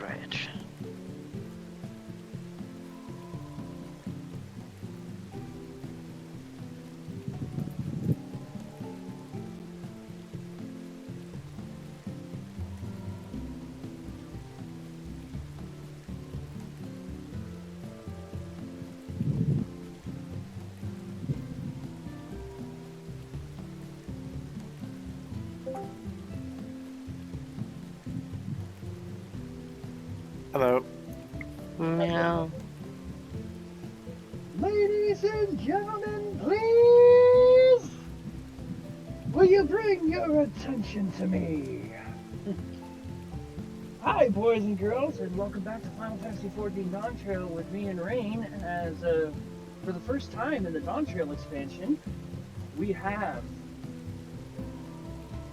Right. Hello. Meow. Ladies and gentlemen, please! Will you bring your attention to me? Hi, boys and girls, and welcome back to Final Fantasy XIV Dawntrail with me and Rayn. As for the first time in the Dawntrail expansion, we have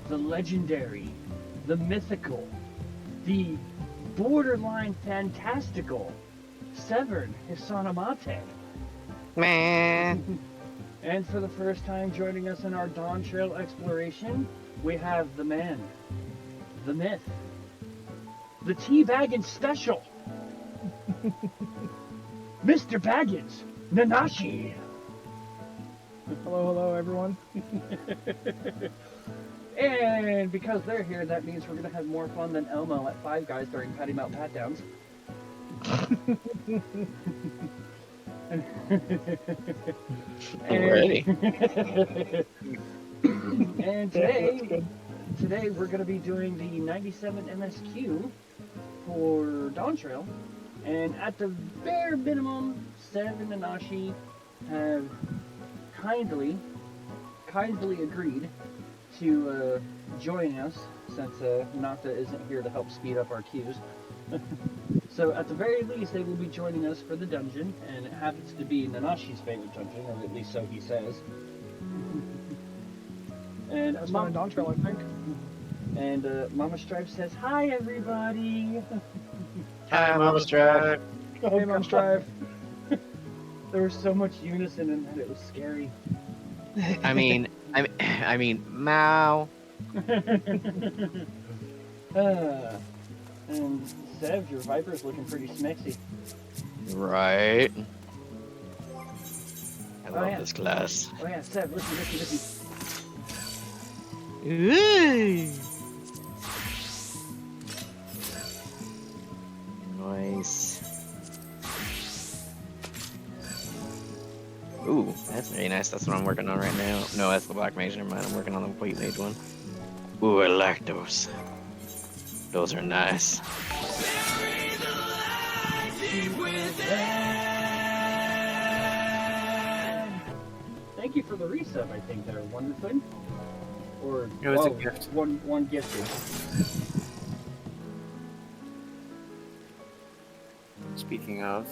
the legendary, the mythical, the borderline fantastical Severn Hisanamate. Man. And for the first time joining us in our Dawntrail exploration, we have the man, the myth, the Tea Baggins special, Mr. Baggins, Nanashi. Hello, everyone. And because they're here, that means we're going to have more fun than Elmo at Five Guys during Patty Melt Pat Downs. Already. And today we're going to be doing the 97 MSQ for Dawntrail, and at the bare minimum, Sev and Nanashi have kindly agreed to join us, since Nata isn't here to help speed up our queues. So at the very least, they will be joining us for the dungeon, and it happens to be Nanashi's favorite dungeon, or at least so he says. And That's fun in Dawntrail, I think. And Mama Strife says, "Hi, everybody." Hi, Mama Strife. Hey, Mom Strive. There was so much unison in that it was scary. I mean, Mao. And Sev, your Viper's looking pretty smexy. Right. I love yeah. this class. Oh yeah, Sev, listen. Ooh. Nice. Ooh, that's very nice. That's what I'm working on right now. No, that's the black mage. Never mind. I'm working on the white mage one. Ooh, I like those. Those are nice. Thank you for the resub, I think there, Wonderful. Or It was a gift. One gifted. Speaking of,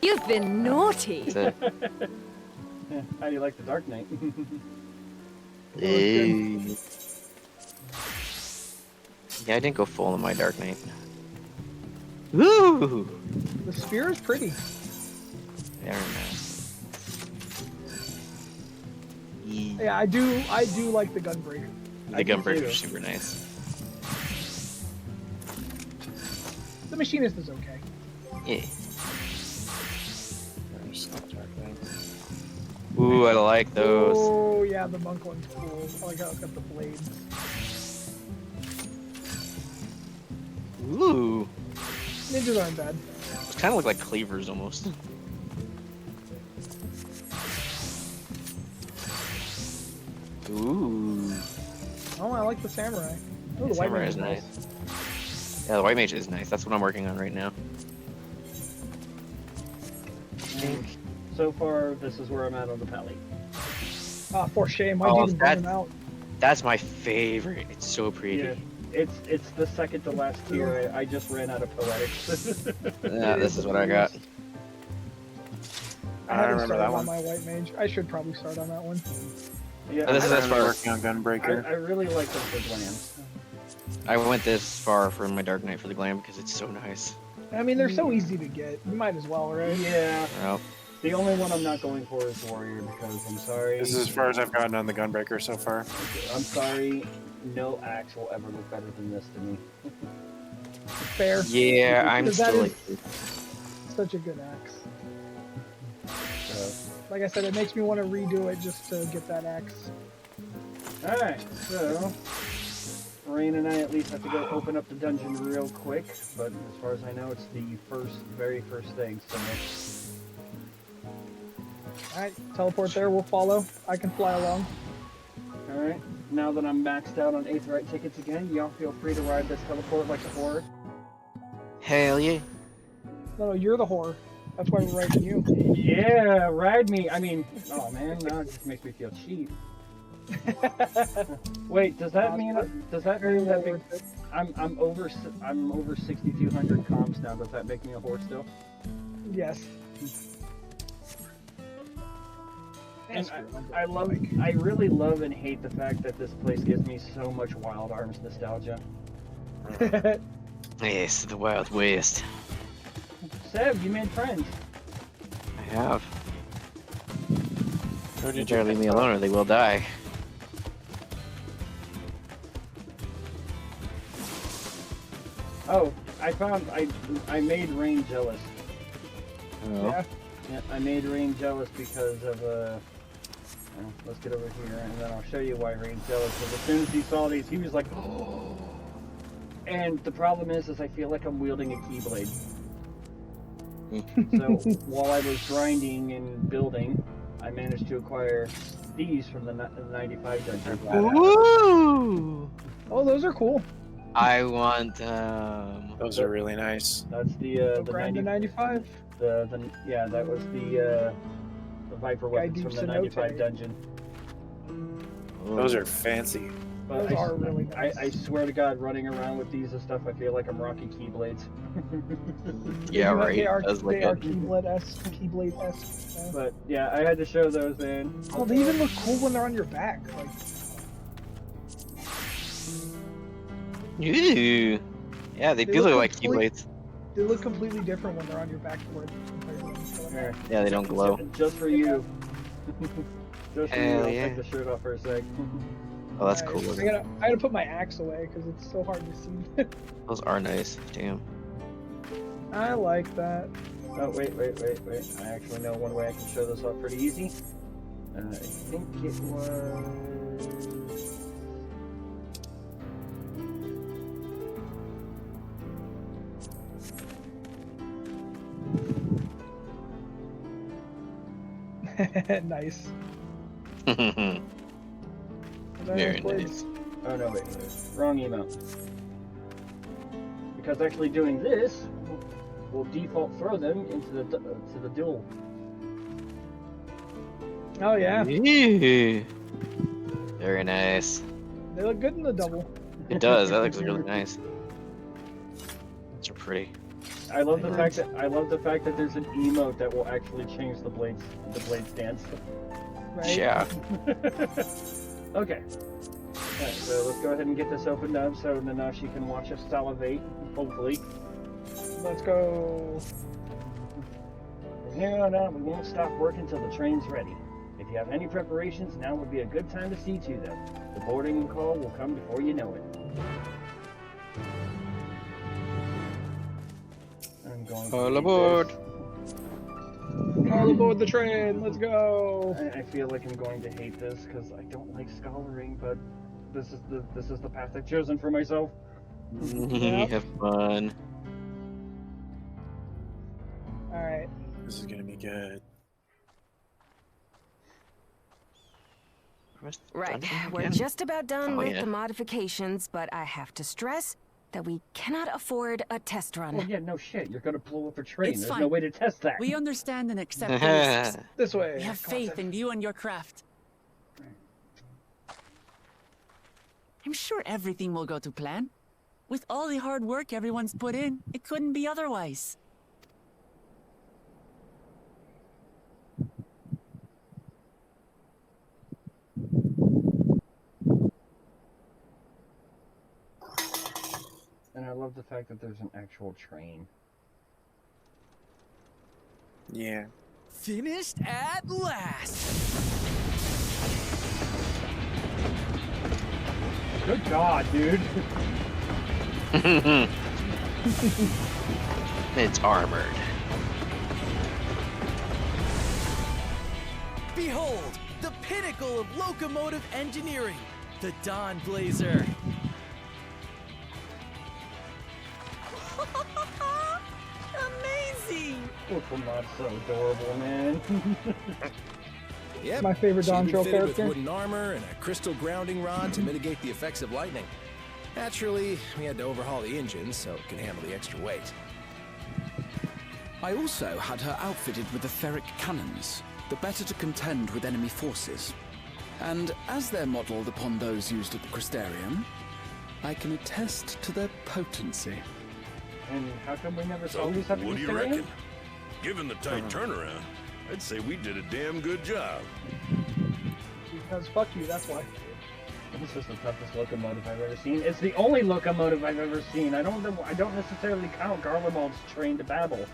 You've been naughty. So, How do you like the Dark Knight? yeah, I didn't go full on my Dark Knight. Ooh! The spear is pretty. Very nice. Yeah, I do like the gunbreaker. The gunbreaker is super nice. The machinist is okay. Yeah. there's some dark things. Ooh, I like those. Oh yeah, the monk one's cool. I like how it's got the blades. Ooh. Ninjas aren't bad. It kind of look like cleavers almost. Ooh. Oh, I like the samurai. Oh, The the white samurai man is nice. Yeah, the white mage is nice. That's what I'm working on right now. So far, this is where I'm at on the pally. Ah, for shame. Why'd Oh, you even bring him out? That's my favorite. It's so pretty. Yeah, it's the second to last tier. I just ran out of poetics. Yeah, this is what I got. I I haven't remember started that on one. my white mage. I should probably start on that one. Yeah, Oh, this is I, as far. working on Gunbreaker. I really like them for glams. I went this far for my Dark Knight for the glam because it's so nice. I mean, they're so easy to get. You might as well, right? Yeah, Well, the only one I'm not going for is Warrior because I'm sorry. This is as far as I've gotten on the Gunbreaker so far. I'm sorry. No axe will ever look better than this to me. fair. Yeah, I'm Because that still is like. such a good axe. Like I said, it makes me want to redo it just to get that axe. Alright, so Rayn and I at least have to go open up the dungeon real quick, but as far as I know, it's the very first thing, so Alright, teleport there, we'll follow. I can fly along. alright. Now that I'm maxed out on Aetheryte tickets again, y'all feel free to ride this teleport like a whore. Hell yeah. No, you're the whore. That's why we're riding you. Yeah, ride me. I mean, oh man, now it just makes me feel cheap. Wait, does that mean that I'm over 6,200 comms now? Does that make me a whore still? Yes. And I really love and hate the fact that this place gives me so much Wild Arms nostalgia. Yes, the Wild West. Seb, you made friends. I have. Who You did better leave me alone or they will die. Oh, I made Rayn jealous. Oh. Yeah. Yeah, I made Rayn jealous because of well, let's get over here and then I'll show you why Rayn's jealous. Because as soon as he saw these, he was like, oh. And the problem is I feel like I'm wielding a keyblade. So while I was grinding and building, I managed to acquire these from the 95 dungeon. Woo! Oh, those are cool. I want Those are really nice. That's the Grind to 95. yeah, that was the Viper weapons from the 95 dungeon. Those are fancy. But Those are really nice. I swear to God, running around with these and stuff, I feel like I'm rocking keyblades. Yeah, right. They are, That's like they are a- Keyblade-esque. But yeah, I had to show those, man. Oh, they even look cool when they're on your back. Like, Ooh. Yeah, they They do look look like complete- keyblades. they look completely different when they're on your back. Compared to when they're Here, Yeah, they don't glow. just for you. Just for you, Hell I'll yeah. take the shirt off for a sec. Oh, that's Alright, cool. I gotta put my axe away because it's so hard to see. Those are nice. Damn. I like that. Oh, wait. I actually know one way I can show this off pretty easy. I think it was... Nice. Very nice. Oh no, wait. Wrong email. Because actually doing this will default throw them into the duel. Oh yeah, Ooh. Very nice. they look good in the double. It does. That looks really nice. Those are pretty. I love the fact that there's an emote that will actually change the blade stance. Right? Yeah. Okay. Alright, so let's go ahead and get this opened up so Nanashi can watch us salivate, hopefully. Let's go. From here on out, we won't stop working till the train's ready. If you have any preparations, now would be a good time to see to them. The boarding call will come before you know it. I'm going to All read aboard. this. All aboard the train. Let's go. I feel like I'm going to hate this because I don't like scholaring, but this is the path I've chosen for myself. Have fun. All right. This is gonna be good. Right, Done we're again? just about done Oh, with yeah. the modifications, but I have to stress that we cannot afford a test run. Oh yeah, no shit. You're gonna blow up a train. It's There's fine. no way to test that. We understand and accept the risks. This way. We have Come on, faith Seth. in you and your craft. I'm sure everything will go to plan. With all the hard work everyone's put in, it couldn't be otherwise. And I love the fact that there's an actual train. Yeah. Finished at last! Good God, dude. It's armored. Behold, the pinnacle of locomotive engineering, the Dawn Blazer. Amazing! Pokemon so adorable, man. Yep. My favorite she's been Dawntrail fitted character. with wooden armor and a crystal grounding rod to mitigate the effects of lightning. Naturally, we had to overhaul the engine so it can handle the extra weight. I also had her outfitted with the ferric cannons, the better to contend with enemy forces. And as they're modelled upon those used at the Crystarium, I can attest to their potency. And how come we never saw So, these at the what do you Crystarium? reckon? Given the tight turnaround, I'd say we did a damn good job. Because fuck you, that's why. This is the toughest locomotive I've ever seen. It's the only locomotive I've ever seen. I don't necessarily count Garlemald's train to Babel.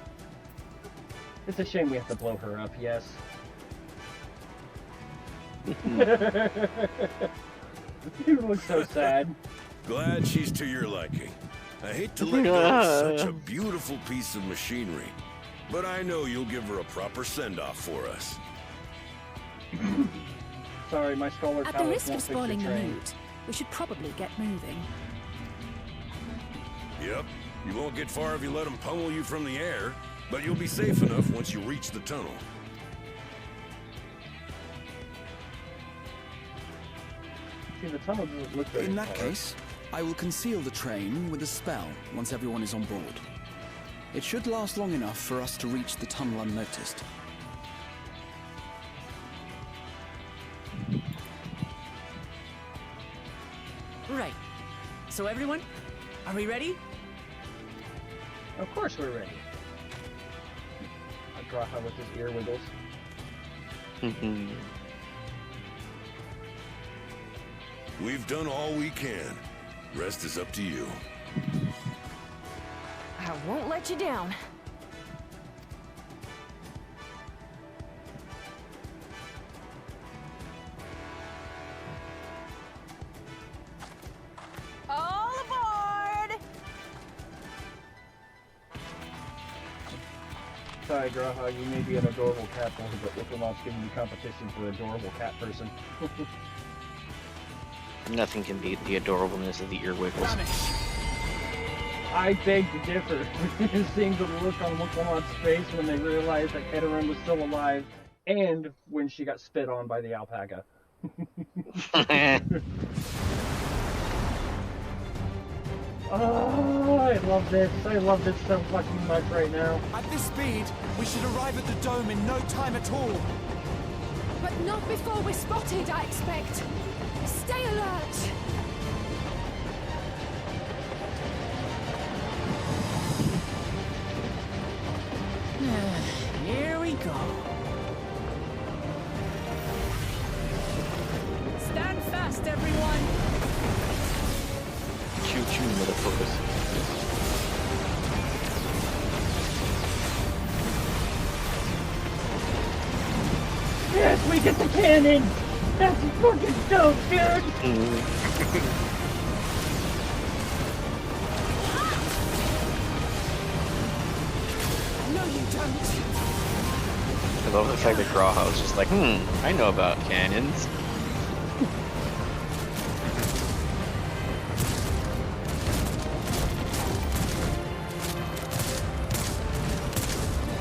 It's a shame we have to blow her up, yes. You look so sad. Glad she's to your liking. I hate to let go of such a beautiful piece of machinery, but I know you'll give her a proper send-off for us. Sorry, my scholar At the talents risk won't of fix your spoiling the train. mood, we should probably get moving. Yep, you won't get far if you let them pummel you from the air, but you'll be safe enough once you reach the tunnel. See, the tunnel doesn't look very In that far. case, I will conceal the train with a spell once everyone is on board. It should last long enough for us to reach the tunnel unnoticed. Right. So everyone, are we ready? Of course we're ready. I draw how with his ear wiggles. We've done all we can. Rest is up to you. I won't let you down. All aboard! Sorry, Graha, you may be an adorable cat boy, but Pokemon's giving you competition for adorable cat person. Nothing can beat the adorableness of the ear wiggles. I beg to differ. Seeing the look on Pokemon's face when they realized that Keterin was still alive, and when she got spit on by the alpaca. Oh, I love this. I love this so fucking much right now. At this speed, we should arrive at the dome in no time at all. But not before we're spotted, I expect. Stay alert! Here we go. Stand fast, everyone. Choo-choo, motherfuckers. Yes, we get the cannon! That's fucking dope, dude! No, you don't. I love the fact that Graha was just like, I know about cannons.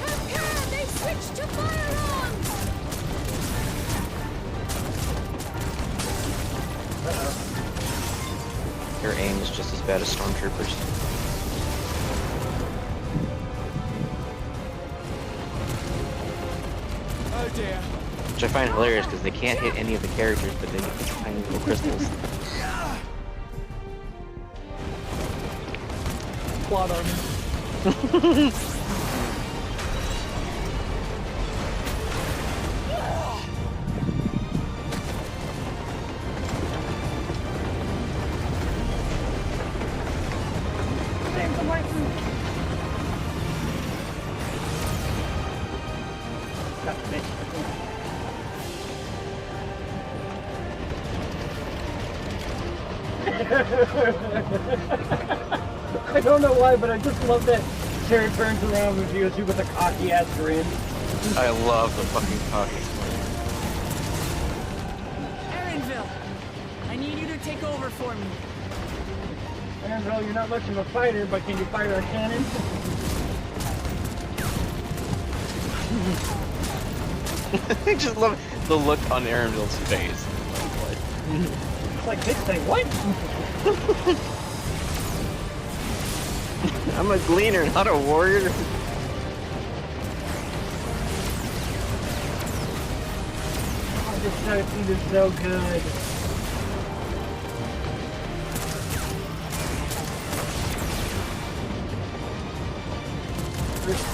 Have care! They've switched to firearms! Their aim is just as bad as stormtroopers. Oh dear. Which I find hilarious because they can't hit any of the characters, but they get these tiny little crystals. Plot armor. Save the white room! Got the bitch. I don't know why, but I just love that Terry turns around and views you with a cocky ass grin. I love the fucking cocky Erinville, I need you to take over for me. Erinville, you're not much of a fighter, but can you fire a cannon? I just love the look on Erinville's face. It's like this thing, what? I'm a gleaner, not a warrior. Oh, this cutscene is so good.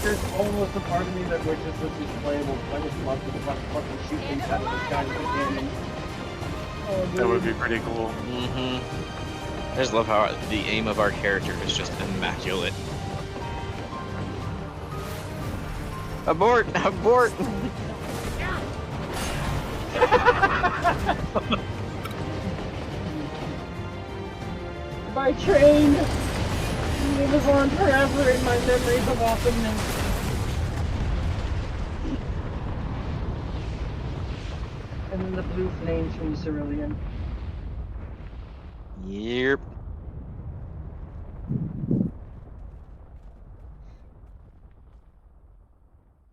There's almost a part of me that wishes this was playable. I would love to fucking shoot things out of the sky with a cannon. Oh, That would be pretty cool. Mm-hmm. I just love how the aim of our character is just immaculate. Abort! Abort! By train! It lives on forever in my memories of awesomeness. And then the blue flames from the cerulean. Yep.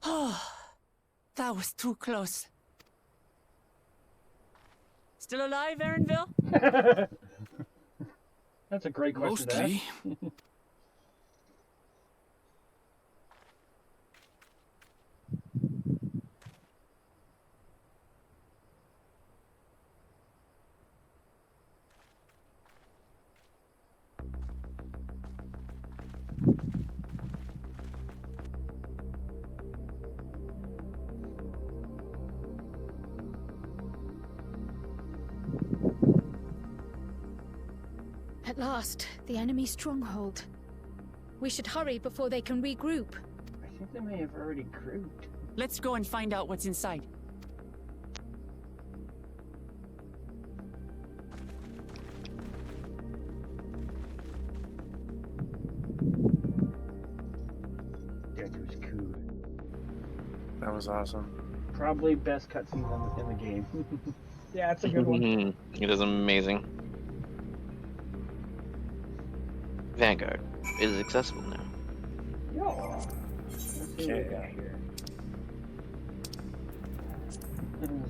Oh, that was too close. Still alive, Erinville? That's a great question to ask. Mostly. At last, the enemy stronghold. We should hurry before they can regroup. I think they may have already grouped. Let's go and find out what's inside. That was cool. That was awesome. Probably best cutscene in the game. Yeah, it's a good one. It is amazing. Vanguard is accessible now. Yeah. Let's see what we got here.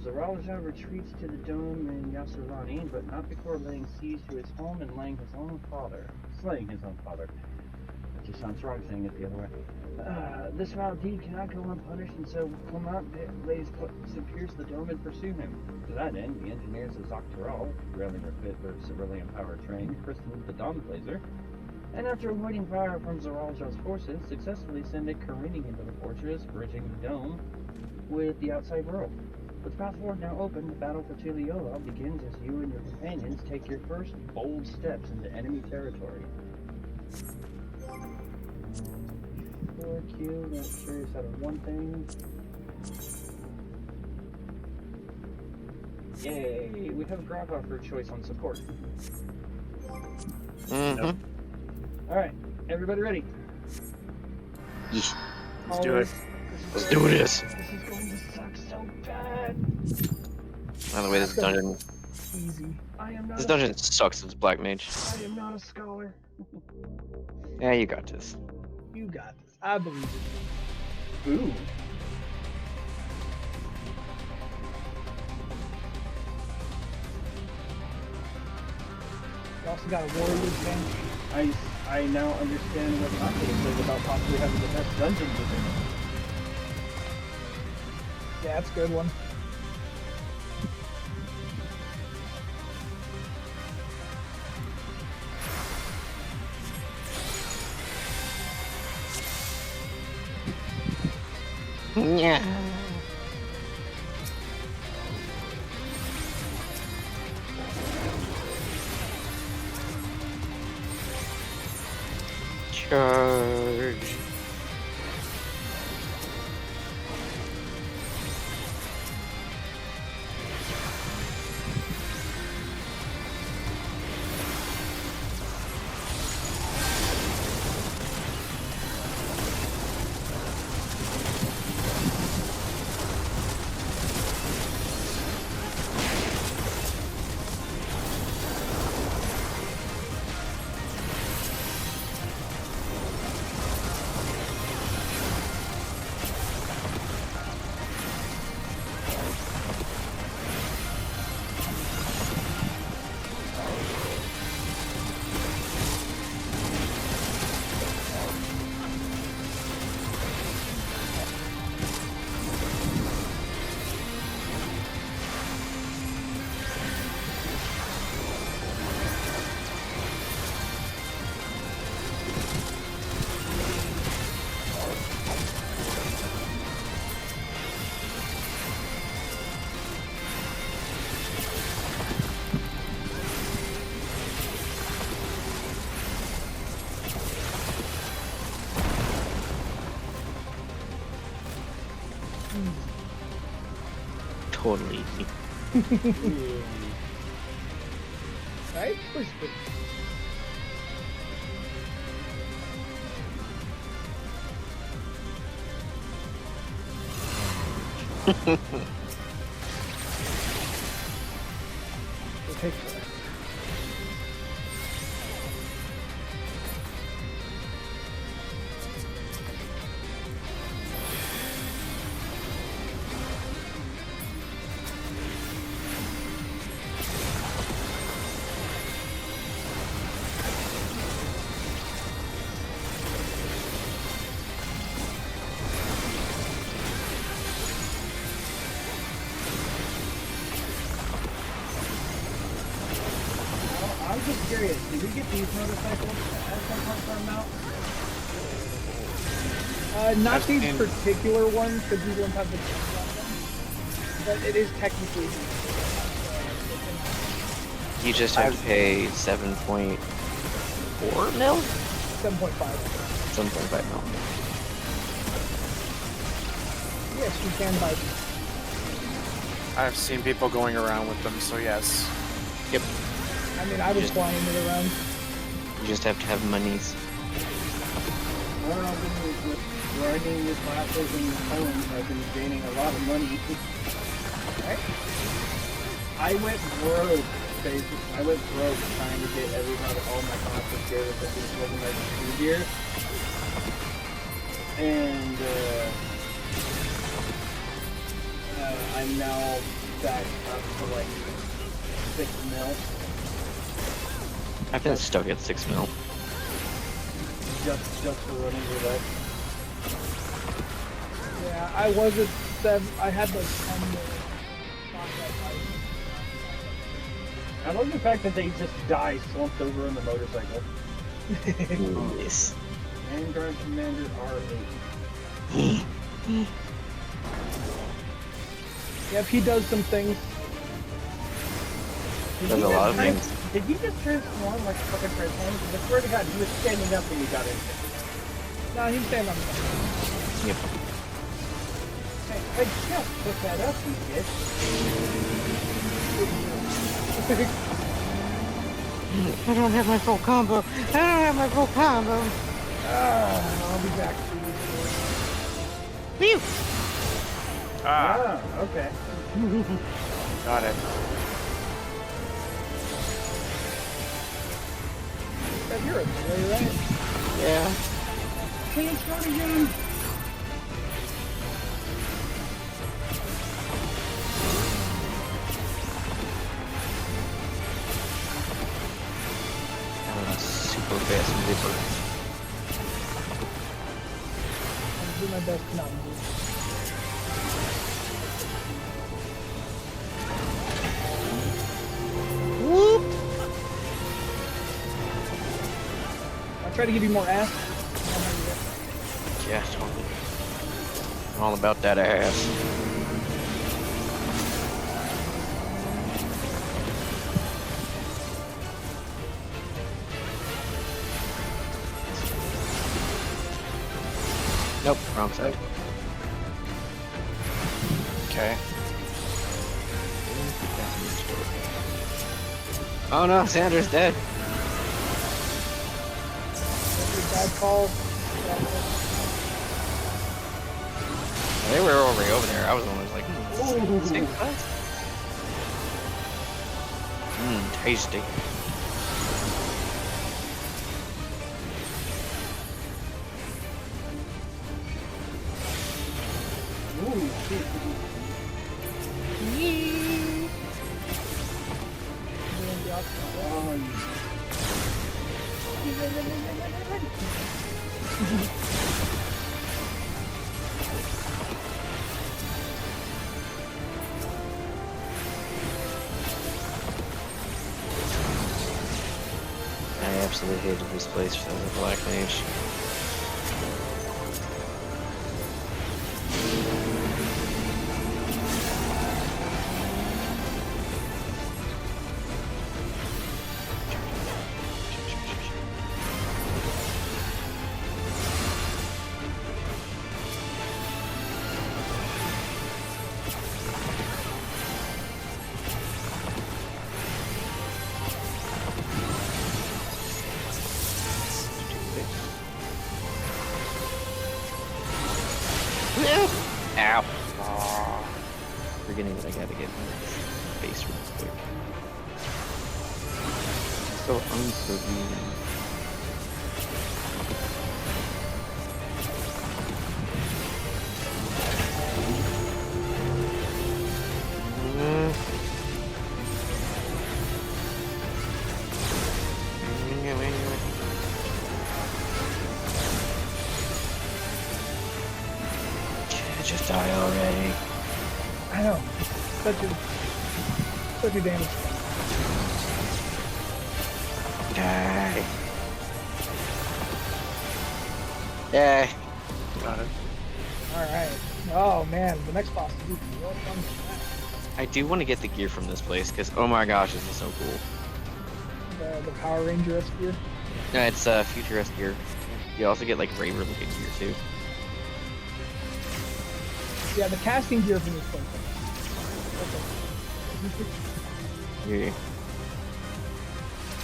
Zaralja retreats to the dome in Yasurani, but not before laying siege to his home and slaying his own father. That just sounds wrong saying it the other way. This vile deed cannot go unpunished, and so Clement lays to pierce the dome and pursue him. To that end, the engineers of Zoctaral, railing refit their cerulean power train, christened the Dawnblazer, and after avoiding fire from Zaralja's forces, successfully send it careening into the fortress, bridging the dome with the outside world. With the path forward now open, the battle for Tiliola begins as you and your companions take your first bold steps into enemy territory. 4Q, that's curious out of one thing. Yay! We have Grava for choice on support. Mm-hmm. Alright, everybody ready? Yes. Let's do it. Let's do this. This is going to suck so bad. By the way, this dungeon. Easy. I am not This dungeon sucks as Black Mage. I am not a scholar. Yeah, you got this. You got this. I believe it. Ooh. You also got a warrior thing. I now understand what Octave says about possibly having the best dungeons within it. Yeah, that's a good one. Yeah. Charge. Totally. Right? Where's the... We'll take that. I'm just curious, did we get these motorcycles at some point for a mount? Not I've these seen- particular ones, because these ones have the chains on them. But it is technically You just have to pay 7.4 mil? 7.5. 7.5 mil. Yes, you can buy these. I've seen people going around with them, so yes. Yep. I mean, I was Just- flying it around. You just have to have monies. I don't know, with riding with classes and phones, I've been gaining a lot of money. Right? I went broke, basically. I went broke trying to get everybody, all my classes gear that this wasn't my new gear. And, I'm now back up to like 6 mil. I've been stuck at 6 mil. Just for running roulette. Yeah, I was at 7. I had like 10 million contract items. I love the fact that they just die slumped over on the motorcycle. Yes. Vanguard Commander R8. Yep, he does some things. There's a lot of things. Did he just transform like fucking transform? Because I swear to God, he was standing up when he got in. No, he's standing on the Yep. I just put that up, you bitch. I don't have my full combo. I don't have my full combo. I'll be back. Whew. Ah, Okay. got it. You're a boy, right? Yeah. Can't start again. Super fast zipper. I'll do my best to not move. Whoop. I'll try to give you more ass. Yeah, totally. I'm all about that ass. Nope, wrong side. Okay. Oh no, Sandra's dead. Bad call. They were already over there. I was almost like, same class? Tasty. Ooh, shit. Oh, I absolutely hated this place for the Black Mage. Ow. Forgetting that I gotta get my face real quick. So unforgiving. Just die already. I know. Such a damage. Die. Yeah. Got it. Alright. Oh man, the next boss is even more fun. I do want to get the gear from this place because oh my gosh, this is so cool. The Power Ranger-esque gear. No, it's futuristic gear. You also get like Raver looking gear too. Yeah, the casting gear from this place. Yeah.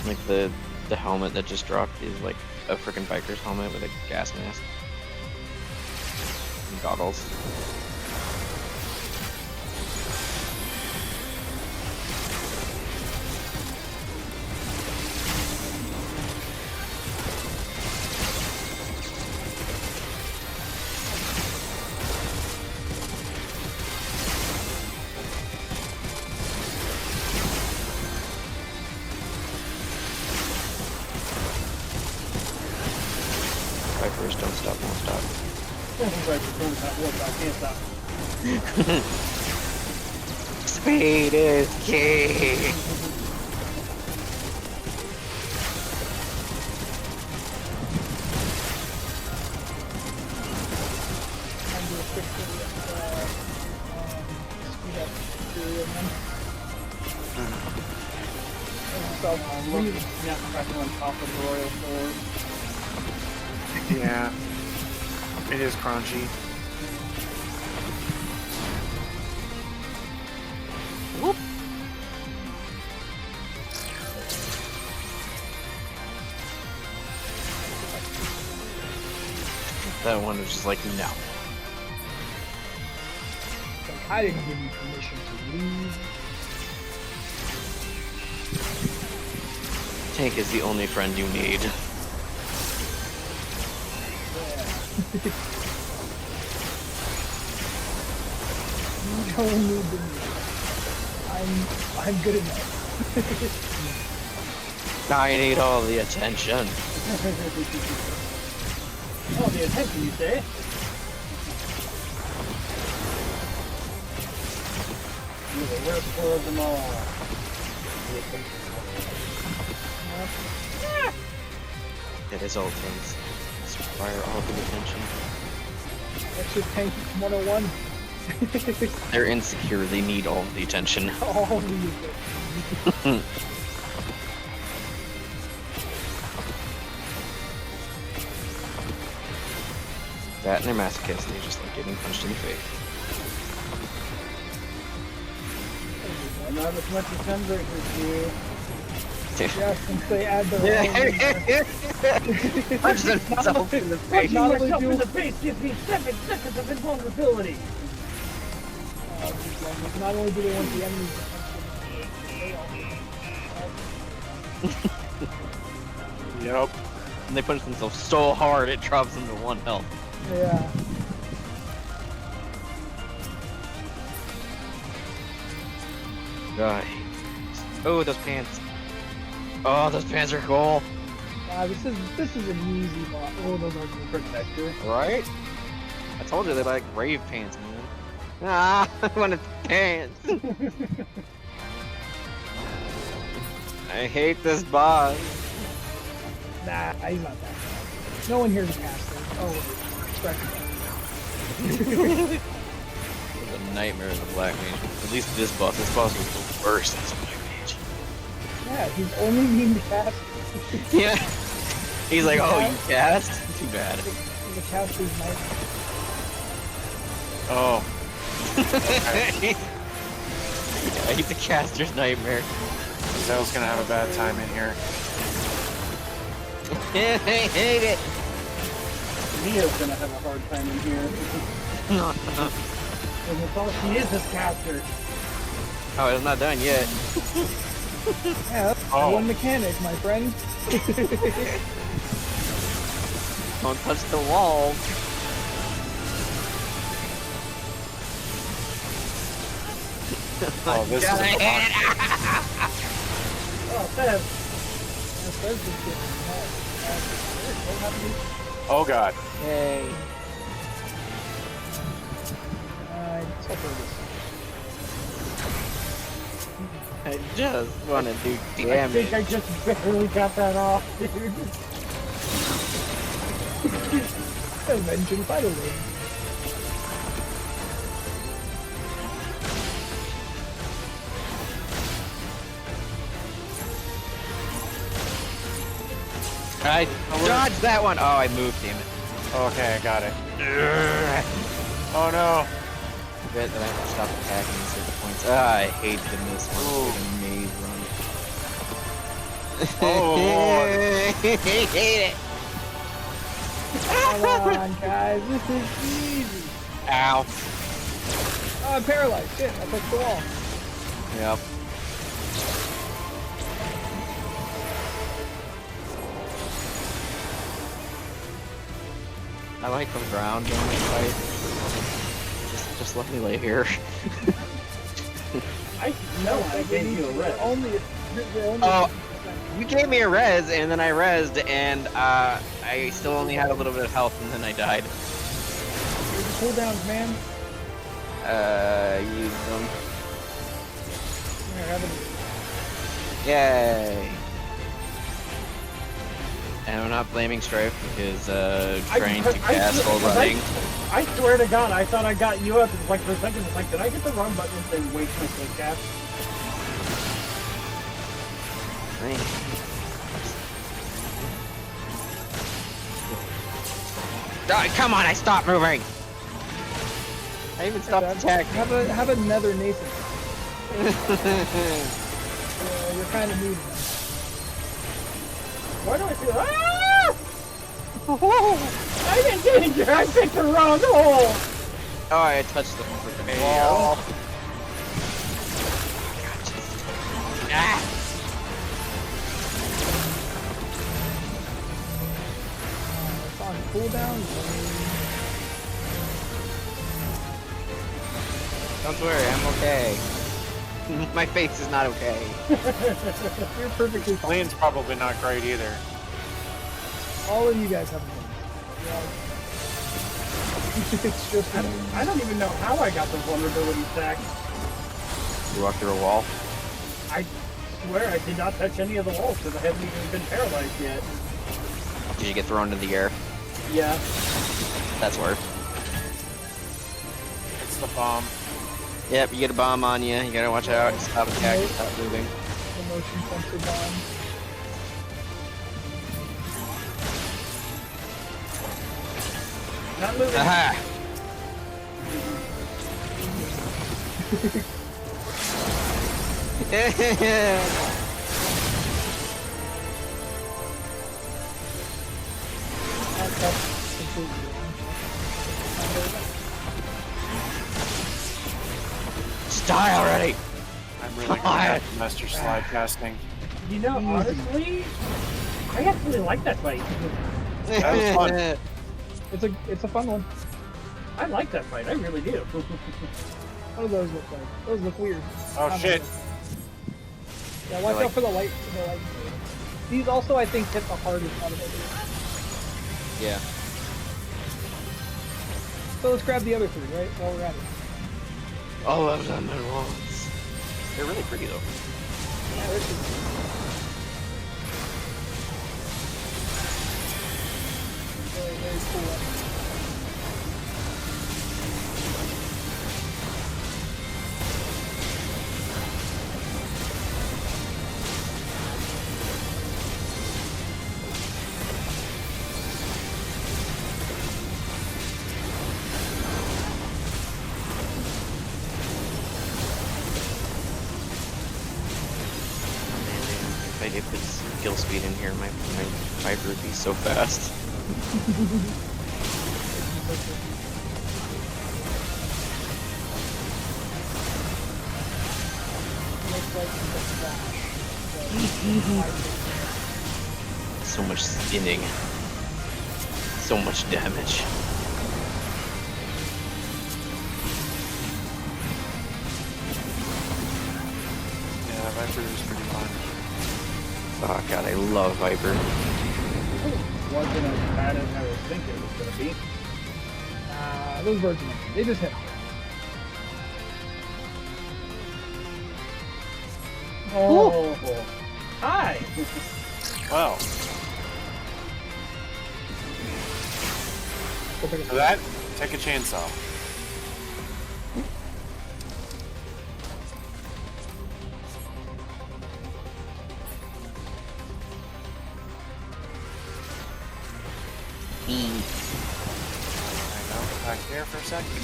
Like the helmet that just dropped is like a freaking biker's helmet with a gas mask and goggles. Bikers don't stop, won't stop. Bikers don't stop, won't stop, can't stop. Speed is king. Not pressing on top of the Royal Sword. Yeah. It is crunchy. Whoop. That one was just like, no. Like, I didn't give you permission to leave. Tank is the only friend you need. You don't need me. I'm good enough. I need all the attention. Oh, the attention, you say? You're the worst of them all. It is all things. Must require all the attention. That's your tank 101. They're insecure, they need all the attention. All the attention. That and they're masochists, they just like getting punched in the face. Not as much as Gunbreakers do. Yeah, since they add their Punch themselves in the face. Punching myself in the face gives me 7 seconds of invulnerability. Not only do they want the enemies to punch them, Yep. And they punch themselves so hard it drops them to 1 health. yeah. God. Oh, those pants. Oh, those pants are cool. This is an easy boss. Oh, those are good protector. Right? I told you they like rave pants, man. Ah, I wanted pants. I hate this boss. Nah, he's not that bad. No one here's a caster. Oh, Strife. It's a nightmare of the Black Mage. At least this boss was the worst as a Black Mage. Yeah, he's only mean to cast. Yeah. He's like, oh, you cast? Too bad. The caster's nightmare. Oh. I hate the caster's nightmare. Zell's gonna have a bad time in here. I hate it. Mia's gonna have a hard time in here. And that's all she is caster. Oh, it's not done yet. Yeah, that's one mechanic, my friend. Don't touch the wall. Oh, this is Oh, Fez. Oh god. Yay. I just want to do I damage. think I just barely got that off, dude. Mention fighter wing. I dodged that one. Oh, I moved, damn it. Okay, I got it. Oh no. I bet that I have to stop attacking at certain points. Ah, I hate the miss one. It's like a maze run. Oh lord. I hate it. Come on, guys, this is easy. Ow. Oh, I'm paralyzed. Shit, I pushed the wall. Yep. I like the ground during the fight. Just let me lay here. I gave you a res. Oh, you gave me a res, and then I rezzed, and I still only had a little bit of health, and then I died. Here's the cooldowns, man. Use them. Here, have it. Yay! And I'm not blaming Strife because trying to cast while running. I swear to God, I thought I got you up. It's like for a second, it's like, did I hit the wrong button and say waste my quick cast? Oh, come on! I stopped moving. I even stopped attacking. Have a nether Nathan. You're kind of needing them. Why do I feel? Ah! I'm in danger. I picked the wrong hole. Oh, I touched the freaking wall. Ah! It's on cooldown. Don't worry, I'm okay. My face is not okay. You're perfectly fine. Lean's probably not great either. All of you guys have fun. It's just I don't even know how I got the vulnerability stack. You walked through a wall? I swear I did not touch any of the walls because I haven't even been paralyzed yet. Did you get thrown into the air? Yeah. That's worse. It's the bomb. Yep, you get a bomb on you. You gotta watch out. Stop attacking. Stop moving. the motion sensor bomb. Not moving. Aha! Just die already! I'm really good at master slide casting. You know, honestly, I actually like that fight. That was fun. It's a fun one. I like that fight. I really do. What do those look like? Those look weird. Oh shit! Yeah, watch out for the light. These also, I think, hit the hardest out of everything. Yeah. So let's grab the other three, right? While we're at it. All of them at once. They're really pretty though. Yeah, this is... Very, very cool. If I did put skill speed in here, my Viper would be so fast. Looks like So much spinning. So much damage. Yeah, Viper is pretty fun. Oh god, I love Viper. Wasn't as bad as I was thinking it was gonna be. Those birds are nice. They just hit. Oh, hi. Wow. For that, take a chainsaw. Hang out back here for a second.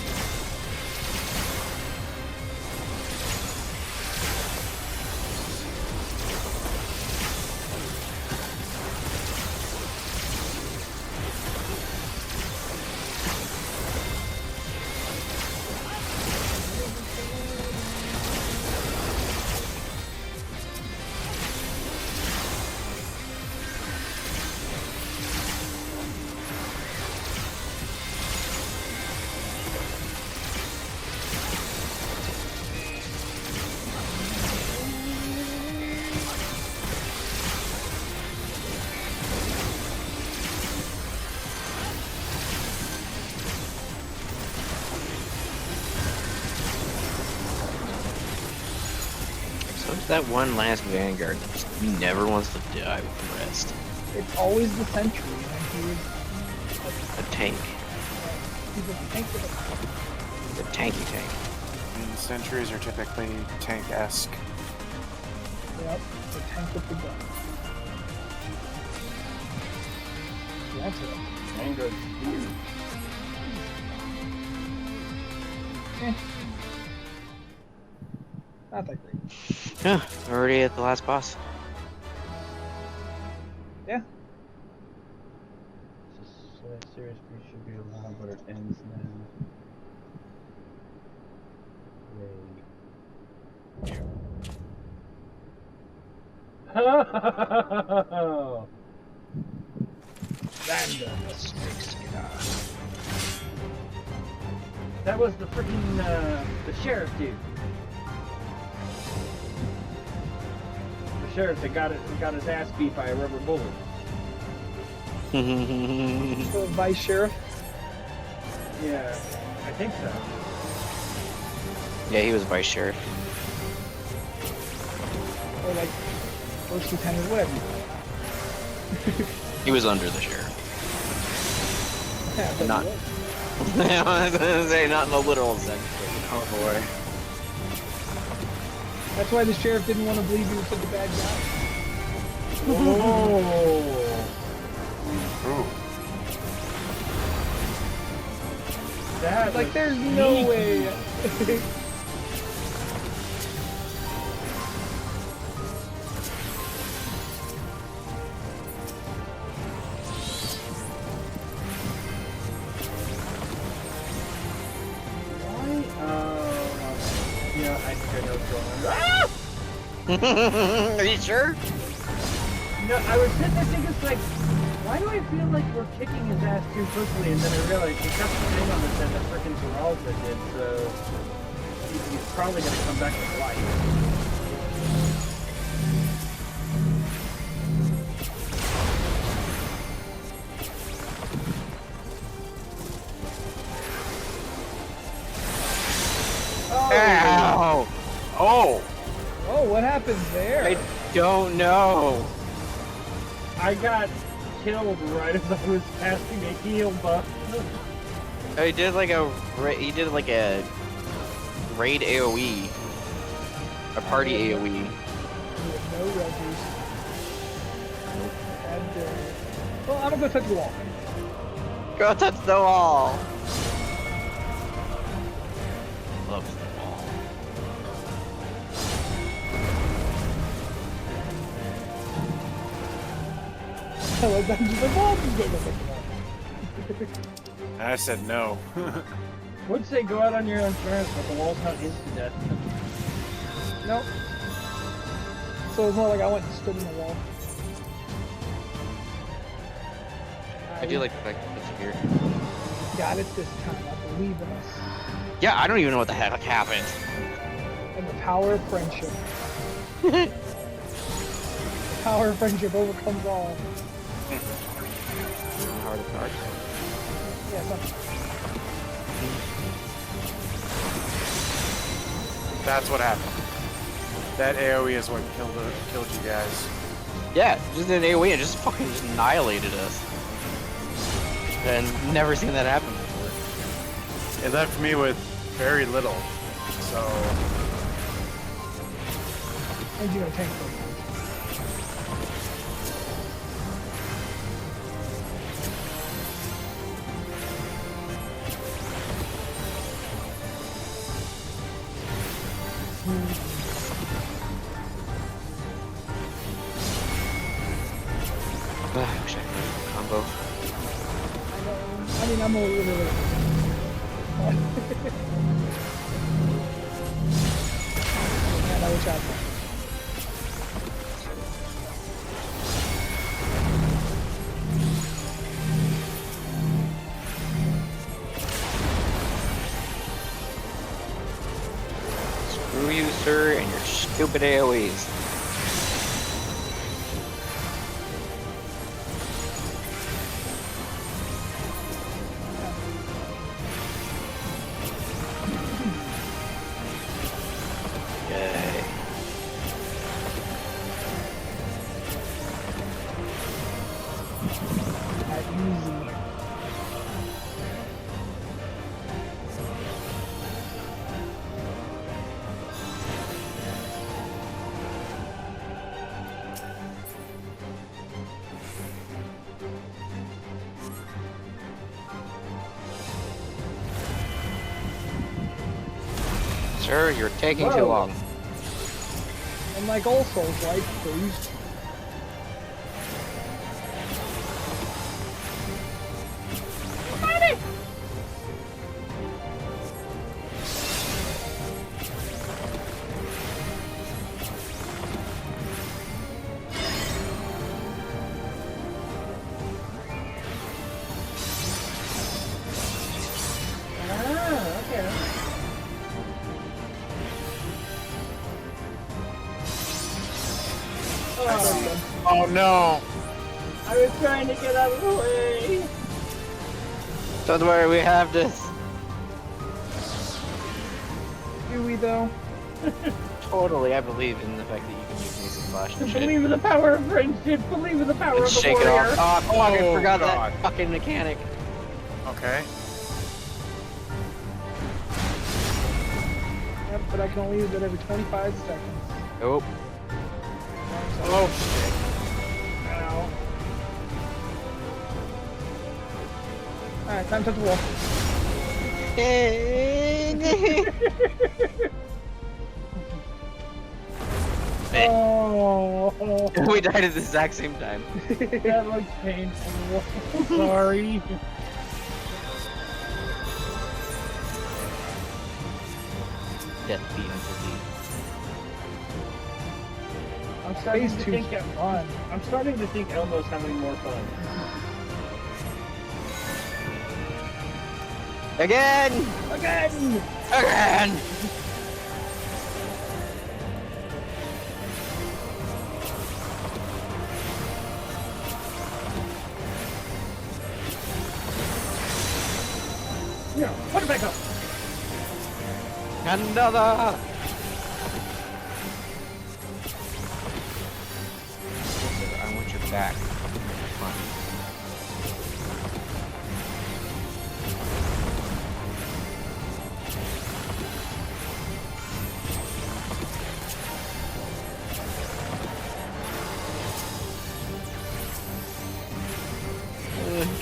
So it's that one last Vanguard that just never wants to die with the rest. It's always the sentry, and he was A tank. he's a tank with The tanky tank. And sentries are typically tank-esque. yep, the tank with the gun. Dawntrail. Vanguard. Not that great. Yeah, already at the last boss. Yeah. So that series should be allowed, but it ends now. Oh! That was the freaking the sheriff dude. The sheriff that got his ass beat by a rubber bullet. The vice sheriff. Yeah, I think so. Yeah, he was vice sheriff. Or like first lieutenant, whatever you call it. He was under the sheriff. Yeah, but Not- he was. I was gonna say, not in the literal sense, but you know, boy. That's why the sheriff didn't want to believe he was such a bad guy. Oh! Ooh. That Like, was there's no sneaky. way. Yeah, I think I know what's going on. Are you sure? No, I was sitting there thinking, it's like, why do I feel like we're kicking his ass too quickly? And then I realized he's got the thing on this end that frickin' Peralta did, so he's probably gonna come back to life. Ow! Oh! Oh, what happened there? I don't know. I got killed right as I was casting a heal buff. He did like a raid AOE, a party AOE. We have no refuge. And, well, I'm gonna go touch the wall. Go touch the wall. Loves the wall. Hello, Dungeons and Dragons. Go touch the wall. I said no. Would say go out on your insurance, but the wall's not instant death. Nope. So it's more like I went and stood in the wall. I do like the fact that it's here. Got it this time. I believe in us. Yeah, I don't even know what the heck happened. And the power of friendship. The power of friendship overcomes all. Heart of cards. Yeah, something. That's what happened. That AoE is what killed you guys. Yeah, just an AoE and just fucking just annihilated us. And never seen that happen before. It left me with very little, so... And you know, tank for I wish I could do a combo. I mean, I'm a little bit. Man, I wish I had. Screw you, sir, and your stupid AoEs. Yay. That easy. Sir, you're taking too Whoa. long. And like all Souls like, please. Ah, okay. Oh no! I was trying to get out of the way. Don't worry, we have this. Do we though? Totally, I believe in the fact that you can use Mason Flash and shit. Believe in the power of friendship. Believe in the power of Let's the shake it warrior. off. Oh, fuck, I Oh, forgot God. that fucking mechanic. Okay. Yep, but I can only use it every 25 seconds. Nope. Oh shit. Ow. Alright, time to touch the wall. Oh, We died at the exact same time. That looks painful. Sorry. Death beams I'm starting Phase to 2 think is fun. I'm starting to think Elmo's having more fun. again! Again! Again! Yeah, put it back up. Another! I want your back. Come on.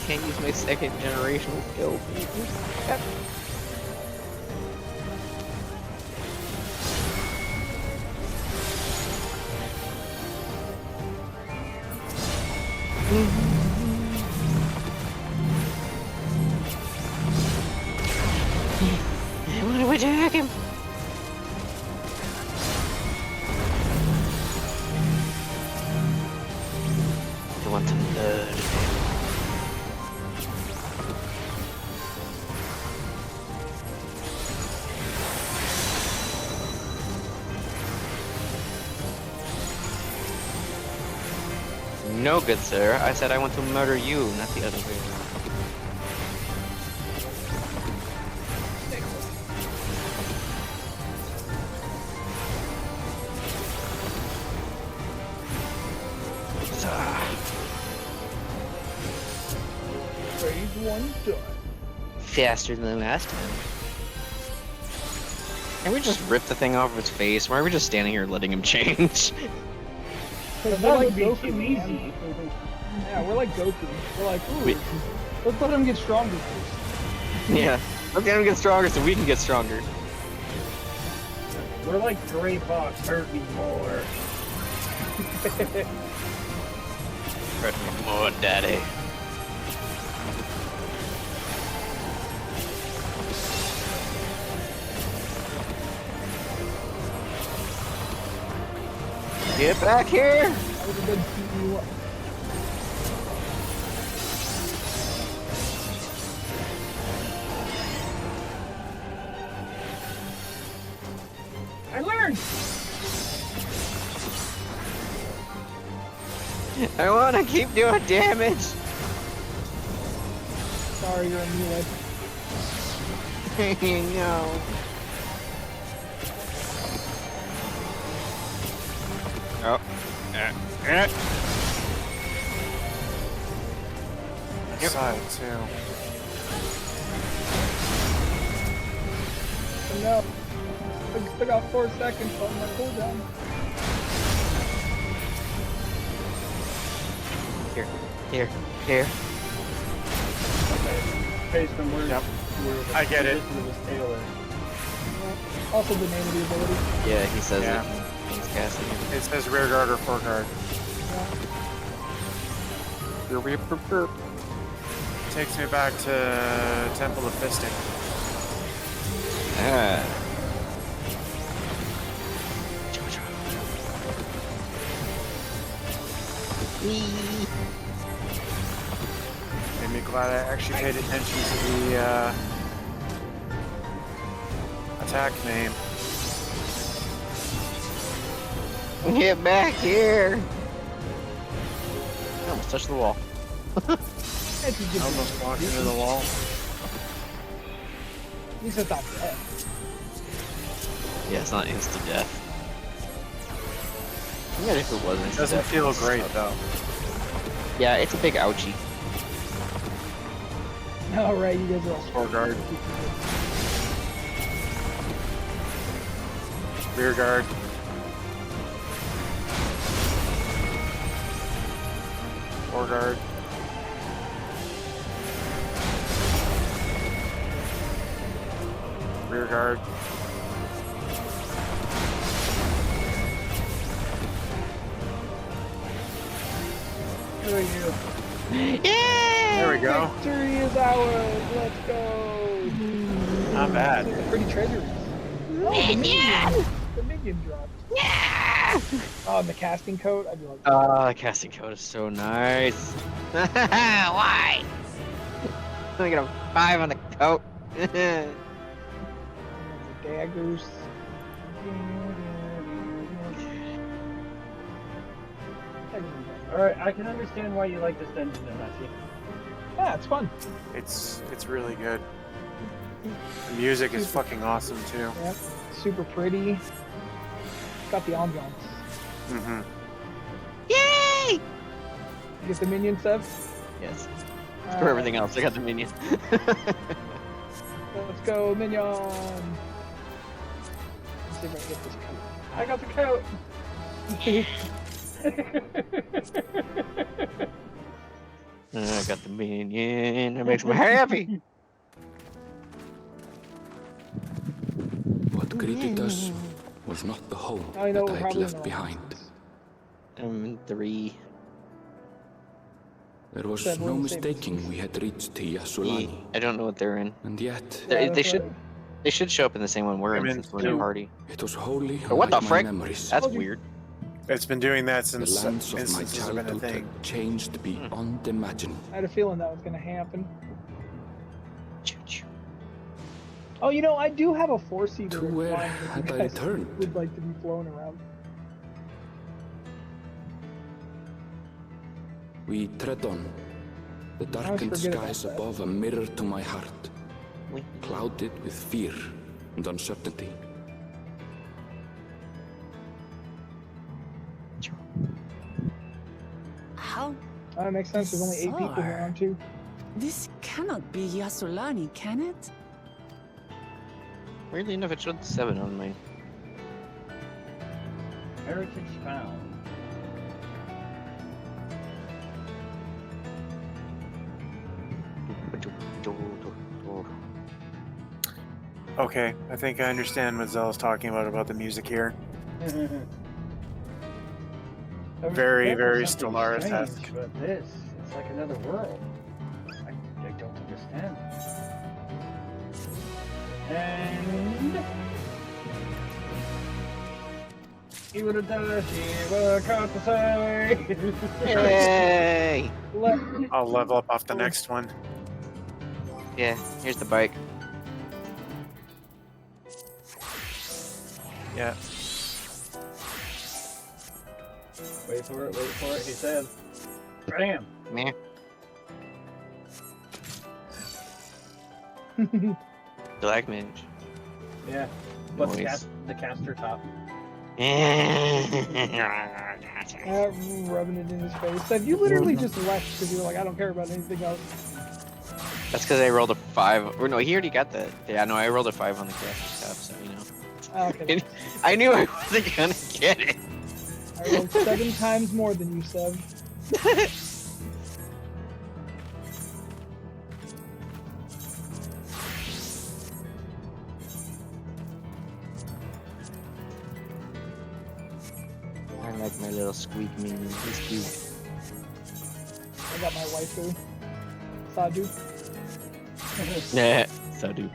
Can't use my second generational skill. Yep. attack him! I want to learn. No, good sir. I said I want to murder you, not the other way around. Phase 1 done. Faster than last time. Can we just rip the thing off of its face? Why are we just standing here letting him change? Because That we're like would be Goku, too man. easy. Yeah, we're like Goku. We're like, ooh, Wait. let's let him get stronger first. Yeah. Let's get him get stronger so we can get stronger. We're like Gray Fox, hurt me more. Hurt me more, daddy. Get back here! That was a good PE. I learned! I wanna keep doing damage! Sorry, you're a melee. No. Oh. That side too. Oh, no. I still got 4 seconds on my cooldown. Here. Face from where, Yep. where I get it. position of his tail is. Also the name of the ability. Yeah, he says Yeah. it. He's casting it. It says rear guard or fore guard. Takes me back to Temple of Fisting. Ah. Made me glad I actually paid attention to the attack name. Get back here! I almost touched the wall. That's a good I almost walked into the wall. At least it's not dead. Yeah, it's not instant death. Even if it wasn't, It doesn't feel great though. Yeah, it's a big ouchie. Alright, you guys are all Fore guard. Rear guard. Fore guard. Rear guard. There you go. There we go. Victory is ours. Let's go. Not bad. Look at the pretty treasures. Oh, the minion. The minion dropped. Oh, and the casting coat. I'd be like, The casting code is so nice. Why? I get a 5 on the coat. daggers. Alright, I can understand why you like this dungeon then, Matthew. Yeah, it's fun. It's really good. The music is fucking awesome too. Yep. Super pretty. Got the ambiance. Mm-hmm. Yay! You get the minion stuff? Yes. For everything else, I got the minion. Let's go, minion! Let's see if I can get this coat. I got the coat! I got the minion. That makes me happy. What greeted us was not the home I know, that I had probably left not. behind. I'm in 3. There was Seven, no save mistaking we had reached Yasulani, I don't know what they're in. and yet They that's should. right. They should show up in the same one we're in since we're in a party. It was wholly But what the unlike my frick? memories. That's weird. It's been doing that The since lands of my instances have been a childhood thing. had changed beyond imagining. I had a feeling that was going to happen. Oh, you know, I do have a four-seater. To where flying that had you I guys returned? would like to be flown around. We tread on. The darkened forget about skies that. above a mirror to my heart, clouded with fear and uncertainty. How That makes sense. There's only 8 people bizarre. around, too. This cannot be Yasolani, can it? Weirdly enough, it showed 7 on mine. Heritage found. Okay, I think I understand what Zell's talking about the music here. Very, very Stellaris-esque. Strange, but this, it's like another world. I don't understand. And he would have done it. He would have to say. Yay! I'll level up off the next one. Yeah, here's the bike. Yeah. Wait for it, he said. Bam! Meh. Black mage. Yeah. What's Noise. the caster top? Rubbing it in his face. Said, you literally just left because you were like, I don't care about anything else. That's because I rolled a 5. Or no, he already got the. Yeah, no, I rolled a 5 on the caster stuff, so you know. Okay. I knew I wasn't gonna get it. I rolled 7 times more than you, Seb. I like my little squeak minion. He's cute. I got my waifu. Saju. Yeah, so do.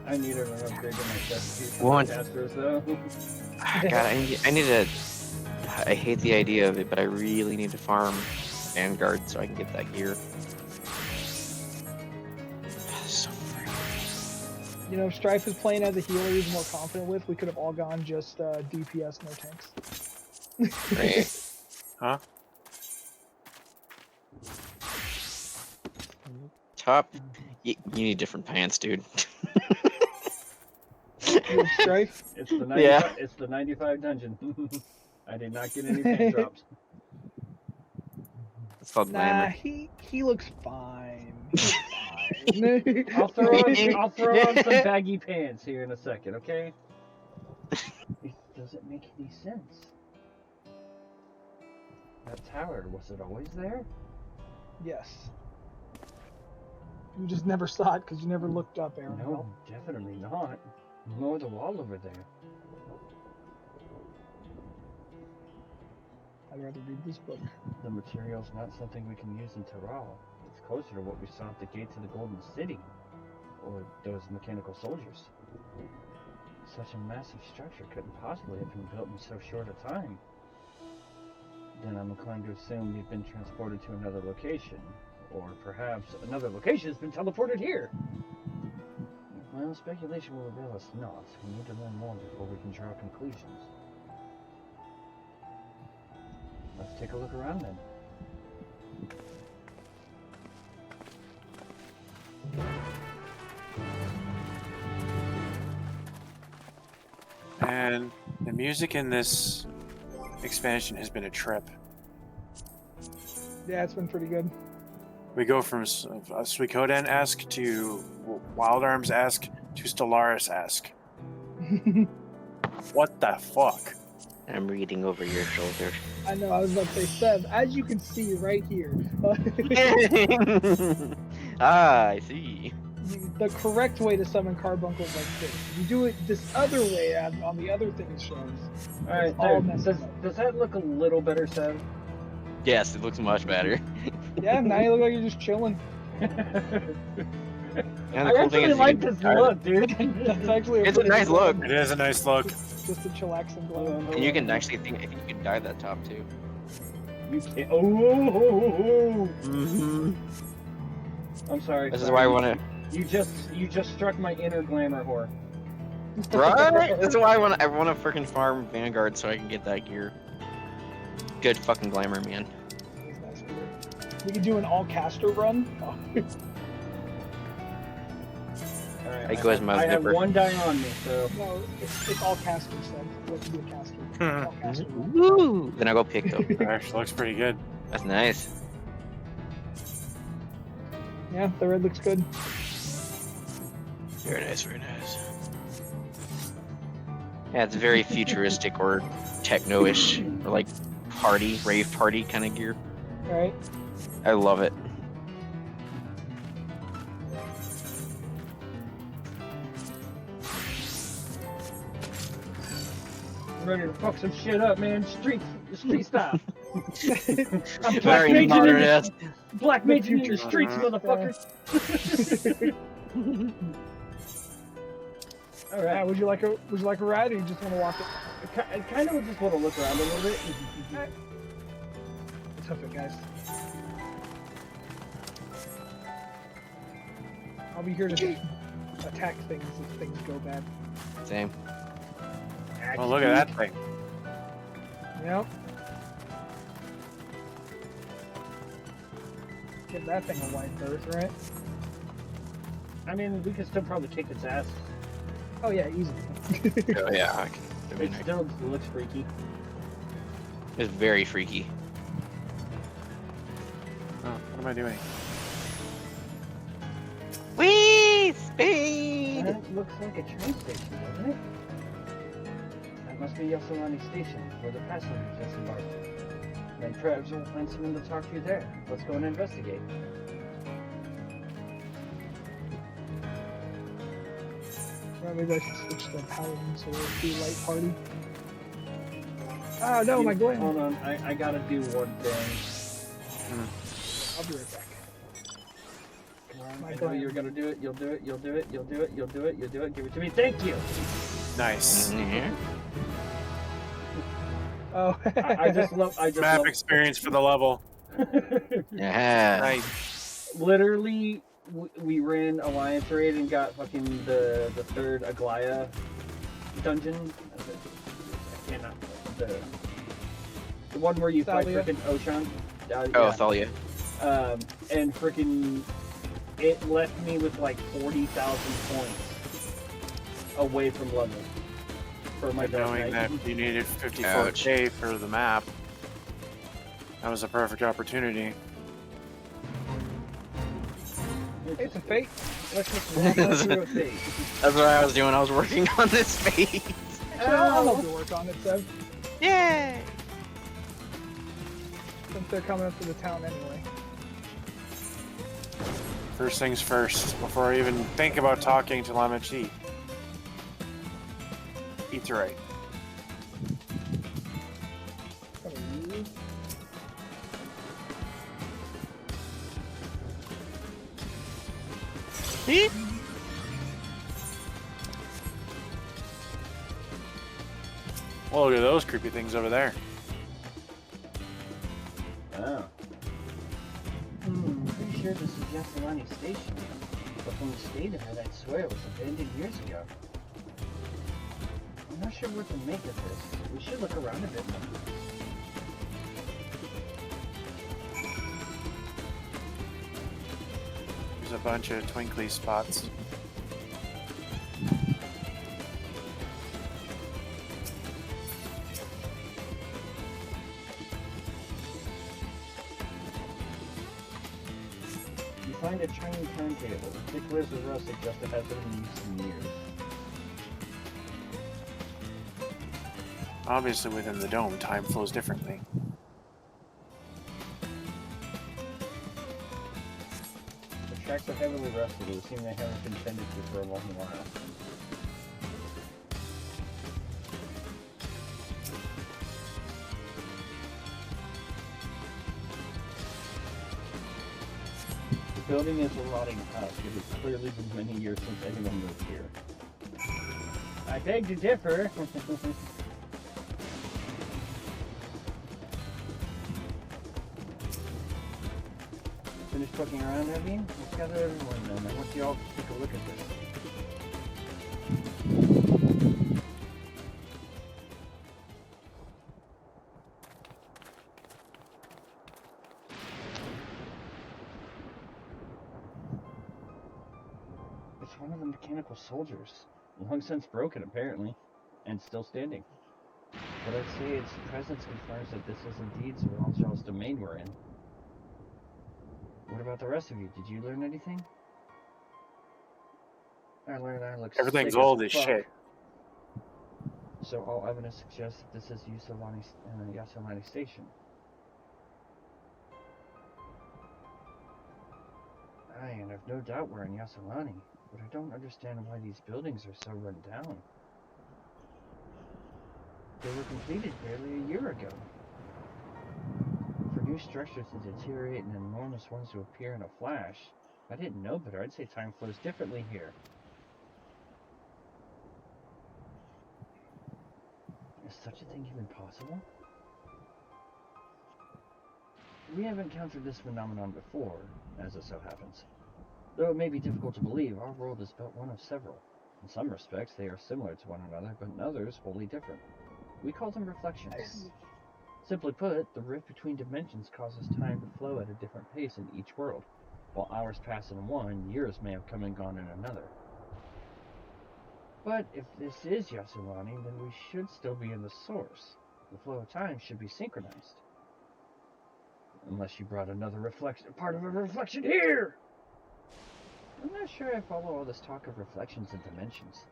I need to upgrade to my chest piece One. casters though. God, I need to. I hate the idea of it, but I really need to farm Vanguard so I can get that gear. So You know, if Strife is playing as a healer he's more confident with, we could have all gone just DPS, no tanks. great. Huh? Top. You need different pants, dude. You have Strife? It's the 95, Yeah. It's the 95 dungeon. I did not get any paint drops. It's called Nah, glamour. he looks fine. He's fine. I'll throw on some baggy pants here in a second, okay? It doesn't make any sense. That tower, was it always there? Yes. You just never saw it because you never looked up, Aaron. No, definitely not. Nor the wall over there. I'd rather read this book. The material's not something we can use in Terral. It's closer to what we saw at the gate to the Golden City. Or those mechanical soldiers. Such a massive structure couldn't possibly have been built in so short a time. Then I'm inclined to assume we've been transported to another location. Or perhaps another location has been teleported here. Well, speculation will avail us not. We need to learn more before we can draw conclusions. Let's take a look around then. And the music in this expansion has been a trip. Yeah, it's been pretty good. We go from Suikoden-esque to Wild Arms-esque to Stellaris-esque. What the fuck? I'm reading over your shoulder. I know, I was about to say, Seb, as you can see right here, Ah, I see. the correct way to summon carbuncles like this. You do it this other way on the other thing it shows. Alright, all there. messed up. Does that look a little better, Seb? Yes, it looks much better. Yeah, now you look like you're just chilling. And I the cool thing actually is, like this look, dude. That's actually it's a pretty nice good look, It is a nice look. Just a chillaxing glow. and you can actually think. I think you can dye that top too. You can Oh. Mm-hmm. I'm sorry. This is sorry. why I want to. You just struck my inner glamour whore. Right? That's why I want to freaking farm Vanguard so I can get that gear. Good fucking glamour, man. That's nice gear. We could do an all caster run. Oh. All right, I go as my I have zipper. one die on me, so No, it's all casters then. What to be a caster? All caster run. Woo! Then I go pick though. That actually looks pretty good. That's nice. Yeah, the red looks good. Very nice, very nice. Yeah, it's very futuristic or techno-ish, or like party, rave party kind of gear. Alright. I love it. I'm ready to fuck some shit up, man. Street style. I'm Very modern-esque. Black Mage in the streets, motherfucker. All Yeah, right. would you like a ride, or you just want to walk it? I kind of just want to look around a little bit. Let's hoof it, guys. I'll be here to attack things if things go bad. Same. Oh, look at that thing. Yep. Give that thing a wide berth, right? I mean, we could still probably kick its ass. Oh yeah, easily. Oh yeah, I can, I It mean, still looks freaky. it's very freaky. Oh, what am I doing? Whee! Speed! That looks like a train station, doesn't it? That must be Yasalani Station, where the passengers disembarked. Then Trevs will find someone to talk to there. Let's go and investigate. Well, maybe I should switch the paladin so it'll be light party. Ah, no, my glam. Hold on, I gotta do one thing. I'll be right back. Come on, My I know glam. you're gonna do it, you'll do it, you'll do it, you'll do it, you'll do it, you'll do it, give it to me, thank you! Nice. Mhm. Oh. I just love, Map experience for the level. Yeah. Nice. Literally, we ran Alliance Raid and got fucking the third Aglaya dungeon. I cannot. The one where you Thalia? fight frickin' Oshan. Oh, Yeah. Thalia. And frickin' it left me with like 40,000 points away from level for my Dark Knowing that Knight. you needed 54k for the map, that was a perfect opportunity. It's a fate. Let's just walk up through a fate. That's what I was doing. I was working on this phase. I'll help you work on it, Sev. Yay! Since they're coming up to the town anyway. First things first, before I even think about talking to Lamachi. Etherite. Well, look at those creepy things over there. Oh. Pretty sure this is Yasalani Station. But when we stayed in it, I'd swear it was abandoned years ago. I'm not sure what to make of this. We should look around a bit more. There's a bunch of twinkly spots. You find a Chinese turntable. Particulars of Russ suggest it hasn't been used in years. Obviously, within the dome, time flows differently. The tracks are heavily rusted. It would seem they haven't been tended to for a long while. building is a rotting house. It has clearly been many years since anyone moved here. I beg to differ. Finished poking around, have you? Let's gather everyone then. I want you all to take a look at this. It's one of the mechanical soldiers. Long since broken, apparently. And still standing. But I'd say its presence confirms that this is indeed Dawntrail's domain we're in. What about the rest of you? Did you learn anything? I learned I look Everything's sick old as as fuck. shit. So all evidence suggests that this is Yasolani Station. Aye, and I've no doubt we're in Yasolani, but I don't understand why these buildings are so run down. They were completed barely a year ago. For new structures to deteriorate and enormous ones to appear in a flash, if I didn't know better, I'd say time flows differently here. Is such a thing even possible? We have encountered this phenomenon before, as it so happens. Though it may be difficult to believe, our world is but one of several. In some respects, they are similar to one another, but in others, wholly different. We call them reflections. Simply put, the rift between dimensions causes time to flow at a different pace in each world. While hours pass in one, years may have come and gone in another. But if this is Yasolani, then we should still be in the source. The flow of time should be synchronized. Unless you brought another part of a reflection here! I'm not sure I follow all this talk of reflections and dimensions.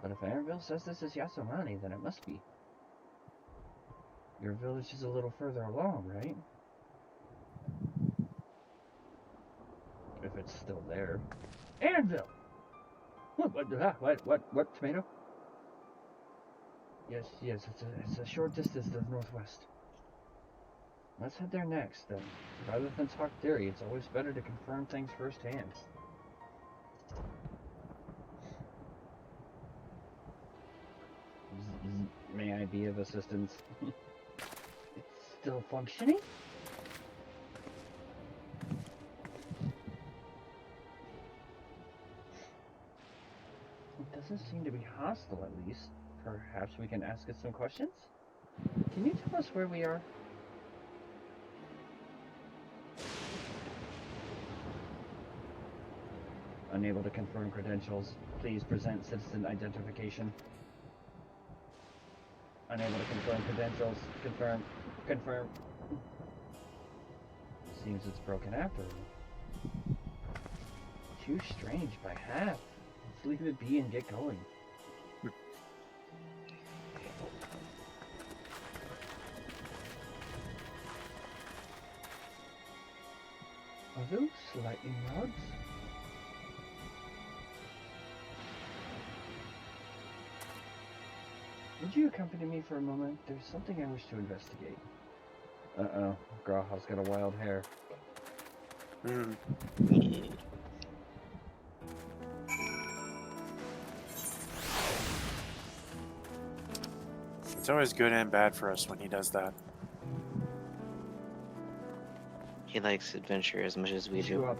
But if Aaronville says this is Yasolani, then it must be. Your village is a little further along, right? If it's still there. Aaronville! What, tomato? Yes, it's a short distance to the northwest. Let's head there next, then. Rather than talk theory, it's always better to confirm things firsthand. May I be of assistance? It's still functioning? It doesn't seem to be hostile, at least. Perhaps we can ask it some questions? Can you tell us where we are? Unable to confirm credentials. Please present citizen identification. Unable to confirm credentials. Confirm. Seems it's broken after all. Too strange by half. Let's leave it be and get going. Are those lightning rods? Would you accompany me for a moment? There's something I wish to investigate. Uh-oh. Graha's got a wild hair. It's always good and bad for us when he does that. He likes adventure as much as we do.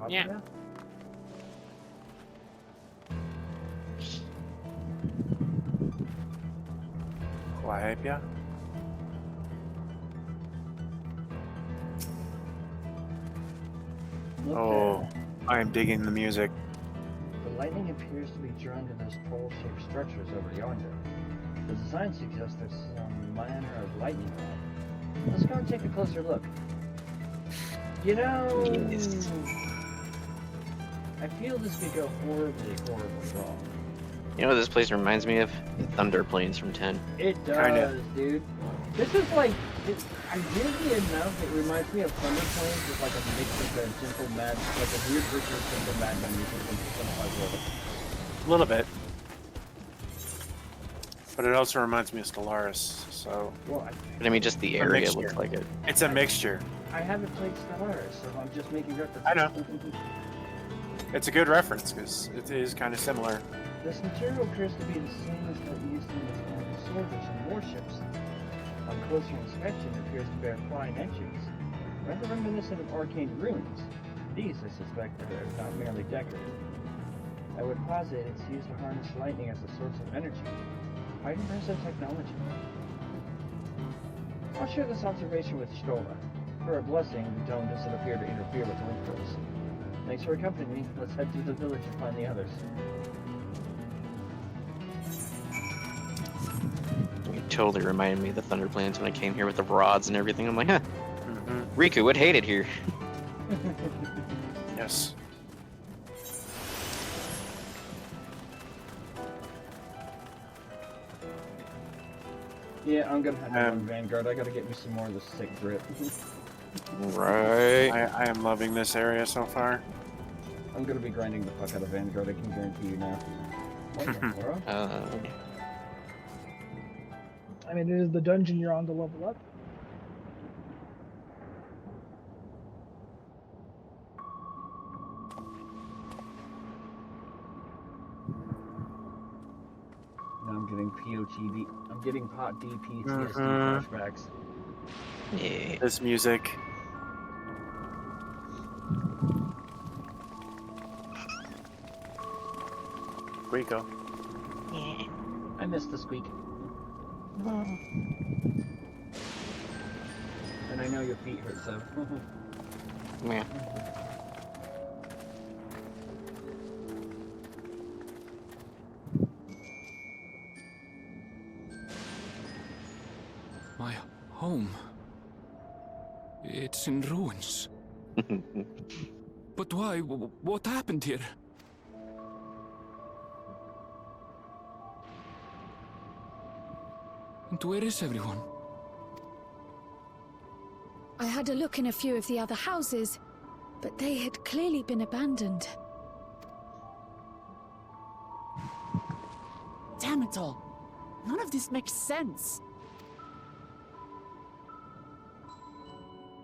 Yeah. Quahepia? Oh, I am digging the music. The lightning appears to be drawn to those pole-shaped structures over yonder. The design suggests there's some manner of lightning rod. Let's go and take a closer look. You know, I feel this could go horribly wrong. You know what this place reminds me of? The Thunder Plains from 10. It does, Kinda. dude. This is like, weirdly enough, it reminds me of Thunder Plains with like a mix of the Gentle Mad, like a weird version of Gentle Madman music from Personified World. A little bit. But it also reminds me of Stellaris, so... Well, But I mean, just the area looks like it. It's a mixture. I haven't played Stellaris, so I'm just making references. I know. It's a good reference because it is kind of similar. This material appears to be the same as that used in the soldiers and warships. On closer inspection, it appears to bear flying edges, rather reminiscent of arcane runes. These, I suspect, are not merely decorative. I would posit it's used to harness lightning as a source of energy. Quite impressive technology. I'll share this observation with Stola. For a blessing, the dome doesn't appear to interfere with the link flows. Thanks for accompanying me. Let's head to the village and find the others. You totally reminded me of the Thunder Plains when I came here with the rods and everything. I'm like, huh. Riku would hate it here. Yes. Yeah, I'm gonna have to run Vanguard. I gotta get me some more of the sick grip. Right. I am loving this area so far. I'm gonna be grinding the fuck out of Vanguard, I can guarantee you now. I mean, it is the dungeon you're on to level up. Now I'm getting POTD. I'm getting pot DPTSD flashbacks. Yeah. This music. Squeako. Yeah. I missed the squeak. And I know your feet hurt, so. Yeah. My home. It's in ruins. But why? What happened here? And where is everyone? I had a look in a few of the other houses, but they had clearly been abandoned. Damn it all. None of this makes sense.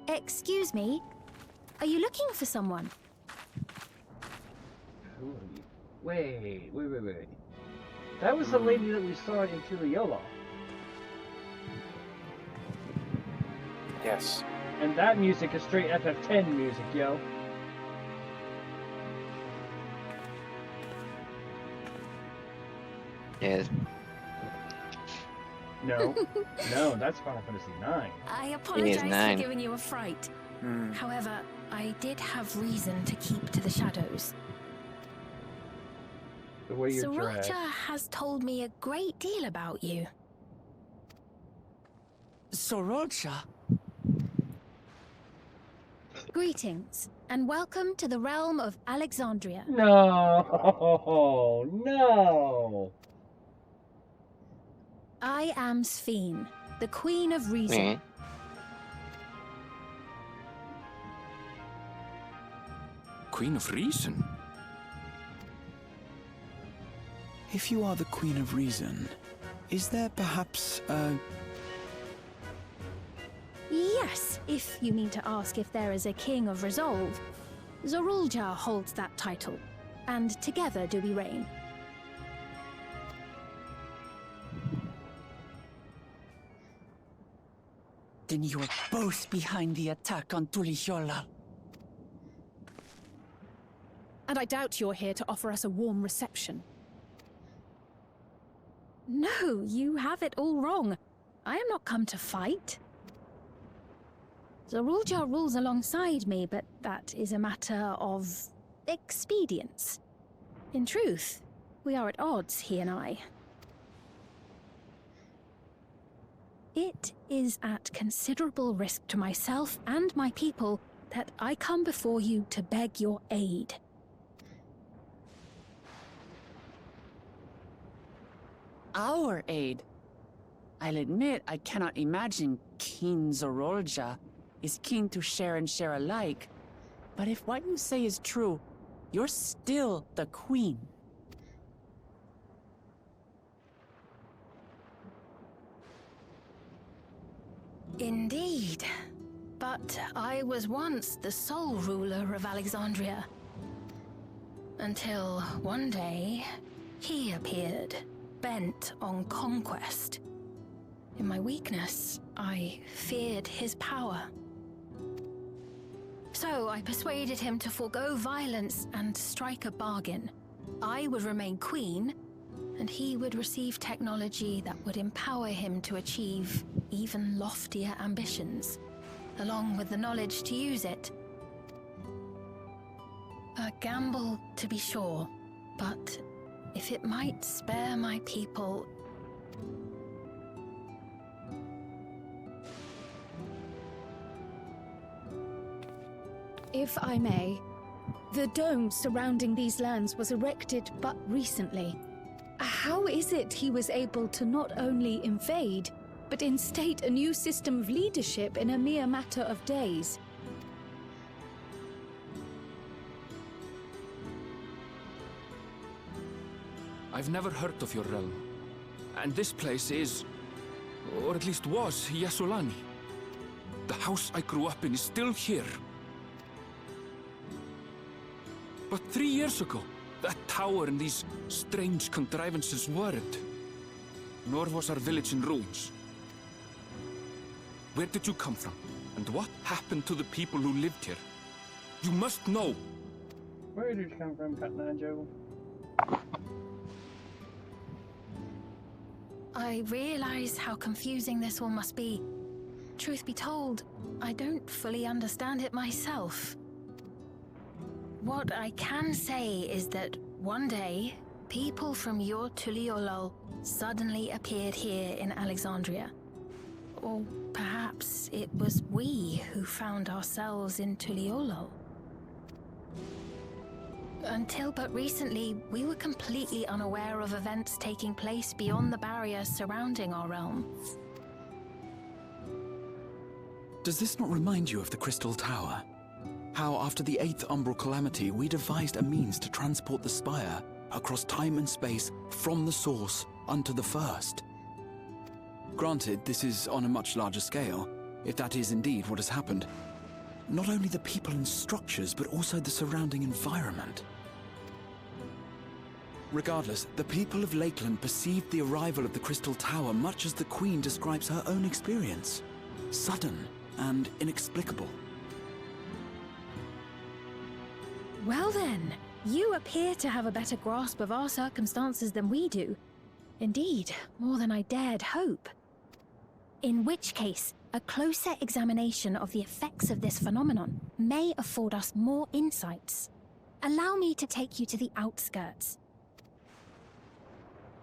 Excuse me? Are you looking for someone? Who are you? Wait. That was the lady that we saw in Kiliola. Yes. And that music is straight FF10 music, yo. Yes. No, that's Final Fantasy IX. I apologize for 9. giving you a fright. However, I did have reason to keep to the shadows. The way you're dragged. Sriracha has told me a great deal about you. Sriracha? Greetings, and welcome to the realm of Alexandria. No. I am Sphene, the Queen of Reason. Queen of Reason? If you are the Queen of Reason, is there perhaps a... Yes, if you mean to ask if there is a King of Resolve. Zorulja holds that title, and together do we reign. Then you are both behind the attack on Tuliyola. And I doubt you're here to offer us a warm reception. No, you have it all wrong. I am not come to fight. Zorulja rules alongside me, but that is a matter of expedience. In truth, we are at odds, he and I. It is at considerable risk to myself and my people that I come before you to beg your aid. Our aid? I'll admit I cannot imagine King Zorulja is keen to share and share alike. But if what you say is true, you're still the queen. Indeed. But I was once the sole ruler of Alexandria. Until one day, he appeared, bent on conquest. In my weakness, I feared his power. So I persuaded him to forego violence and strike a bargain. I would remain queen, and he would receive technology that would empower him to achieve even loftier ambitions, along with the knowledge to use it. A gamble, to be sure, but if it might spare my people... If I may, the dome surrounding these lands was erected but recently. How is it he was able to not only invade, but instate a new system of leadership in a mere matter of days? I've never heard of your realm. And this place is, or at least was, Yasolani. The house I grew up in is still here. But 3 years ago, that tower and these strange contrivances weren't. Nor was our village in ruins. Where did you come from? And what happened to the people who lived here? You must know! Where did you come from, Katnajo? I realize how confusing this all must be. Truth be told, I don't fully understand it myself. What I can say is that one day, people from your Tuliolol suddenly appeared here in Alexandria. Or perhaps it was we who found ourselves in Tuliolol. Until but recently, we were completely unaware of events taking place beyond the barriers surrounding our realm. Does this not remind you of the Crystal Tower? How after the 8th Umbral Calamity, we devised a means to transport the Spire across time and space from the source unto the First. Granted, this is on a much larger scale, if that is indeed what has happened. Not only the people and structures, but also the surrounding environment. Regardless, the people of Lakeland perceived the arrival of the Crystal Tower much as the Queen describes her own experience. Sudden and inexplicable. Well then, you appear to have a better grasp of our circumstances than we do. Indeed, more than I dared hope. In which case, a closer examination of the effects of this phenomenon may afford us more insights. Allow me to take you to the outskirts.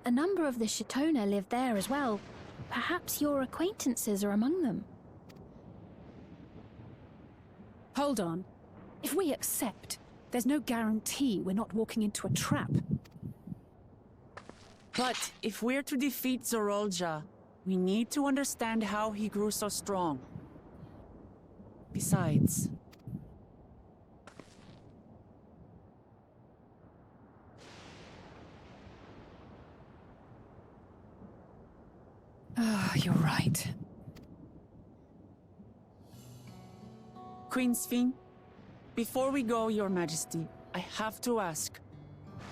A number of the Shatona live there as well. Perhaps your acquaintances are among them. Hold on. If we accept, there's no guarantee we're not walking into a trap. But if we're to defeat Zorolja, we need to understand how he grew so strong. Besides... You're right. Queen Sphene, before we go, Your Majesty, I have to ask,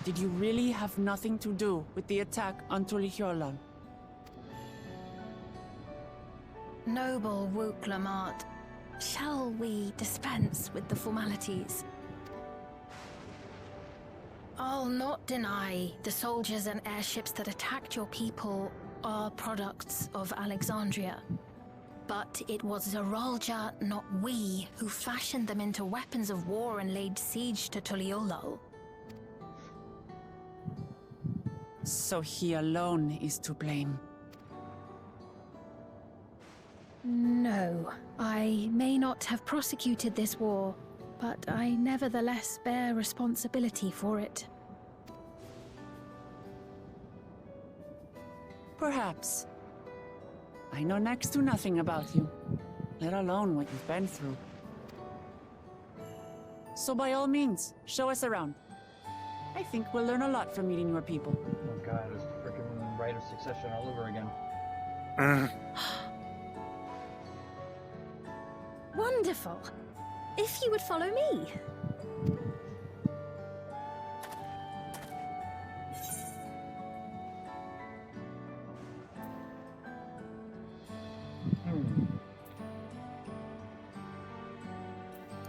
did you really have nothing to do with the attack on Tuliolol? Noble Wook Lamart, shall we dispense with the formalities? I'll not deny the soldiers and airships that attacked your people are products of Alexandria. But it was Zorolja, not we, who fashioned them into weapons of war and laid siege to Tuliolol. So he alone is to blame. No, I may not have prosecuted this war, but I nevertheless bear responsibility for it. Perhaps. I know next to nothing about you, let alone what you've been through. So by all means, show us around. I think we'll learn a lot from meeting your people. Oh god, it's freaking Right of Succession all over again. One Wonderful. If you would follow me.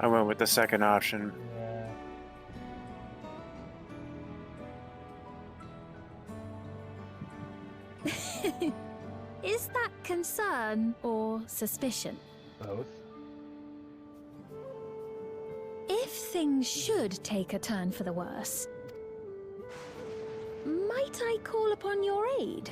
I went with the second option. Is that concern or suspicion? Both. If things should take a turn for the worse, might I call upon your aid?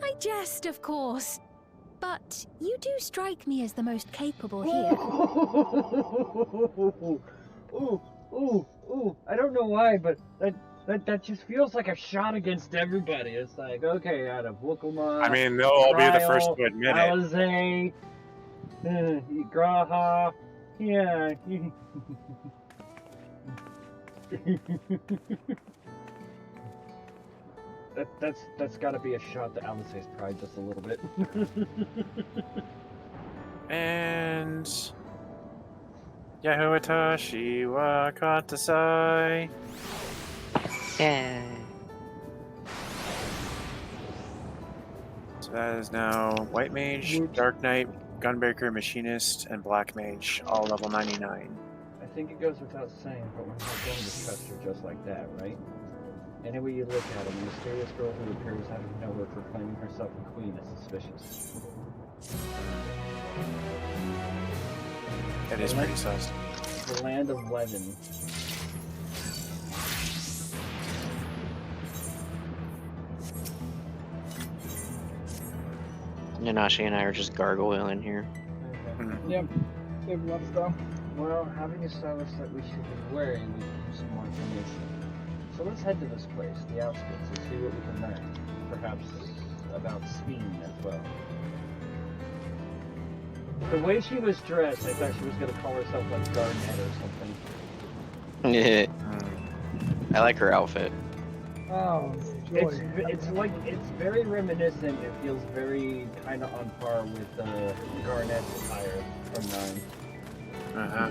I jest, of course. But you do strike me as the most capable here. Ooh, I don't know why, but that just feels like a shot against everybody. It's like, okay, out of Wukuma, I mean, they'll all be the first to admit it. Alizé, Graha, yeah. That's got to be a shot to Alizé's pride just a little bit. And Yahuatashi wa katasai. Yeah. So that is now White Mage, Dark Knight, Gunbreaker, Machinist, and Black Mage, all level 99. I think it goes without saying, but we're not going to trust her just like that, right? Any way you look at it, a mysterious girl who appears out of nowhere proclaiming herself a queen is suspicious. It is pretty sus. The land of Levin. Nanashi and I are just gargoyling here. Okay. Yep. They've left though. Well, having established that we should be wary, we can use some more information. So let's head to this place, the outskirts, and see what we can learn. Perhaps about Speen as well. The way she was dressed, I thought she was going to call herself like Garnet or something. Yeah. I like her outfit. Oh, it's very reminiscent. It feels very kind of on par with Garnet's attire from 9. Uh-huh.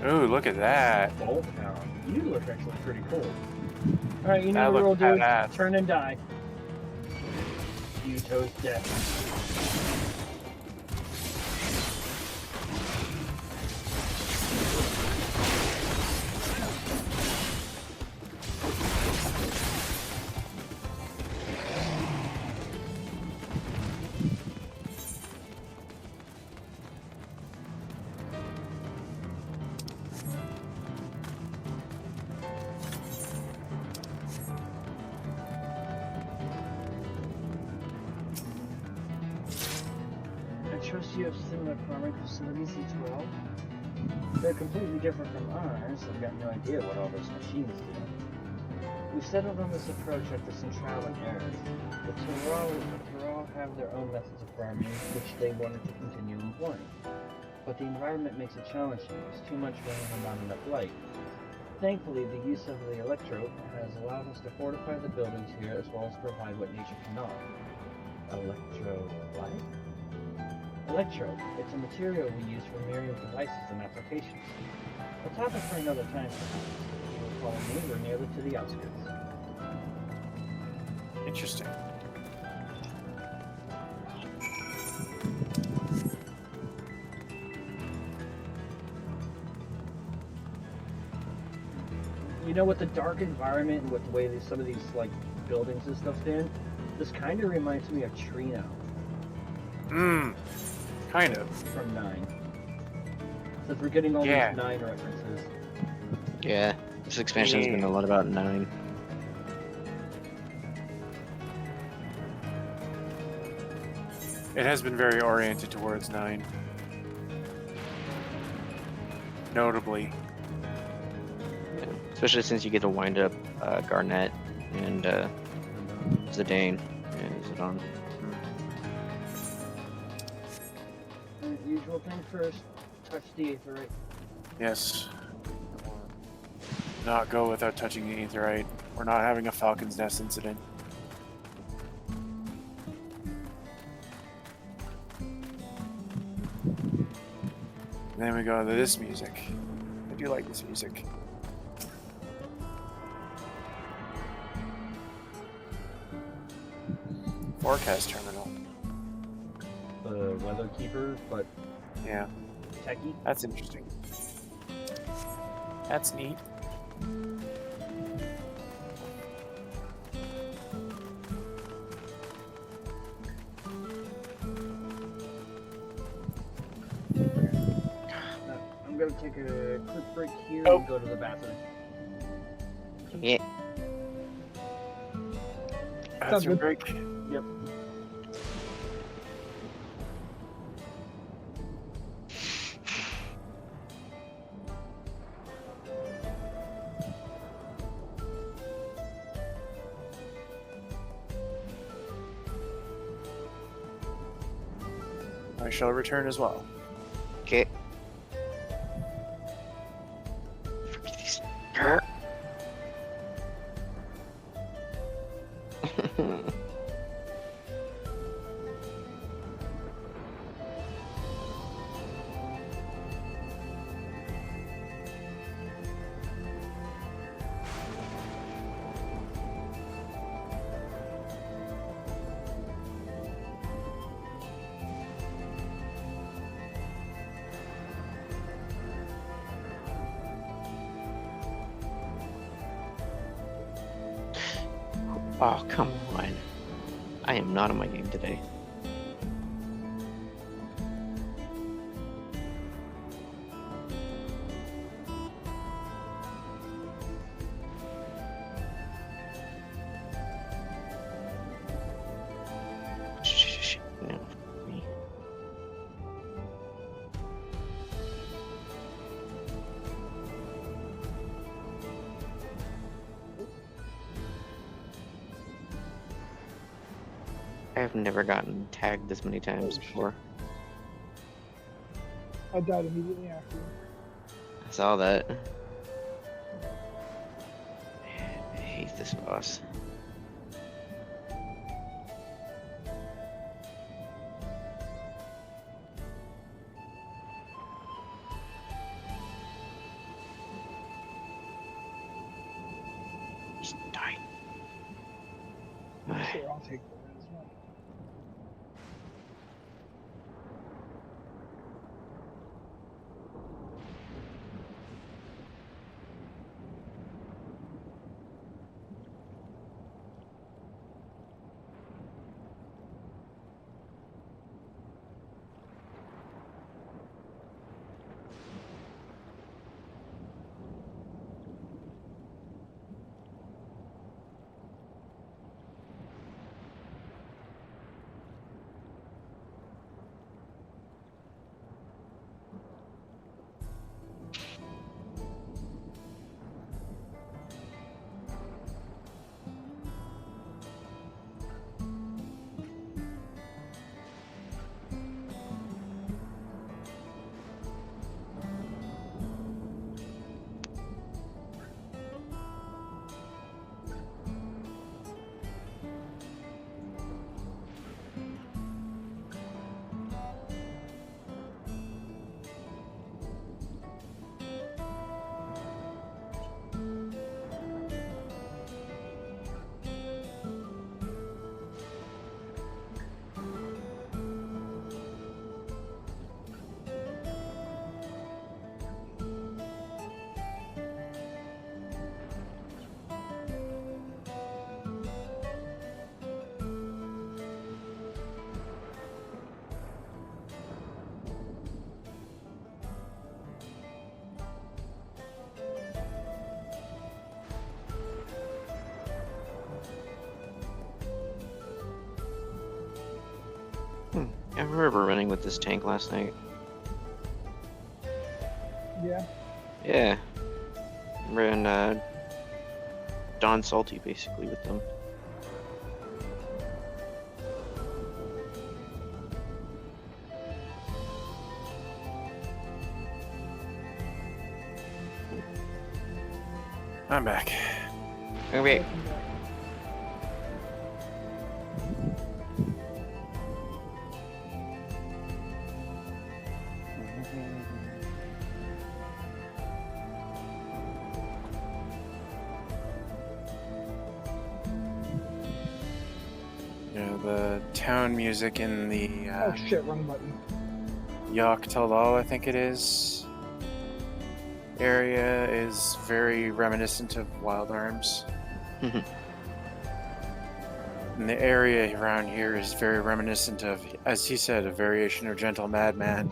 Ooh, look at that. Bolt Hound. You look actually pretty cool. Alright, you know That the rule, looks dude. badass. Turn and die. You toast death. You have similar farming facilities as well. They're completely different from ours. I've got no idea what all those machines do. We settled on this approach at the Central and Earth. The Tyrell have their own methods of farming, which they wanted to continue employing. But the environment makes it challenging. There's too much rain and not enough light. Thankfully, the use of the electrode has allowed us to fortify the buildings here as well as provide what nature cannot. Electrode. Electrode. It's a material we use for myriad devices and applications. A topic for another time. If you will follow me, we're nearly to the outskirts. Interesting. You know, with the dark environment and with the way some of these like buildings and stuff stand, this kind of reminds me of Trino. Kind of. From 9. Since we're getting all these 9 references. Yeah, this expansion's been a lot about 9. It has been very oriented towards 9. Notably. Yeah, especially since you get to wind up Garnet and Zidane and Zidane. Usual thing first, touch the Aether, right? Yes. not go without touching the aetherite. We're not having a Falcon's Nest incident. And then we go to this music. I do like this music. Forecast terminal. The weather keeper, but Yeah, techie. that's interesting. That's neat. I'm gonna take a quick break here Oh. and go to the bathroom. Yeah. That's your break. Yep. I shall return as well. Okay. Oh, come on. I am not on my game today. No, me. I've never gotten tagged this many times before. I died immediately after. I saw that. I hate this boss. Just die. Sure, I'll take that as well. I remember running with this tank last night. Yeah. Yeah. Ran Dawn Salty basically with them. I'm back. Okay. Yeah, the town music in the Oh shit, wrong button. Yogg-Talo, I think it is, area is very reminiscent of Wild Arms. And the area around here is very reminiscent of, as he said, a variation of Gentle Madman,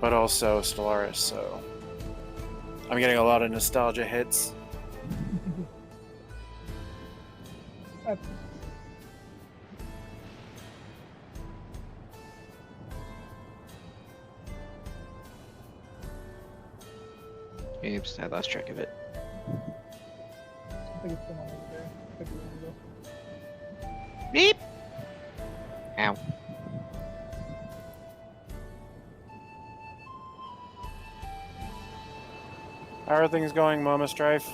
but also Stellaris, so I'm getting a lot of nostalgia hits. Oops, I lost track of it. I think it's been on over there. Could be wrong, though. Beep! Ow. How are things going, Mama Strife?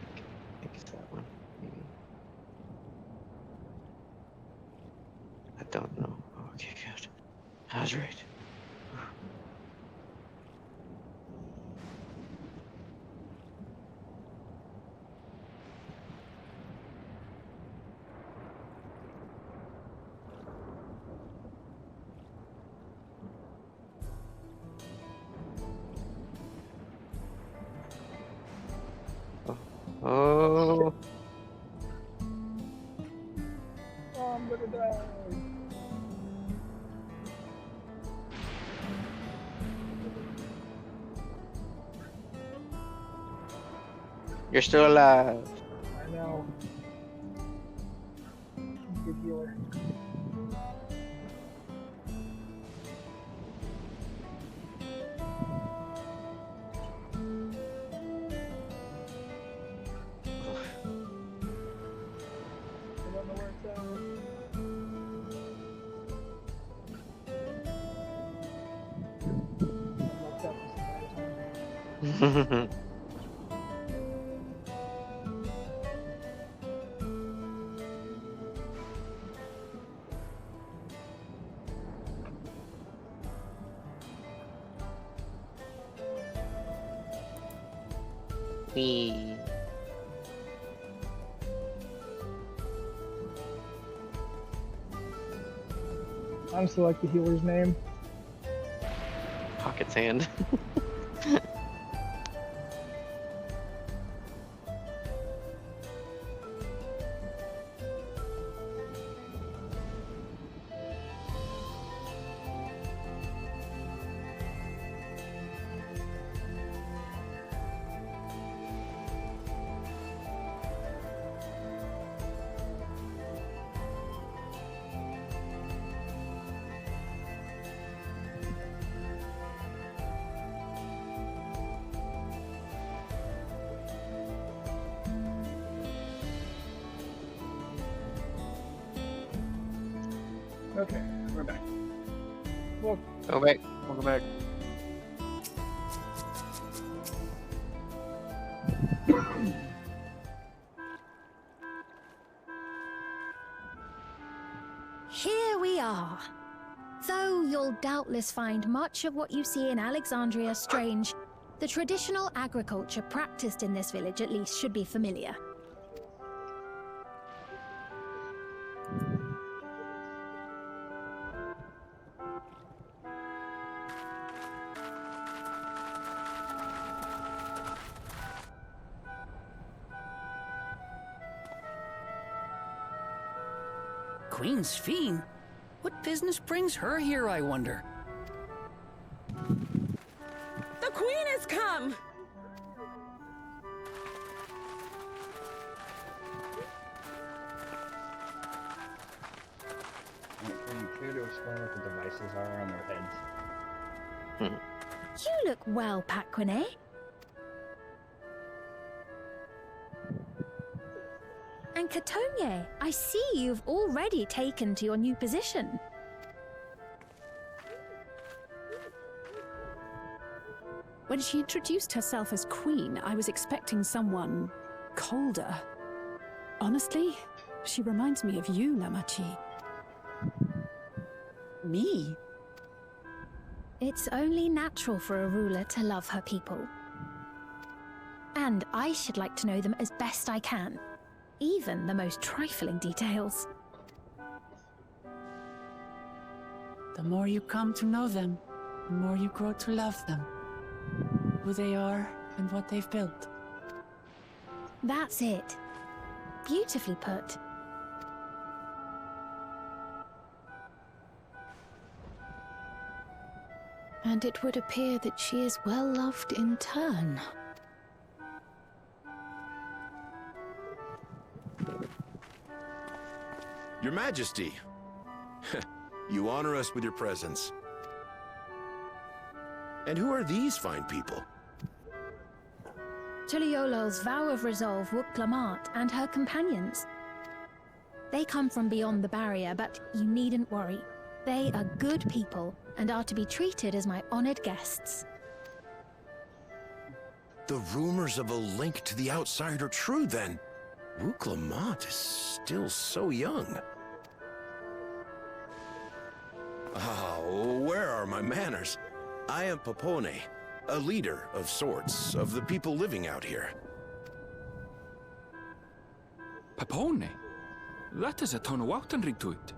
I think it's that one, maybe. I don't know. Okay, good. I was right. Oh. Oh, I'm gonna die. You're still alive. I know. Good healer. I don't know where it's at. Wee. Honestly, like the healer's name. Pocket's hand. Okay, we're back. Well, Go back. Welcome back. Here we are. Though you'll doubtless find much of what you see in Alexandria strange, the traditional agriculture practiced in this village at least should be familiar. Queen's Fiend? What business brings her here, I wonder? The Queen has come! Can you care to explain what the devices are on their heads? You look well, Paquine. Katonye, I see you've already taken to your new position. When she introduced herself as queen, I was expecting someone colder. Honestly, she reminds me of you, Namachi. Me? It's only natural for a ruler to love her people. And I should like to know them as best I can, even the most trifling details. The more you come to know them, the more you grow to love them. Who they are and what they've built. That's it. Beautifully put. And it would appear that she is well loved in turn. Your Majesty, you honor us with your presence. And who are these fine people? Tuliolo's vow of resolve Wuk-Lamat and her companions. They come from beyond the barrier, but you needn't worry. They are good people and are to be treated as my honored guests. The rumors of a link to the outside are true, then. Wuk-Lamat is still so young. Where are my manners? I am Popone, a leader of sorts, of the people living out here. Popone? That is a Tonawautan ring to it.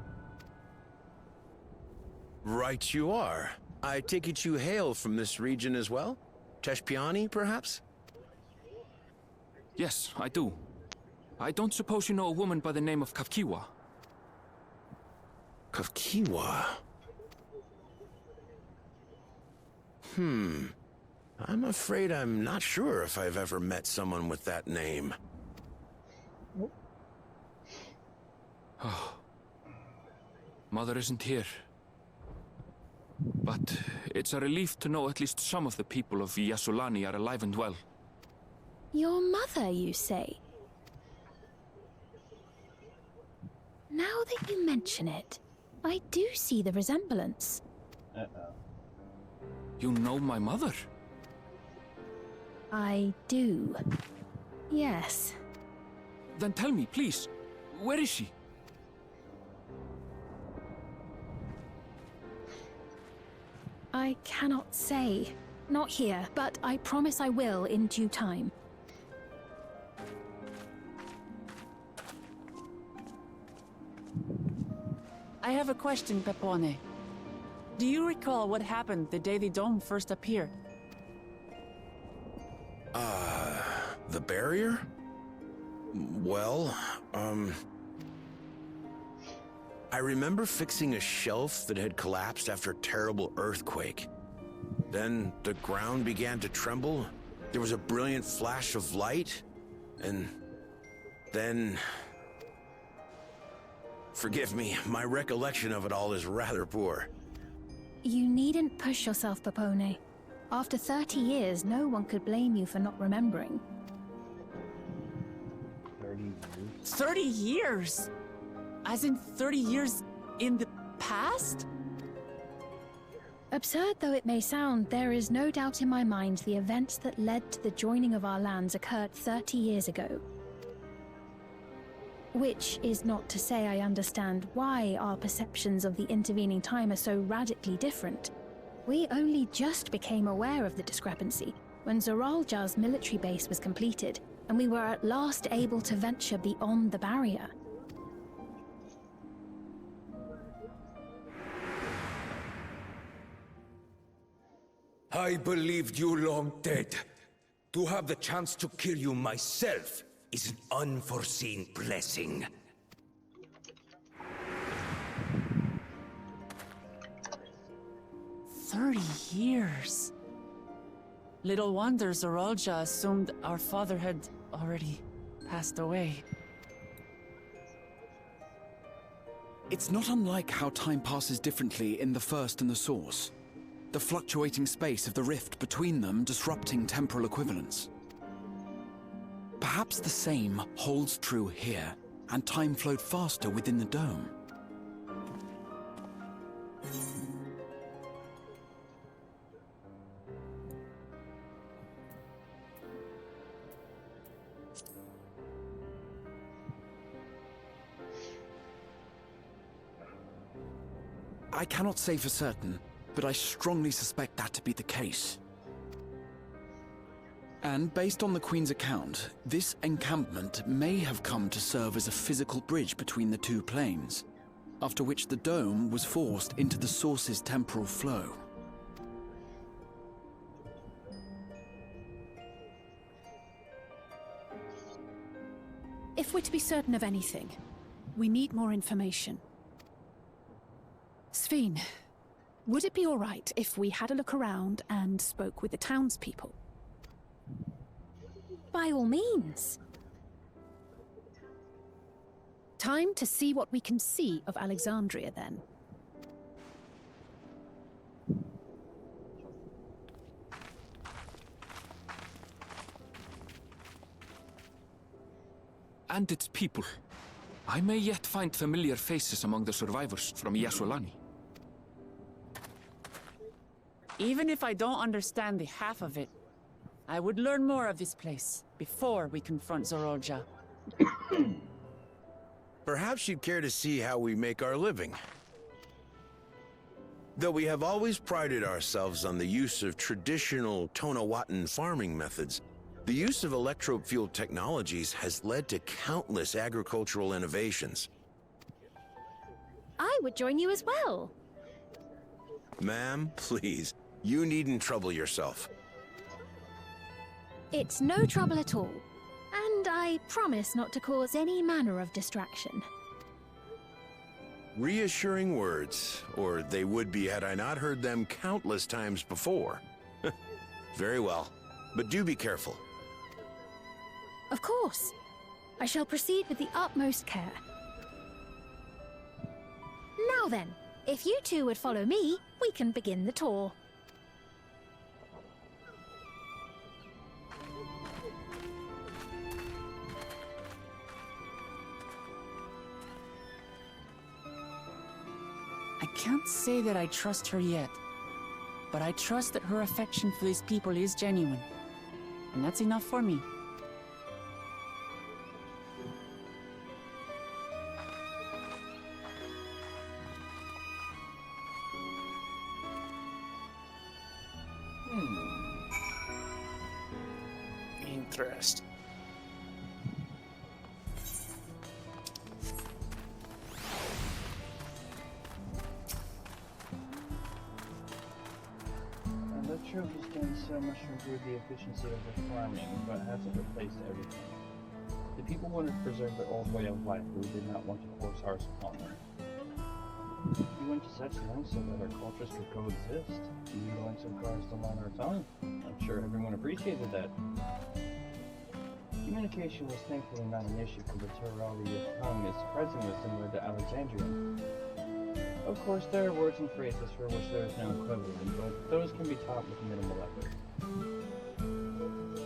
Right you are. I take it you hail from this region as well? Teshpiani, perhaps? Yes, I do. I don't suppose you know a woman by the name of Kafkiwa? Kafkiwa? I'm afraid I'm not sure if I've ever met someone with that name. Oh. Mother isn't here. But it's a relief to know at least some of the people of Yasulani are alive and well. Your mother, you say? Now that you mention it, I do see the resemblance. You know my mother? I do. Yes. Then tell me, please, where is she? I cannot say. Not here, but I promise I will in due time. I have a question, Pepone. Do you recall what happened the day the dome first appeared? The barrier? Well, I remember fixing a shelf that had collapsed after a terrible earthquake. Then the ground began to tremble. There was a brilliant flash of light, and then... Forgive me, my recollection of it all is rather poor. You needn't push yourself, Popone. After 30 years, no one could blame you for not remembering. 30 years? As in 30 years in the past? Absurd though it may sound, there is no doubt in my mind the events that led to the joining of our lands occurred 30 years ago. Which is not to say I understand why our perceptions of the intervening time are so radically different. We only just became aware of the discrepancy when Zoralja's military base was completed, and we were at last able to venture beyond the barrier. I believed you long dead. To have the chance to kill you myself is an unforeseen blessing. Years. Little wonder Zoralja assumed our father had already passed away. It's not unlike how time passes differently in the First and the Source. The fluctuating space of the rift between them disrupting temporal equivalence. Perhaps the same holds true here. and time flowed faster within the dome. I cannot say for certain, but I strongly suspect that to be the case. And based on the Queen's account, this encampment may have come to serve as a physical bridge between the two planes, after which the dome was forced into the source's temporal flow. If we're to be certain of anything, we need more information. Sveen, would it be all right if we had a look around and spoke with the townspeople? By all means. Time to see what we can see of Alexandria, then. And its people. I may yet find familiar faces among the survivors from Yasolani. Even if I don't understand the half of it, I would learn more of this place before we confront Zorolja. Perhaps you'd care to see how we make our living. Though we have always prided ourselves on the use of traditional Tonawatan farming methods, the use of electro-fueled technologies has led to countless agricultural innovations. I would join you as well. Ma'am, please, you needn't trouble yourself. It's no trouble at all. And I promise not to cause any manner of distraction. Reassuring words, or they would be had I not heard them countless times before. Very well, but do be careful. Of course. I shall proceed with the utmost care. Now then, if you two would follow me, we can begin the tour. I can't say that I trust her yet, but I trust that her affection for these people is genuine, and that's enough for me. Interesting. The trophy's done so much to improve the efficiency of the farming, but hasn't replaced everything. The people wanted to preserve their old way of life, but we did not want to force ours upon them. We went to such lengths so that our cultures could coexist. We went so far as to learn our tongue. I'm sure everyone appreciated that. Communication was thankfully not an issue, for the Turali tongue is surprisingly similar to Alexandrian. Of course, there are words and phrases for which there is no equivalent, but those can be taught with minimal effort.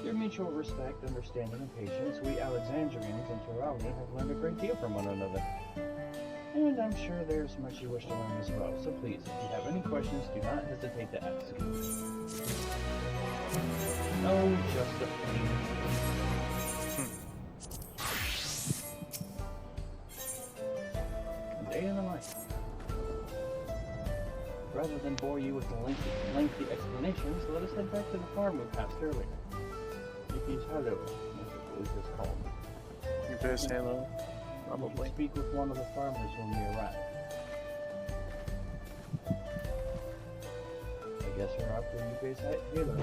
Through mutual respect, understanding, and patience, we Alexandrians and Turali have learned a great deal from one another. And I'm sure there's much you wish to learn as well, so please, if you have any questions, do not hesitate to ask. Oh, just a few. A day in the life. Rather than bore you with lengthy explanations, let us head back to the farm we passed earlier. Yuki's Hollow, as it was called. Yuki's Hollow, probably. We should speak with one of the farmers when we arrive. I guess we're up for Yuki's Halo.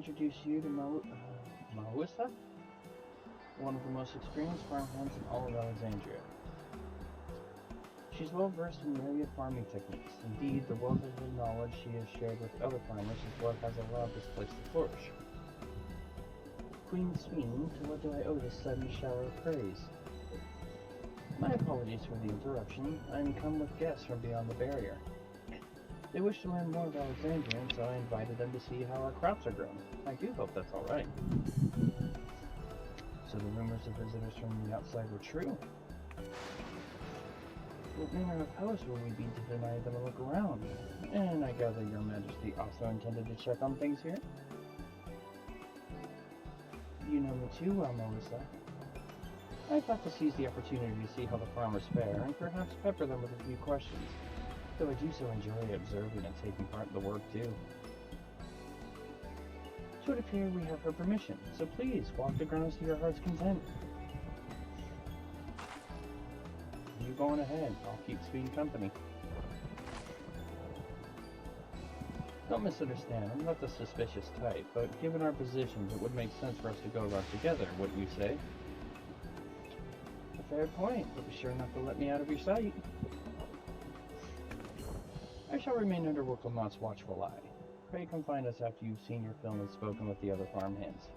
introduce you to Melissa, one of the most experienced farmhands in all of Alexandria. She's well versed in myriad farming techniques. Indeed, the wealth of her knowledge she has shared with other farmers is what has allowed this place to flourish. Queen Sween, to what do I owe this sudden shower of praise? My apologies for the interruption. I'm come with guests from beyond the barrier. They wish to learn more of Alexandria, and so I invited them to see how our crops are grown. I do hope that's all right. So the rumors of visitors from the outside were true? What manner of host will we be to deny them a look around? And I gather your majesty also intended to check on things here? You know me too well, Melissa. I thought to seize the opportunity to see how the farmers fare, and perhaps pepper them with a few questions, though I do so enjoy observing and taking part in the work too. It would appear we have her permission, so please walk the grounds to your heart's content. You go on ahead, I'll keep Sween company. Don't misunderstand, I'm not the suspicious type, but given our positions, it would make sense for us to go around together, wouldn't you say? A fair point, but be sure not to let me out of your sight. I shall remain under Wilkelmot's watchful eye. Pray come find us after you've seen your film and spoken with the other farmhands.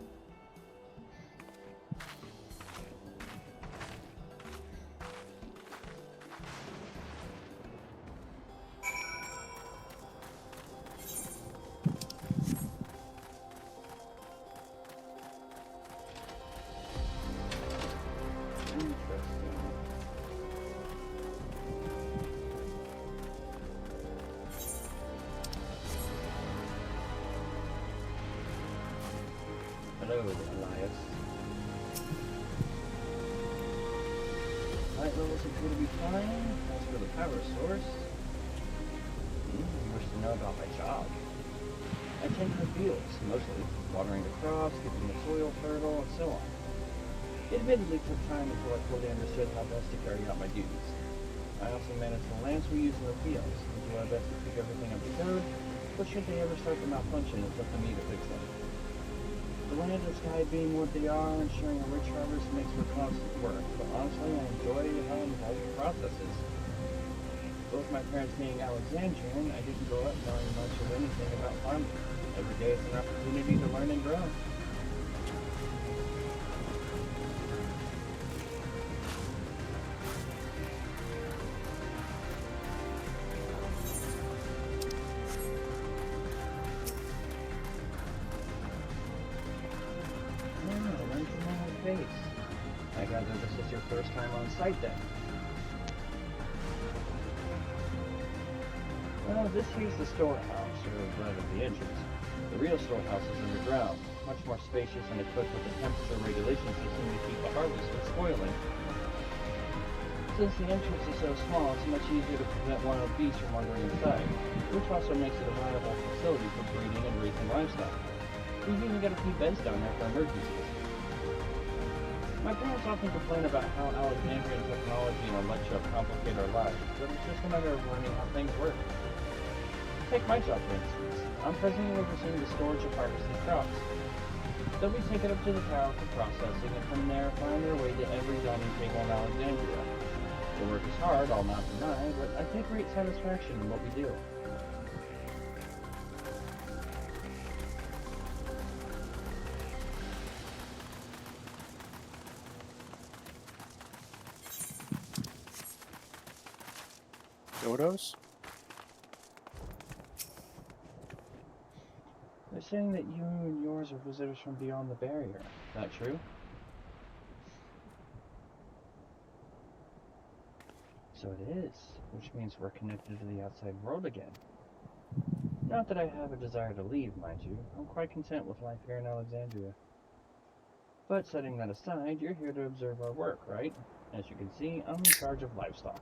Hello, Elias. Light levels appear to be fine. As for the power source, you wish to know about my job. I tend to the fields, mostly, watering the crops, keeping the soil fertile, and so on. It admittedly took time until I fully understood how best to carry out my duties. I also manage the lamps we use in the fields, and do our best to keep everything up to code, but should they ever start to malfunction, it's up to me to fix them. The land and sky being what they are, ensuring a rich harvest makes for constant work, but honestly I enjoy how involved the process is. Both my parents being Alexandrian, I didn't grow up knowing much of anything about farming. Every day is an opportunity to learn and grow. I gather this is your first time on site then. Well, this here's the storehouse, or rather the entrance. The real storehouse is underground, much more spacious and equipped with a temperature regulation system to keep the harvest from spoiling. Since the entrance is so small, it's much easier to prevent wild beasts from wandering inside, which also makes it a viable facility for breeding and raising livestock. We've even got a few beds down there for emergencies. My parents often complain about how Alexandrian technology and electro complicate our lives, but it's just a matter of learning how things work. Take my job, for instance. I'm presently overseeing the storage of harvested crops. They'll be taken up to the tower for processing, and from there find their way to every dining table in Alexandria. The work is hard, I'll not deny, but I take great satisfaction in what we do. Dodos? They're saying that you and yours are visitors from beyond the barrier. Is that true? So it is, which means we're connected to the outside world again. Not that I have a desire to leave, mind you. I'm quite content with life here in Alexandria. But setting that aside, you're here to observe our work, right? As you can see, I'm in charge of livestock.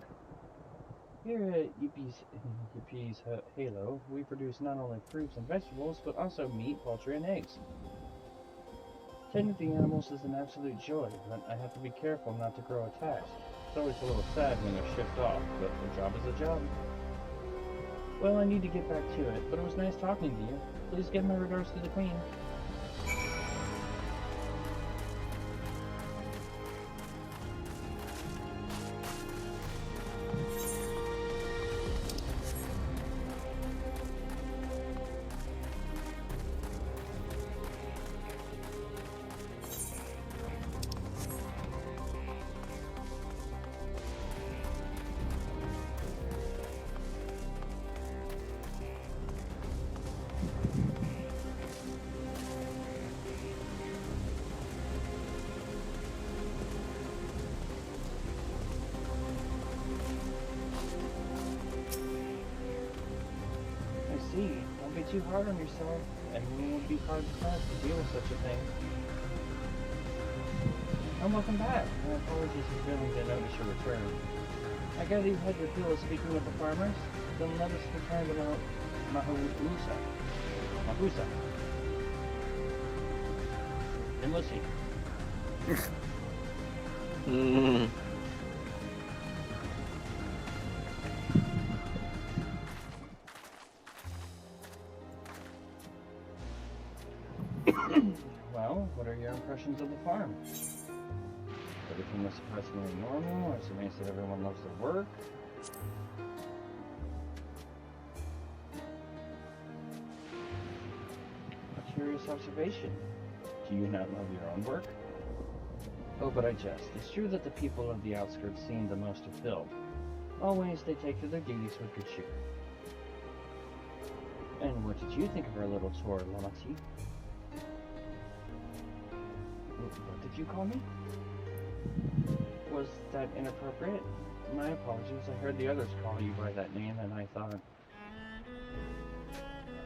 Here at Yippie's Halo, we produce not only fruits and vegetables, but also meat, poultry, and eggs. Tending the animals is an absolute joy, but I have to be careful not to grow attached. It's always a little sad when they're shipped off, but a job is a job. Well, I need to get back to it, but it was nice talking to you. Please give my regards to the Queen. see. Don't be too hard on yourself. Everyone would be hard pressed to deal with such a thing. And welcome back. My apologies for failing to notice your return. I gather you've had your fill of speaking with the farmers? Then let us return to Mahusa. And we'll see. Well, what are your impressions of the farm? Everything was surprisingly normal. It's amazing that everyone loves their work. A curious observation. Do you not love your own work? Oh, but I jest. It's true that the people of the outskirts seem the most fulfilled. Always they take to their duties with good cheer. And what did you think of our little tour, Lamati? What did you call me? Was that inappropriate? My apologies. I heard the others call you by that name, and I thought...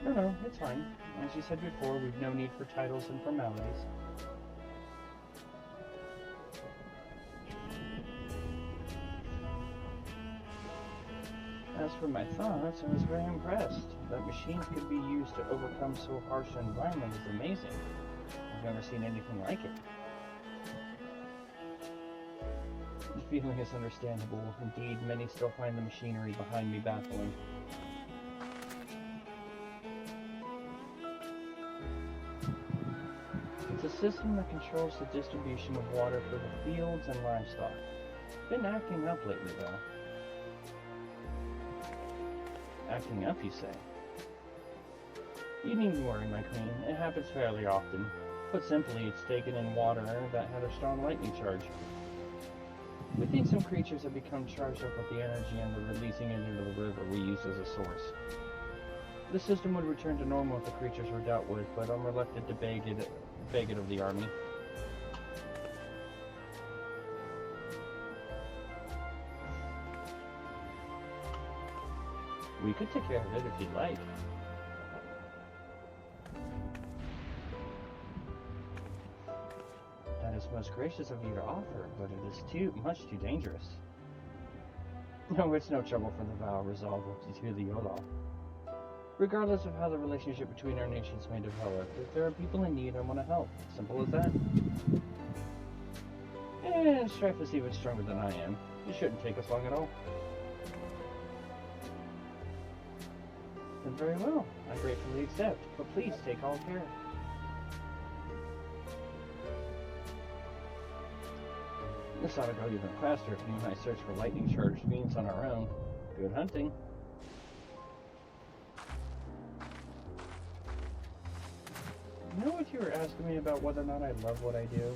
No, it's fine. As you said before, we've no need for titles and formalities. As for my thoughts, I was very impressed. That machines could be used to overcome so harsh an environment is amazing. I've never seen anything like it. The feeling is understandable. Indeed, many still find the machinery behind me baffling. It's a system that controls the distribution of water for the fields and livestock. Been acting up lately, though. Acting up, you say? You needn't worry, my queen. It happens fairly often. Put simply, it's taken in water that had a strong lightning charge. We think some creatures have become charged up with the energy and they're releasing it into the river we use as a source. The system would return to normal if the creatures were dealt with, but I'm reluctant to beg it of the army. We could take care of it if you'd like. That is most gracious of you to offer, but it is too dangerous. No, it's no trouble for the vow resolved to the Yola. Regardless of how the relationship between our nations may develop, if there are people in need, I want to help. Simple as that. And Strife is even stronger than I am. It shouldn't take us long at all. Then very well. I gratefully accept, but please take all care. This ought to go even faster if you and I search for lightning-charged fiends on our own. Good hunting. You know what you were asking me about whether or not I love what I do?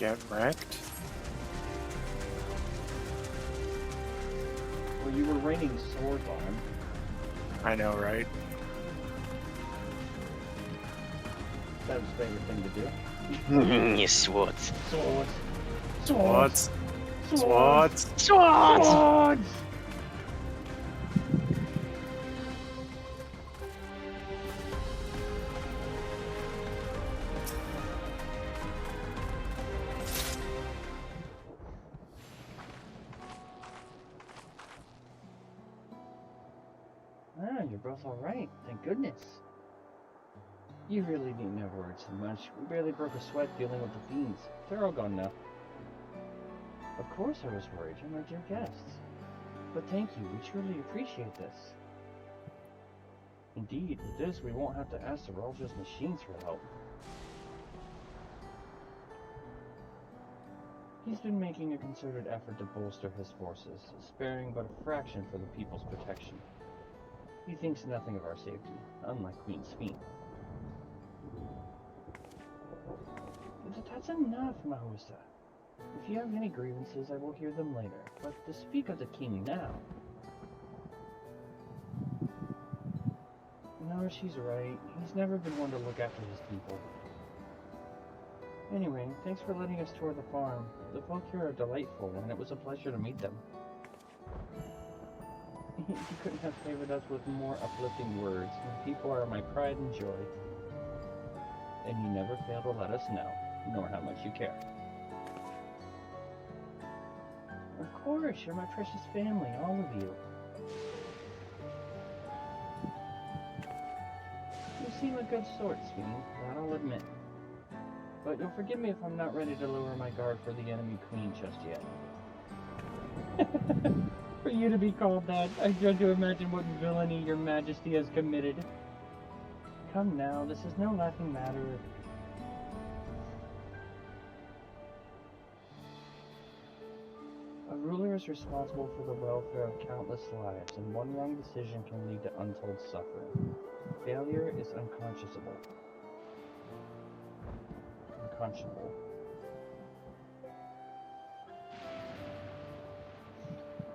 get wrecked? Well, you were raining swords on him. I know, right? That was his favorite thing to do. Yes, swords. Swords. Swords. Swords. Swords. Swords. Ah, you're both all right. Thank goodness. You really needn't have worried so much. We barely broke a sweat dealing with the fiends. They're all gone now. Of course I was worried. You're my dear guests. But thank you. We truly appreciate this. Indeed, with this, we won't have to ask the Rolger's machines for help. He's been making a concerted effort to bolster his forces, sparing but a fraction for the people's protection. He thinks nothing of our safety, unlike Queen Sphene. That's enough, Mahusa. If you have any grievances, I will hear them later. But to speak of the king now... No, she's right. He's never been one to look after his people. Anyway, thanks for letting us tour the farm. The folk here are delightful, and it was a pleasure to meet them. You couldn't have favored us with more uplifting words. My people are my pride and joy. And you never fail to let us know, nor how much you care. Of course, you're my precious family, all of you. You seem a good sort, Sphene, that I'll admit. But you'll forgive me if I'm not ready to lower my guard for the enemy queen just yet. For you to be called that, I dread to imagine what villainy your majesty has committed. Come now, this is no laughing matter. A ruler is responsible for the welfare of countless lives, and one wrong decision can lead to untold suffering. Failure is unconscionable. Unconscionable.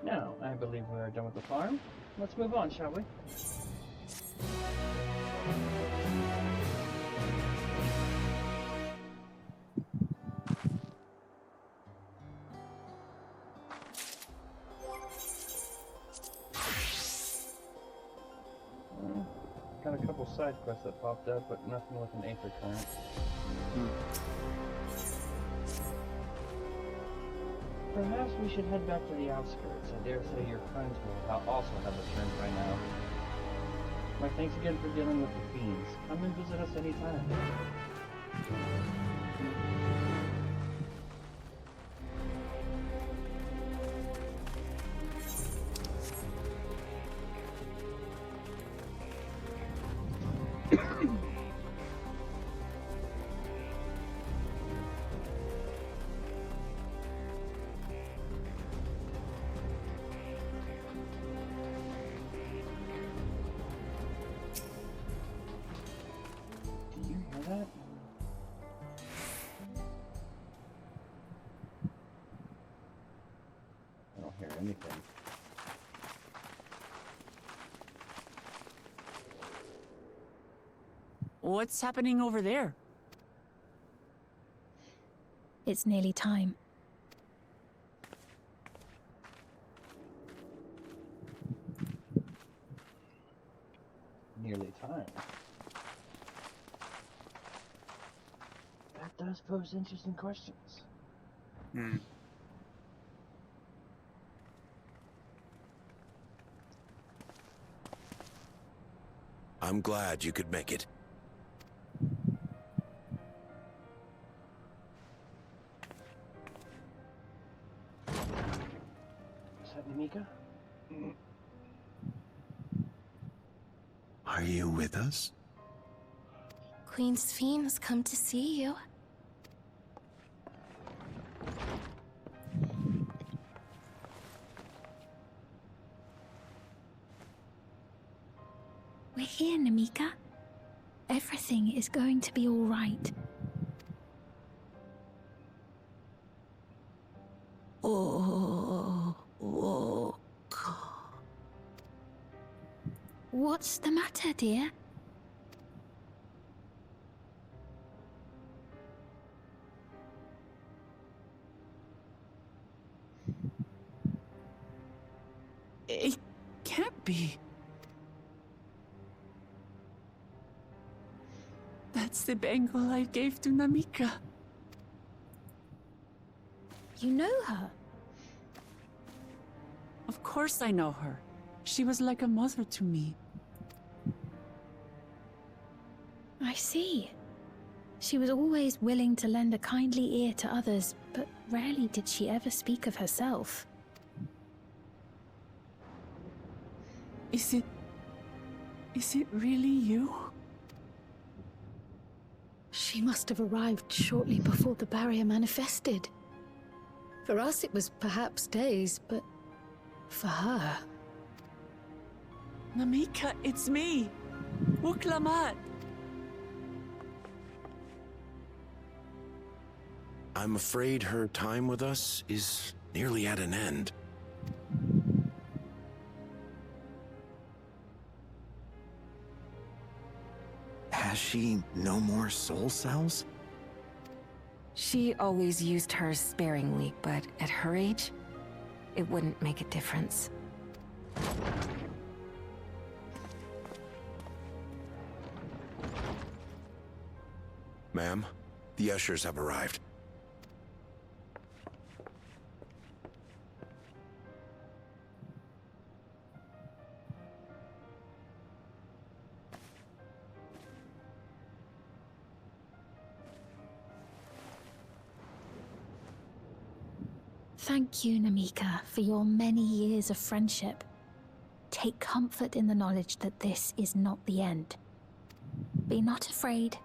Now, I believe we are done with the farm. Let's move on, shall we? Got a couple side quests that popped up, but nothing with an Aether current. Perhaps we should head back to the outskirts. I dare say your friends will also have returned by now. My thanks again for dealing with the fiends. Come and visit us anytime. Anything. What's happening over there? It's nearly time. Nearly time. That does pose interesting questions. I'm glad you could make it. Is that Namika? Are you with us? Queen Sphene has come to see you. We're here, Namika. Everything is going to be all right. What's the matter, dear? It can't be. That's the bangle I gave to Namika. You know her? Of course I know her. She was like a mother to me. I see. She was always willing to lend a kindly ear to others, but rarely did she ever speak of herself. Is it really you? She must have arrived shortly before the barrier manifested. For us, it was perhaps days, but for her... Namika, it's me! Wuklamat! I'm afraid her time with us is nearly at an end. Has she no more soul cells? She always used hers sparingly, but at her age, it wouldn't make a difference. Ma'am, the ushers have arrived. Thank you, Namika, for your many years of friendship. Take comfort in the knowledge that this is not the end. Be not afraid.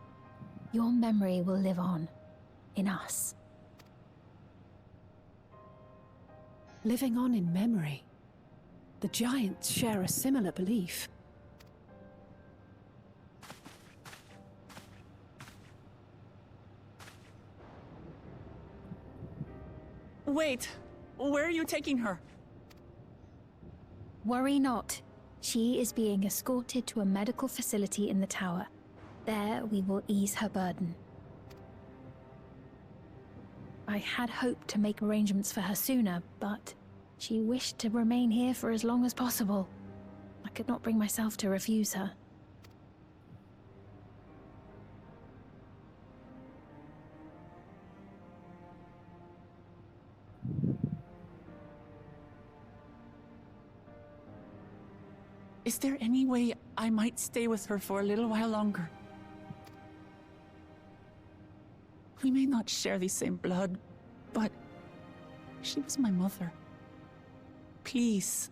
Your memory will live on, in us. Living on in memory. The giants share a similar belief. Wait! Where are you taking her? Worry not. She is being escorted to a medical facility in the tower. There we will ease her burden. I had hoped to make arrangements for her sooner, but she wished to remain here for as long as possible. I could not bring myself to refuse her. Is there any way I might stay with her for a little while longer? We may not share the same blood, but she was my mother. Please.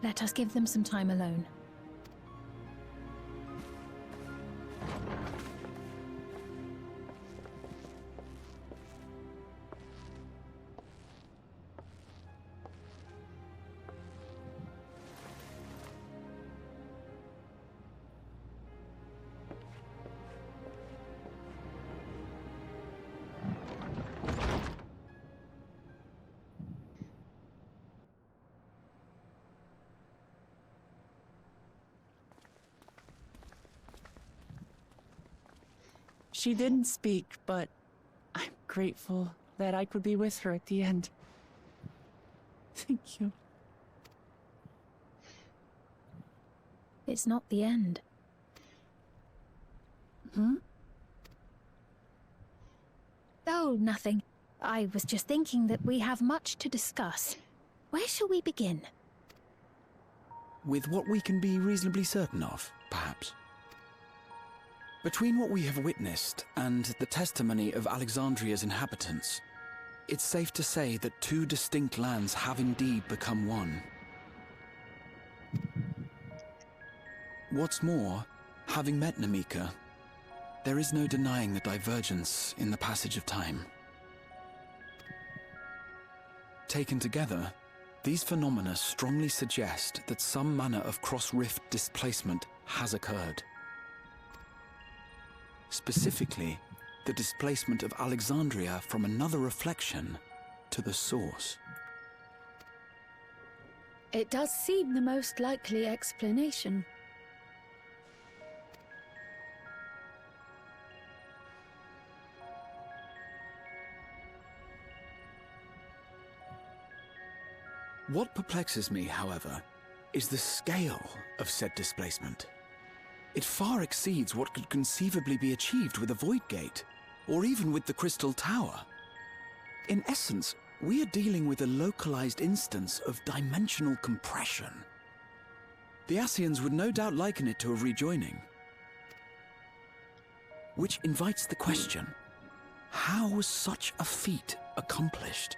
Let us give them some time alone. She didn't speak, but I'm grateful that I could be with her at the end. Thank you. It's not the end. Hmm? Oh, nothing. I was just thinking that we have much to discuss. Where shall we begin? With what we can be reasonably certain of, perhaps. Between what we have witnessed and the testimony of Alexandria's inhabitants, it's safe to say that two distinct lands have indeed become one. What's more, having met Namika, there is no denying the divergence in the passage of time. Taken together, these phenomena strongly suggest that some manner of cross-rift displacement has occurred. Specifically, the displacement of Alexandria from another reflection to the source. It does seem the most likely explanation. What perplexes me, however, is the scale of said displacement. It far exceeds what could conceivably be achieved with a Void Gate, or even with the Crystal Tower. In essence, we are dealing with a localized instance of dimensional compression. The Ascians would no doubt liken it to a rejoining. Which invites the question, how was such a feat accomplished?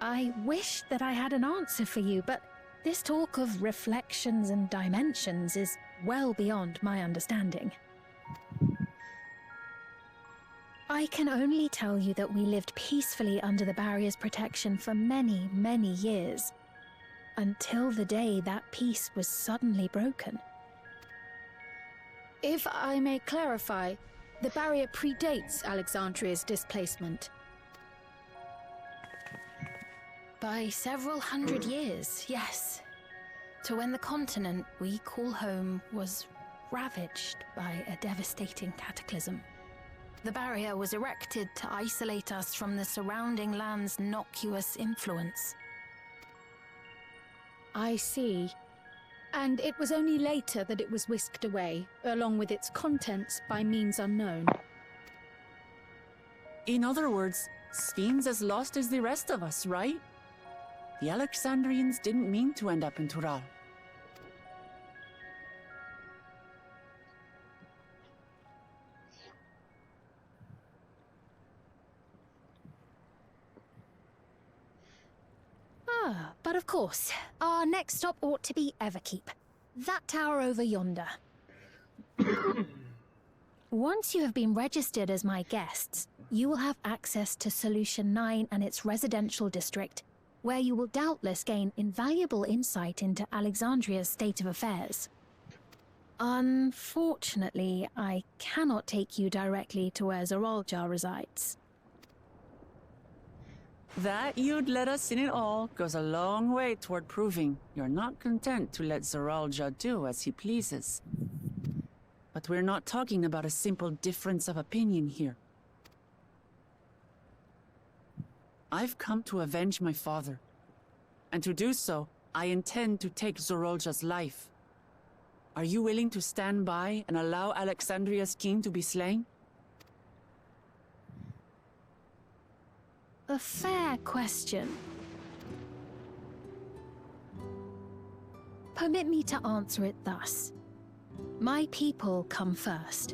I wish that I had an answer for you, but this talk of reflections and dimensions is well beyond my understanding. I can only tell you that we lived peacefully under the barrier's protection for many, many years, until the day that peace was suddenly broken. If I may clarify, the barrier predates Alexandria's displacement. By several hundred years, yes. To when the continent we call home was ravaged by a devastating cataclysm. The barrier was erected to isolate us from the surrounding land's innocuous influence. I see. And it was only later that it was whisked away, along with its contents, by means unknown. In other words, Sphyn's as lost as the rest of us, right? The Alexandrians didn't mean to end up in Tural. But of course, our next stop ought to be Everkeep. That tower over yonder. Once you have been registered as my guests, you will have access to Solution 9 and its residential district, where you will doubtless gain invaluable insight into Alexandria's state of affairs. Unfortunately, I cannot take you directly to where Zoraljar resides. That you'd let us in it all goes a long way toward proving you're not content to let Zoraljar do as he pleases. But we're not talking about a simple difference of opinion here. I've come to avenge my father. And to do so, I intend to take Zoraljar's life. Are you willing to stand by and allow Alexandria's king to be slain? A fair question. Permit me to answer it thus. My people come first.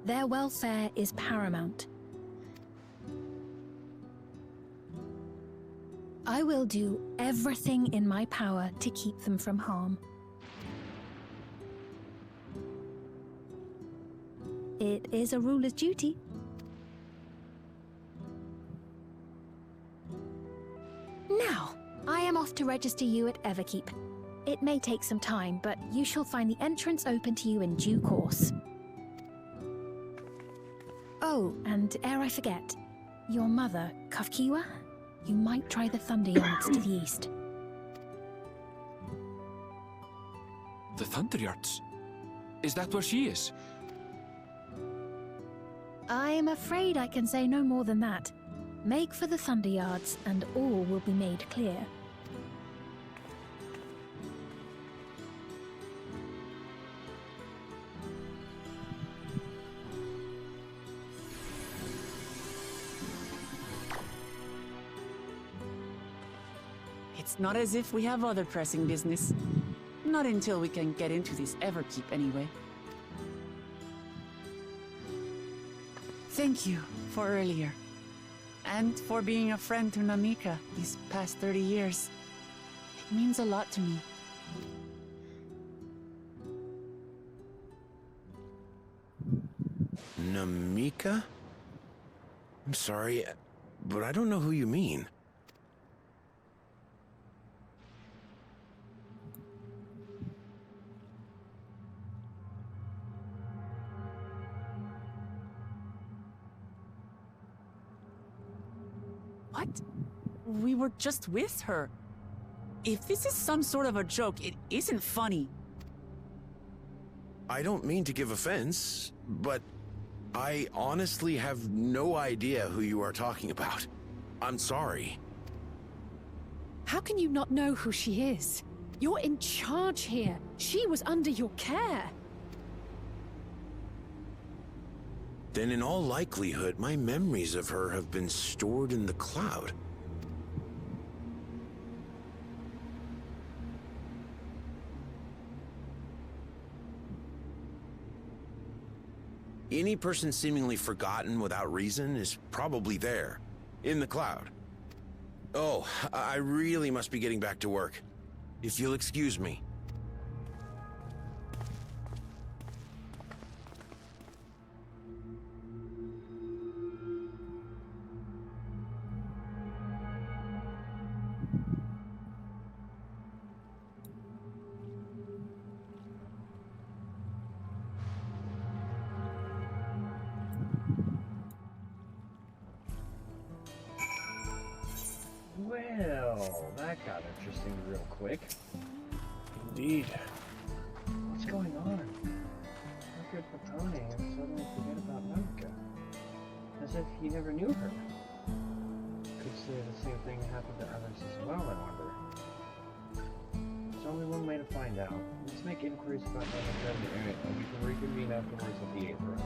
Their welfare is paramount. I will do everything in my power to keep them from harm. It is a ruler's duty. Now, I am off to register you at Everkeep. It may take some time, but you shall find the entrance open to you in due course. Oh, and ere I forget, your mother, Kafkiwa, you might try the Thunder Yards to the east. The Thunder Yards? Is that where she is? I am afraid I can say no more than that. Make for the Thunder Yards, and all will be made clear. It's not as if we have other pressing business. Not until we can get into this Everkeep, anyway. Thank you for earlier. And for being a friend to Namika these past 30 years. It means a lot to me. Namika? I'm sorry, but I don't know who you mean. What? We were just with her. If this is some sort of a joke, it isn't funny. I don't mean to give offense, but I honestly have no idea who you are talking about. I'm sorry. How can you not know who she is? You're in charge here. She was under your care. Then in all likelihood, my memories of her have been stored in the cloud. Any person seemingly forgotten without reason is probably there, in the cloud. Oh, I really must be getting back to work. If you'll excuse me. Well, that got interesting real quick. Indeed. What's going on? How could Papone suddenly forget about Namika? As if he never knew her. Could say the same thing happened to others as well, I wonder. There's only one way to find out. Let's make inquiries about Namika in the area, and we can reconvene afterwards at the 8th room.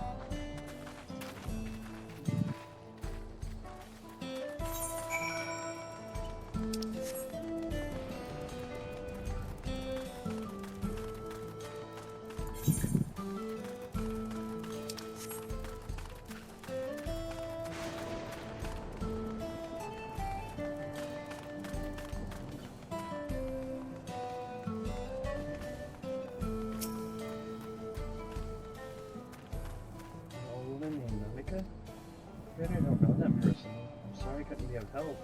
Good, I don't know that person. I'm sorry I couldn't be of help.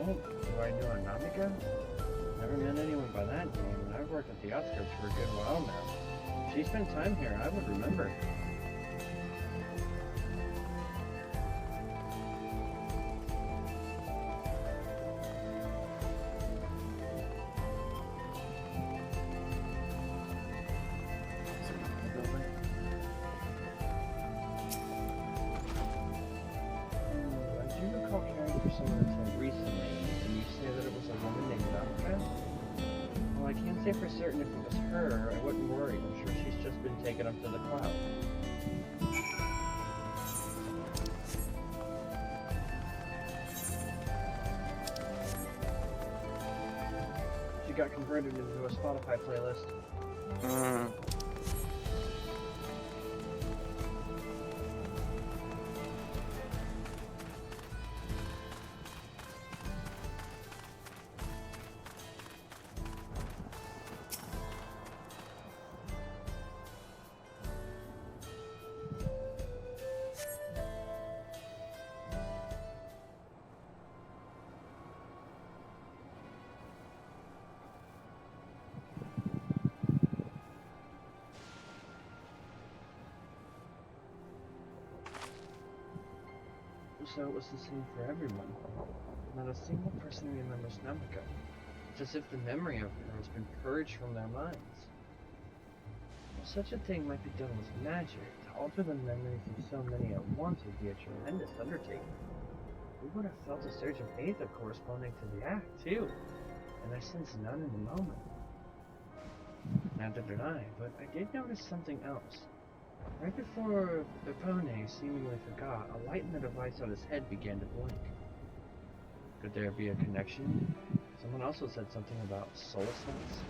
Do I know a Namika? Never met anyone by that name, and I've worked at the outskirts for a good while now. She spent time here, I would remember. I do recall caring for someone until recently, and you say that it was a woman named Namika? Well, I can't say for certain if it was her. I wouldn't worry. I'm sure she's just been taken up to the cloud. She got converted into a Spotify playlist. So it was the same for everyone. Not a single person remembers Namika. It's as if the memory of her has been purged from their minds. Well, such a thing might be done with magic. To alter the memories of so many at once would be a tremendous undertaking. We would have felt a surge of aether corresponding to the act, too. And I sensed none in the moment. Neither did I, but I did notice something else. Right before Papone seemingly forgot, a light in the device on his head began to blink. Could there be a connection? Someone also said something about soul sense.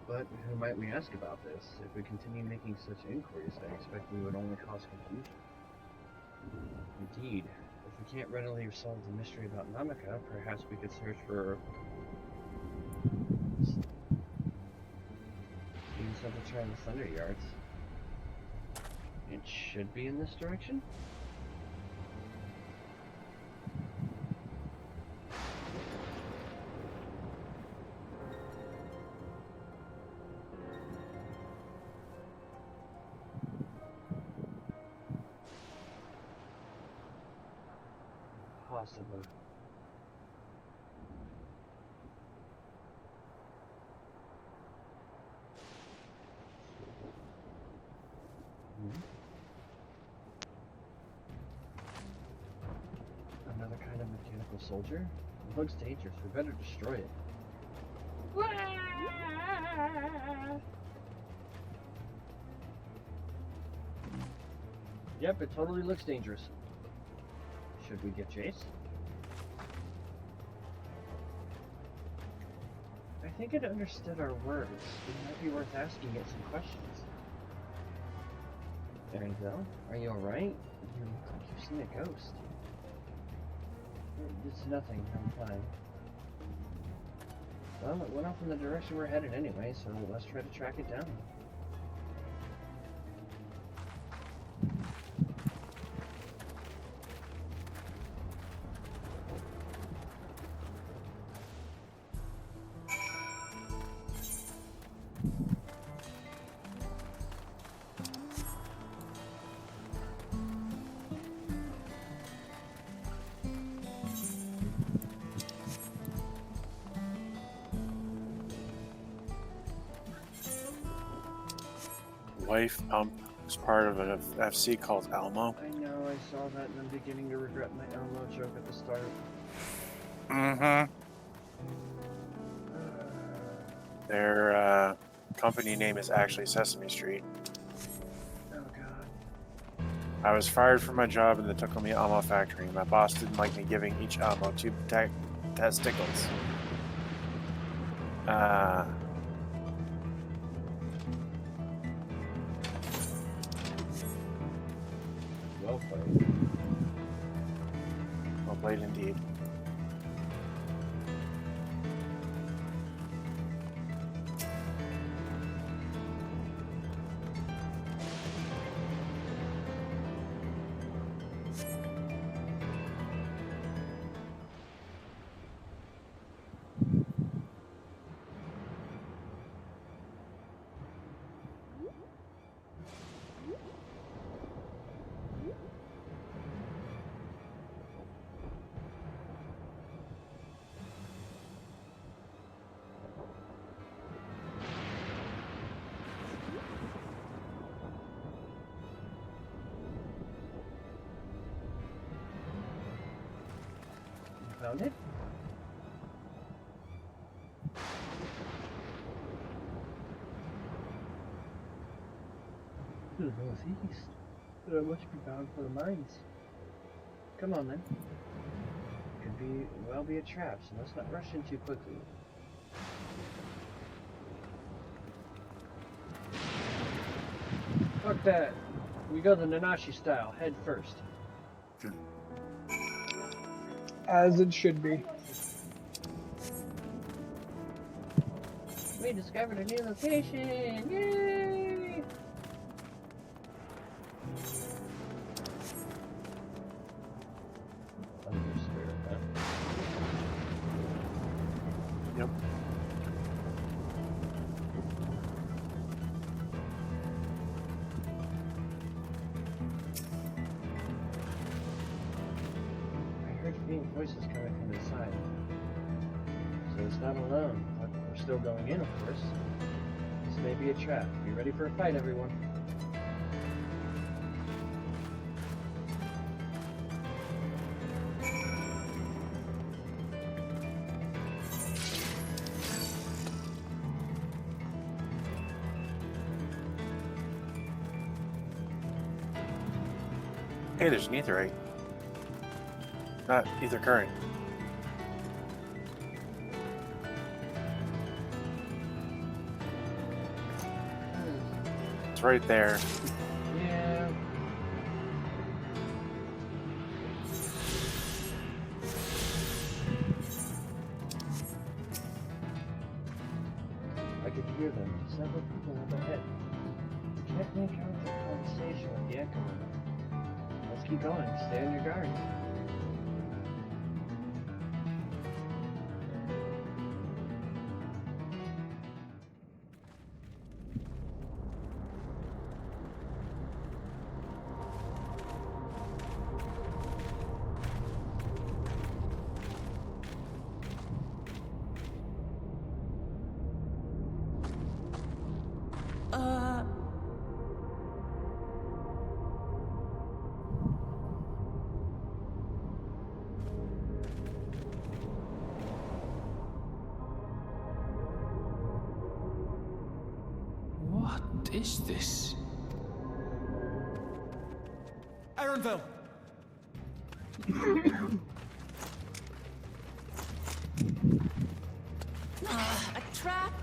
But who might we ask about this? If we continue making such inquiries, I expect we would only cause confusion. Indeed, if we can't readily solve the mystery about Namika, perhaps we could search for have to try the Thunder Yards. It should be in this direction. Possibly. Another kind of mechanical soldier? It looks dangerous. We better destroy it. Yep, it totally looks dangerous. Should we get Jace? I think it understood our words. It might be worth asking it some questions. There you go. Are you alright? You look like you've seen a ghost. It's nothing. I'm fine. Well, it went off in the direction we're headed anyway, so let's try to track it down. Life pump is part of an FC called Almo. I know, I saw that and I'm beginning to regret my Elmo joke at the start. Mm-hmm. Their company name is actually Sesame Street. Oh god. I was fired from my job in the Tokomi Almo factory. My boss didn't like me giving each Almo 2 testicles. Well played. Well played indeed. Found it? To the northeast. But I must be bound for the mines. Come on then. Could well be a trap, so let's not rush in too quickly. Fuck that. We go the Nanashi style, head first. As it should be. We discovered a new location! Yay! Yep. Faint voices coming from inside. So it's not alone, but we're still going in, of course. This may be a trap. Be ready for a fight, everyone. Hey, there's an etherite. Not ether current. It's right there. Yeah. I could hear them. Several people up ahead. Can't make out their conversation with the echoing. Let's keep going. Stay on your guard. What is this? Ironville! A trap?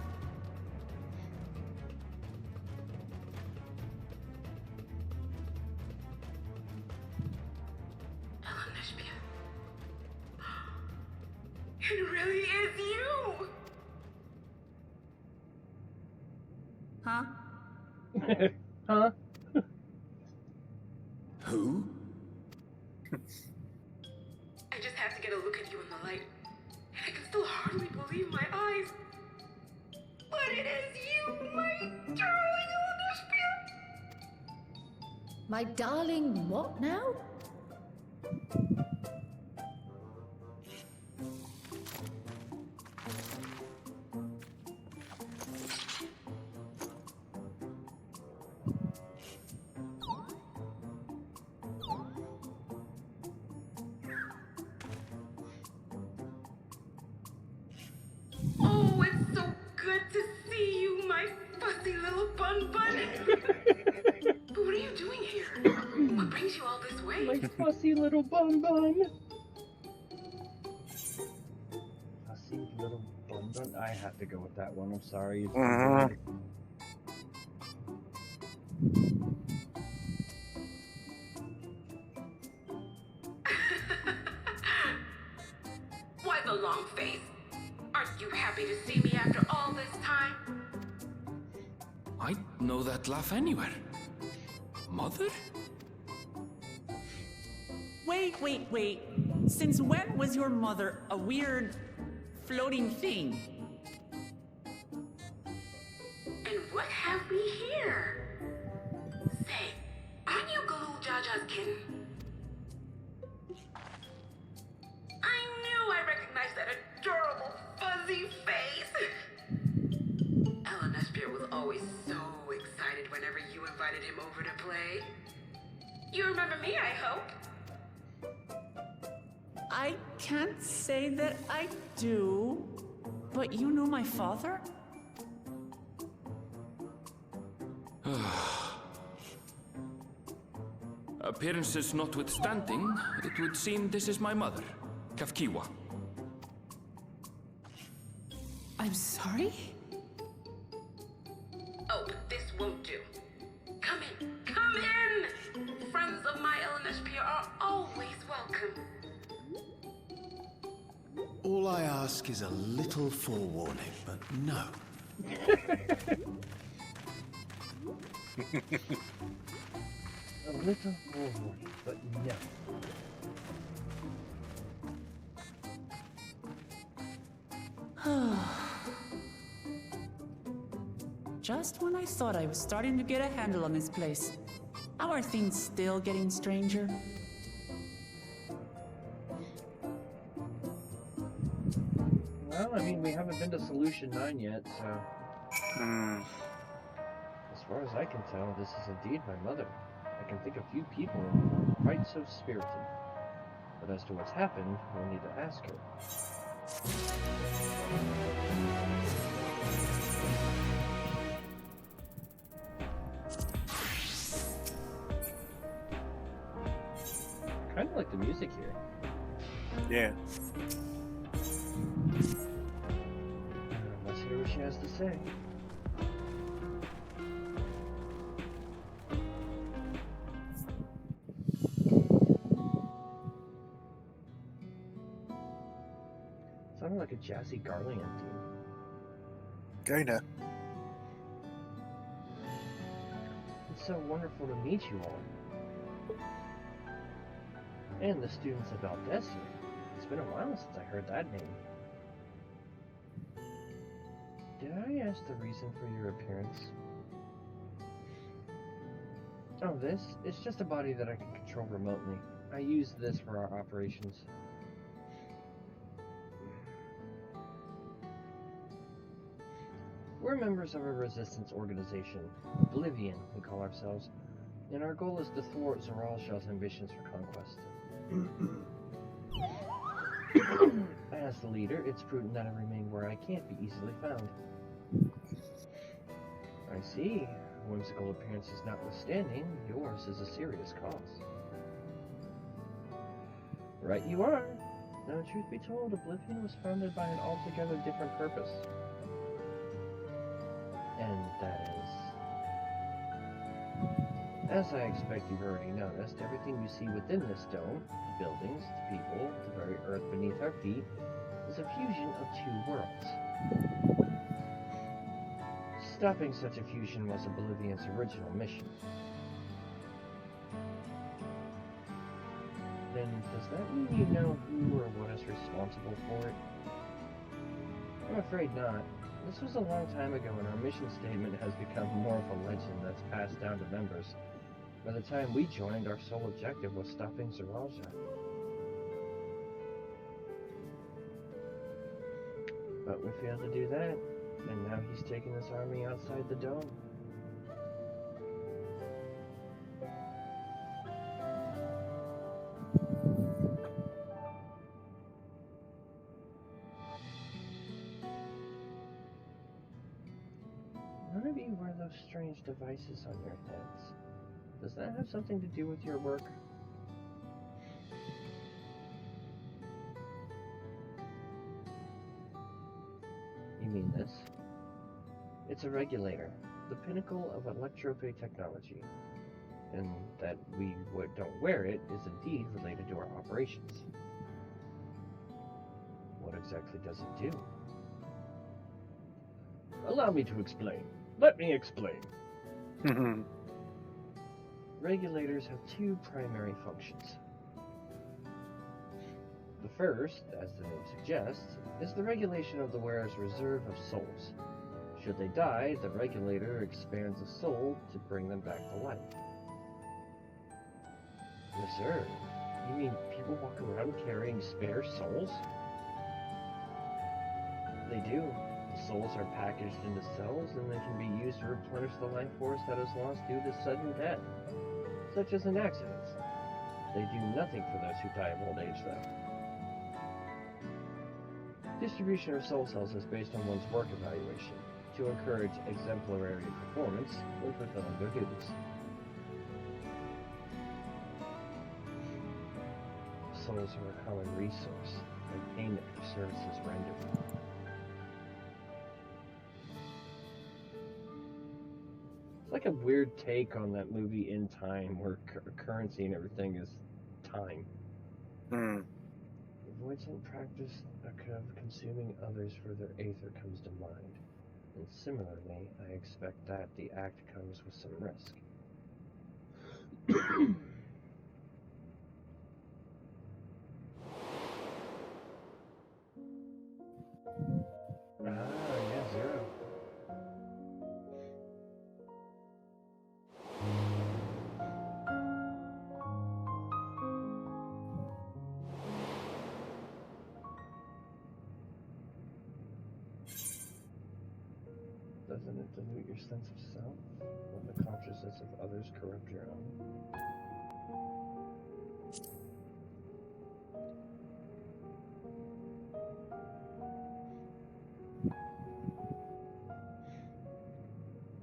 It really is you! Huh? Huh? Who? I just have to get a look at you in the light. And I can still hardly believe my eyes. But it is you, my darling Olympia! My darling, what now? Oh, it's so good to see you, my fussy little bun bun. But what are you doing here? What brings you all this way? My fussy little bun bun. Fussy little bun bun. I have to go with that one. I'm sorry. It's Why the long face? Aren't you happy to see me after all this time? I know that laugh anywhere. Mother? Wait. Since when was your mother a weird floating thing? And what have we here? Say, aren't you Galul Jaja's kitten? I knew I recognized that adorable fuzzy face. Elenasphere was always so excited whenever you invited him over to play. You remember me, I hope? I can't say that I do, but you know my father? Appearances notwithstanding, it would seem this is my mother, Kafkiwa. I'm sorry? Oh, but this won't do. Come in! Friends of my Elenasphere are always welcome. All I ask is a little forewarning, but no. a little forewarning, but no. Just when I thought I was starting to get a handle on this place. How are things still getting stranger? Well, I mean, we haven't been to Solution 9 yet, so... As far as I can tell, this is indeed my mother. I can think of few people who are quite so spirited. But as to what's happened, we'll need to ask her. Kind of like the music here. Yeah. Let's hear what she has to say. Sounded like a jazzy Garland theme. Kinda. It's so wonderful to meet you all. And the students of Valdessia. It's been a while since I heard that name. Did I ask the reason for your appearance? Oh, this? It's just a body that I can control remotely. I use this for our operations. We're members of a resistance organization, Oblivion, we call ourselves, and our goal is to thwart Zoralsha's ambitions for conquest. As the leader, it's prudent that I remain where I can't be easily found. I see. Whimsical appearances notwithstanding, yours is a serious cause. Right you are. Now, truth be told, Oblivion was founded by an altogether different purpose. And that is... As I expect you've already noticed, everything you see within this dome, the buildings, the people, the very earth beneath our feet, is a fusion of two worlds. Stopping such a fusion was Oblivion's original mission. Then, does that mean you know who or what is responsible for it? I'm afraid not. This was a long time ago, and our mission statement has become more of a legend that's passed down to members. By the time we joined, our sole objective was stopping Zoralsha. But we failed to do that, and now he's taking his army outside the dome. None of you wear those strange devices on your heads. Does that have something to do with your work? You mean this? It's a regulator, the pinnacle of electropay technology. And that we don't wear it is indeed related to our operations. What exactly does it do? Allow me to explain. Let me explain. Regulators have two primary functions. The first, as the name suggests, is the regulation of the wearer's reserve of souls. Should they die, the regulator expands a soul to bring them back to life. Reserve? You mean people walk around carrying spare souls? They do. The souls are packaged into cells and they can be used to replenish the life force that is lost due to sudden death, such as an accident. They do nothing for those who die of old age, though. Distribution of soul cells is based on one's work evaluation, to encourage exemplary performance when fulfilling their duties. Souls are a common resource, and payment for services rendered. It's like a weird take on that movie In Time, where currency and everything is time. Avoidant practice of consuming others for their aether comes to mind. And similarly, I expect that the act comes with some risk. Yeah, Zero. Doesn't it dilute your sense of self when the consciousness of others corrupt your own?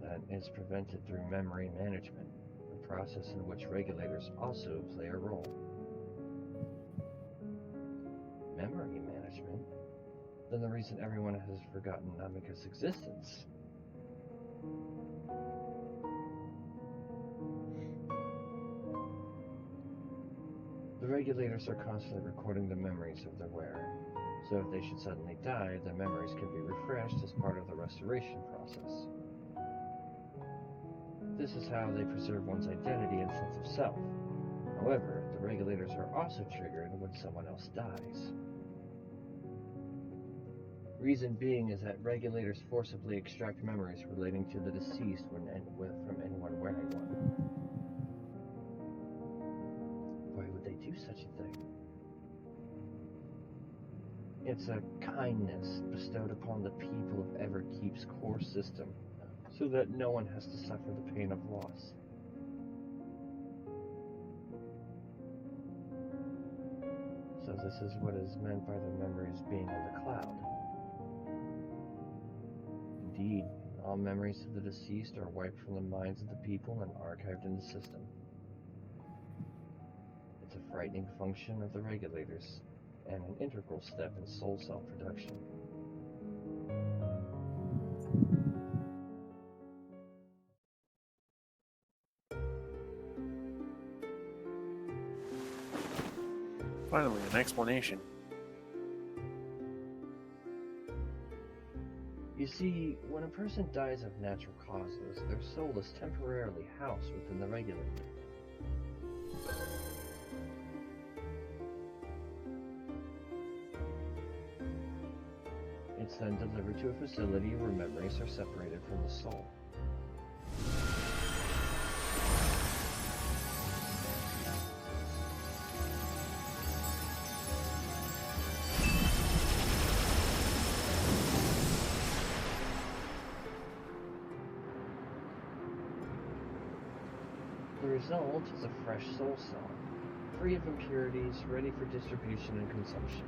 That is prevented through memory management, a process in which regulators also play a role. Memory management? Then the reason everyone has forgotten Namika's existence. The regulators are constantly recording the memories of their wearer, so if they should suddenly die, their memories can be refreshed as part of the restoration process. This is how they preserve one's identity and sense of self. However, the regulators are also triggered when someone else dies. Reason being is that regulators forcibly extract memories relating to the deceased from anyone wearing one. Why would they do such a thing? It's a kindness bestowed upon the people of Everkeep's core system, so that no one has to suffer the pain of loss. So this is what is meant by the memories being in the cloud. Indeed, all memories of the deceased are wiped from the minds of the people and archived in the system. It's a frightening function of the regulators, and an integral step in soul self-production. Finally, an explanation. You see, when a person dies of natural causes, their soul is temporarily housed within the regulator. It's then delivered to a facility where memories are separated from the soul. The result is a fresh soul cell, free of impurities, ready for distribution and consumption.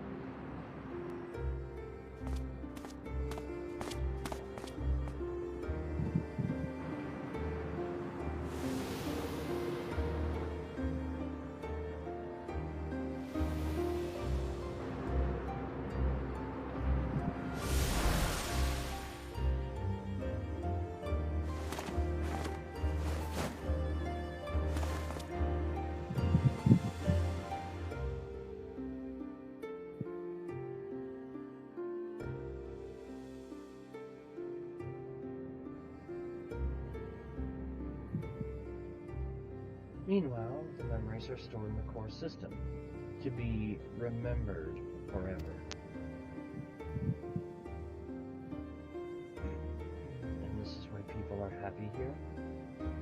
Meanwhile, the memories are stored in the core system, to be remembered forever. And this is why people are happy here.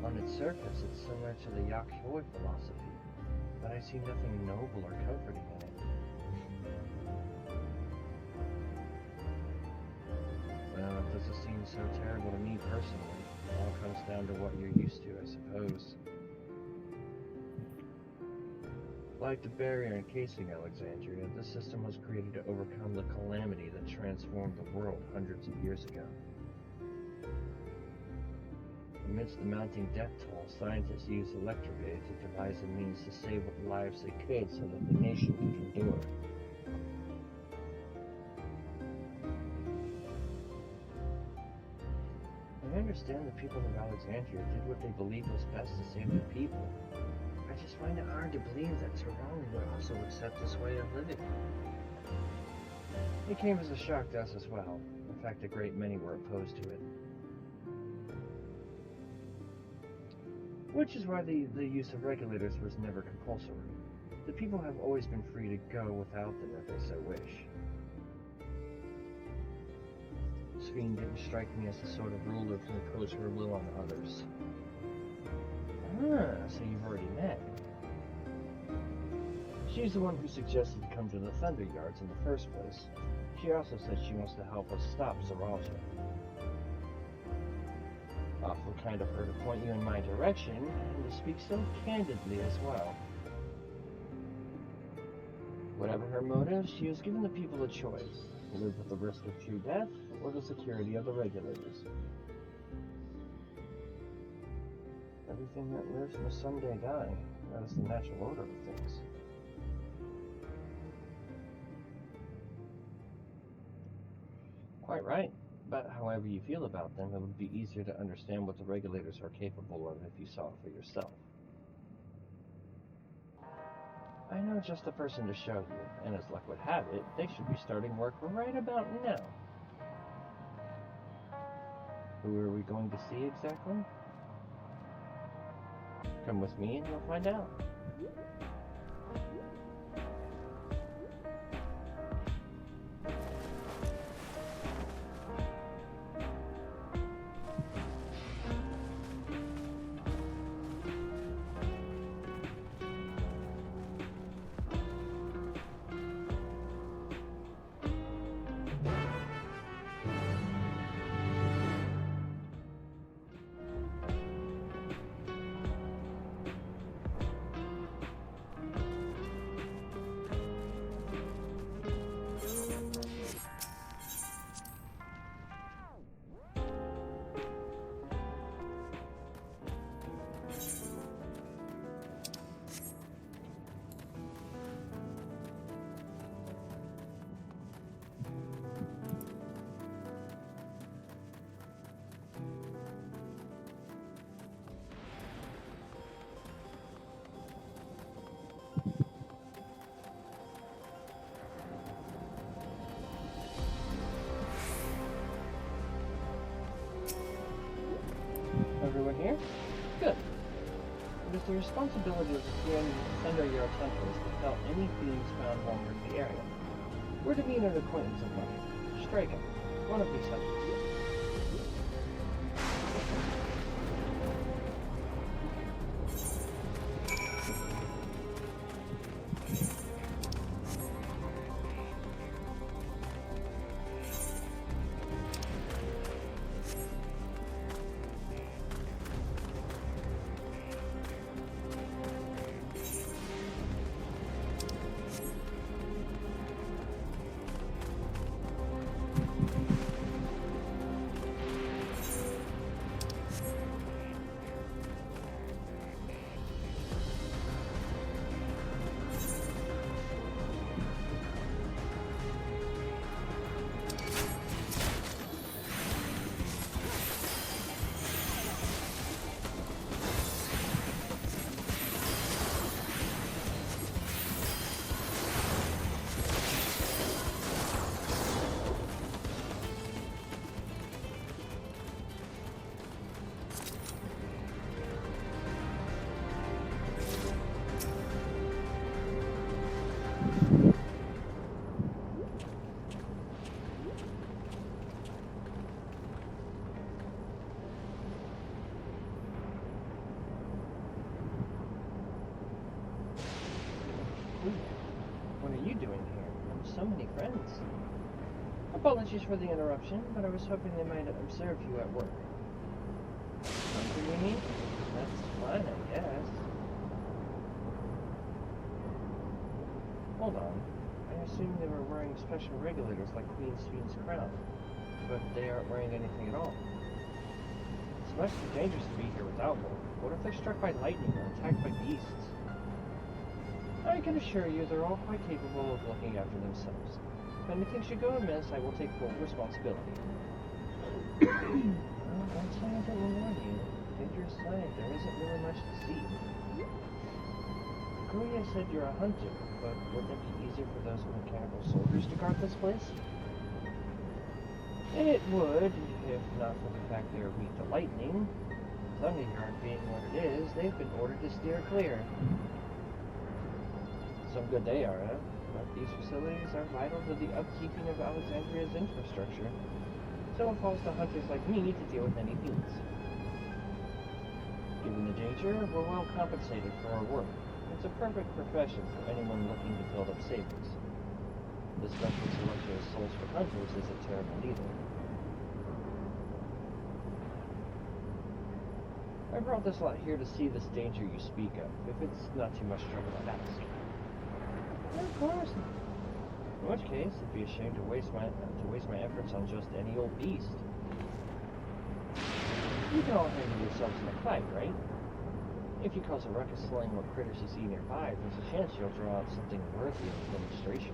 On its surface, it's similar to the Yakyoi philosophy, but I see nothing noble or comforting in it. Well, it doesn't seem so terrible to me personally. It all comes down to what you're used to, I suppose. Like the barrier encasing Alexandria, this system was created to overcome the calamity that transformed the world hundreds of years ago. Amidst the mounting death toll, scientists used Electrobay to devise a means to save what lives they could so that the nation could endure. I understand the people of Alexandria did what they believed was best to save the people. I just find it hard to believe that Terrani would also accept this way of living. It came as a shock to us as well. In fact, a great many were opposed to it. Which is why the use of regulators was never compulsory. The people have always been free to go without them if they so wish. Sphene didn't strike me as the sort of ruler to impose her will on others. Ah, so you've already met. She's the one who suggested to come to the Thunder Yards in the first place. She also said she wants to help us stop Zeralta. Awful kind of her to point you in my direction, and to speak so candidly as well. Whatever her motive, she has given the people a choice. Live with the risk of true death, or the security of the regulators. Everything that lives must someday die. That is the natural order of things. Quite right. But however you feel about them, it would be easier to understand what the regulators are capable of if you saw it for yourself. I know just the person to show you, and as luck would have it, they should be starting work right about now. Who are we going to see exactly? Come with me and you'll find out. Everyone here? Good. It is the responsibility of the CM to defend your temples without any beings found wandering the area. We're to meet an acquaintance of mine, Strife, one of these hunters. What are you doing here? I have so many friends. Apologies for the interruption, but I was hoping they might observe you at work. Something you mean? That's fine, I guess. Hold on. I assumed they were wearing special regulators like Queen Sweden's crown, but they aren't wearing anything at all. It's much too dangerous to be here without one. What if they're struck by lightning or attacked by beasts? I can assure you they're all quite capable of looking after themselves. If anything should go amiss, I will take full responsibility. Well, don't say I didn't warn you. Dangerous side, there isn't really much to see. Kuya said you're a hunter, but wouldn't it be easier for those mechanical soldiers to guard this place? It would, if not for the fact they are weak to lightning. Thunderyard being what it is, they've been ordered to steer clear. Some good they are, huh? But these facilities are vital to the upkeeping of Alexandria's infrastructure, so it falls to hunters like me to deal with any needs. Given the danger, we're well compensated for our work. It's a perfect profession for anyone looking to build up savings. The special selection of souls for hunters isn't terrible either. I brought this lot here to see this danger you speak of. If it's not too much trouble, I'd ask. Of course. In which case, it'd be a shame to waste my efforts on just any old beast. You can all handle yourselves in a fight, right? If you cause a ruckus slaying what critters you see nearby, there's a chance you'll draw out something worthy of a demonstration.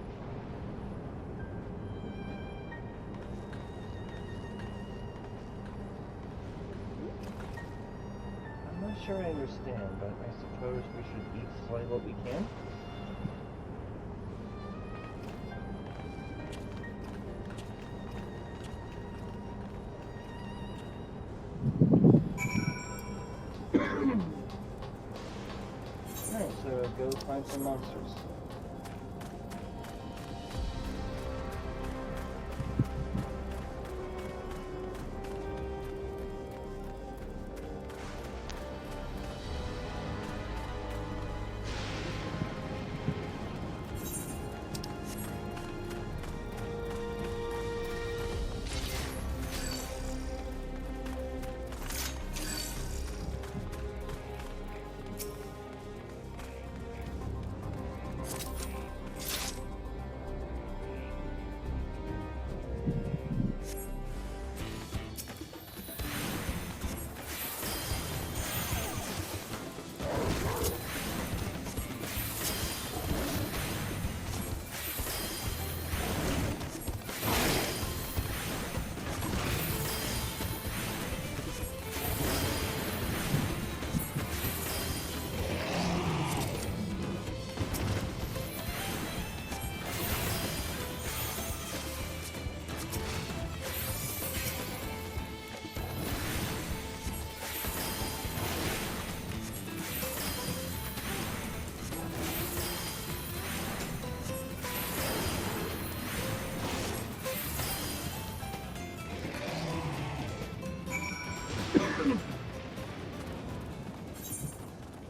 I'm not sure I understand, but I suppose we should each slay what we can? go find some monsters.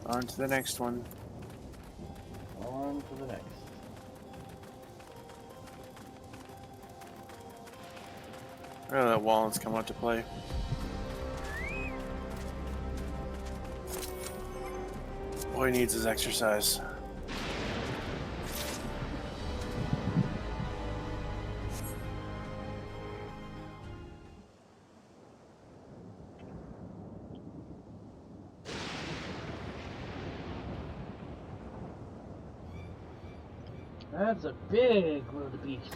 On to the next one. On to the next. Really let Wallens come out to play. All he needs is exercise. That's a big wildebeest.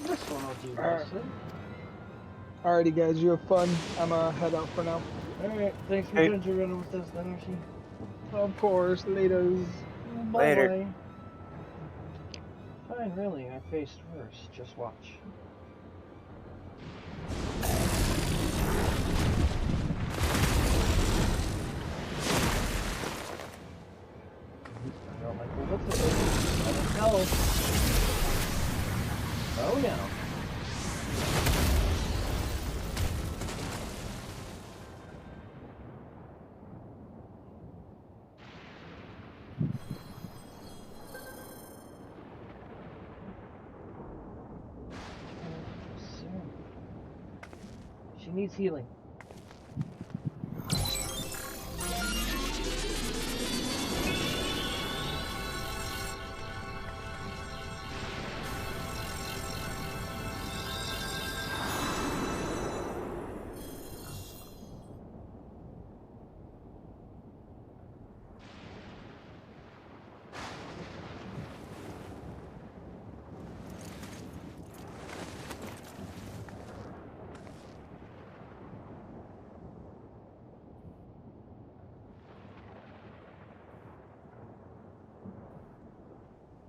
This one will do nicely. Alrighty, guys, you have fun. I'm gonna head out for now. Alright, thanks for ginger running with us, then, Archie. Of course, laters. Later. Bye. Fine, really. I faced worse. Just watch. I don't like the looks of it. Let it go. Oh no. She needs healing.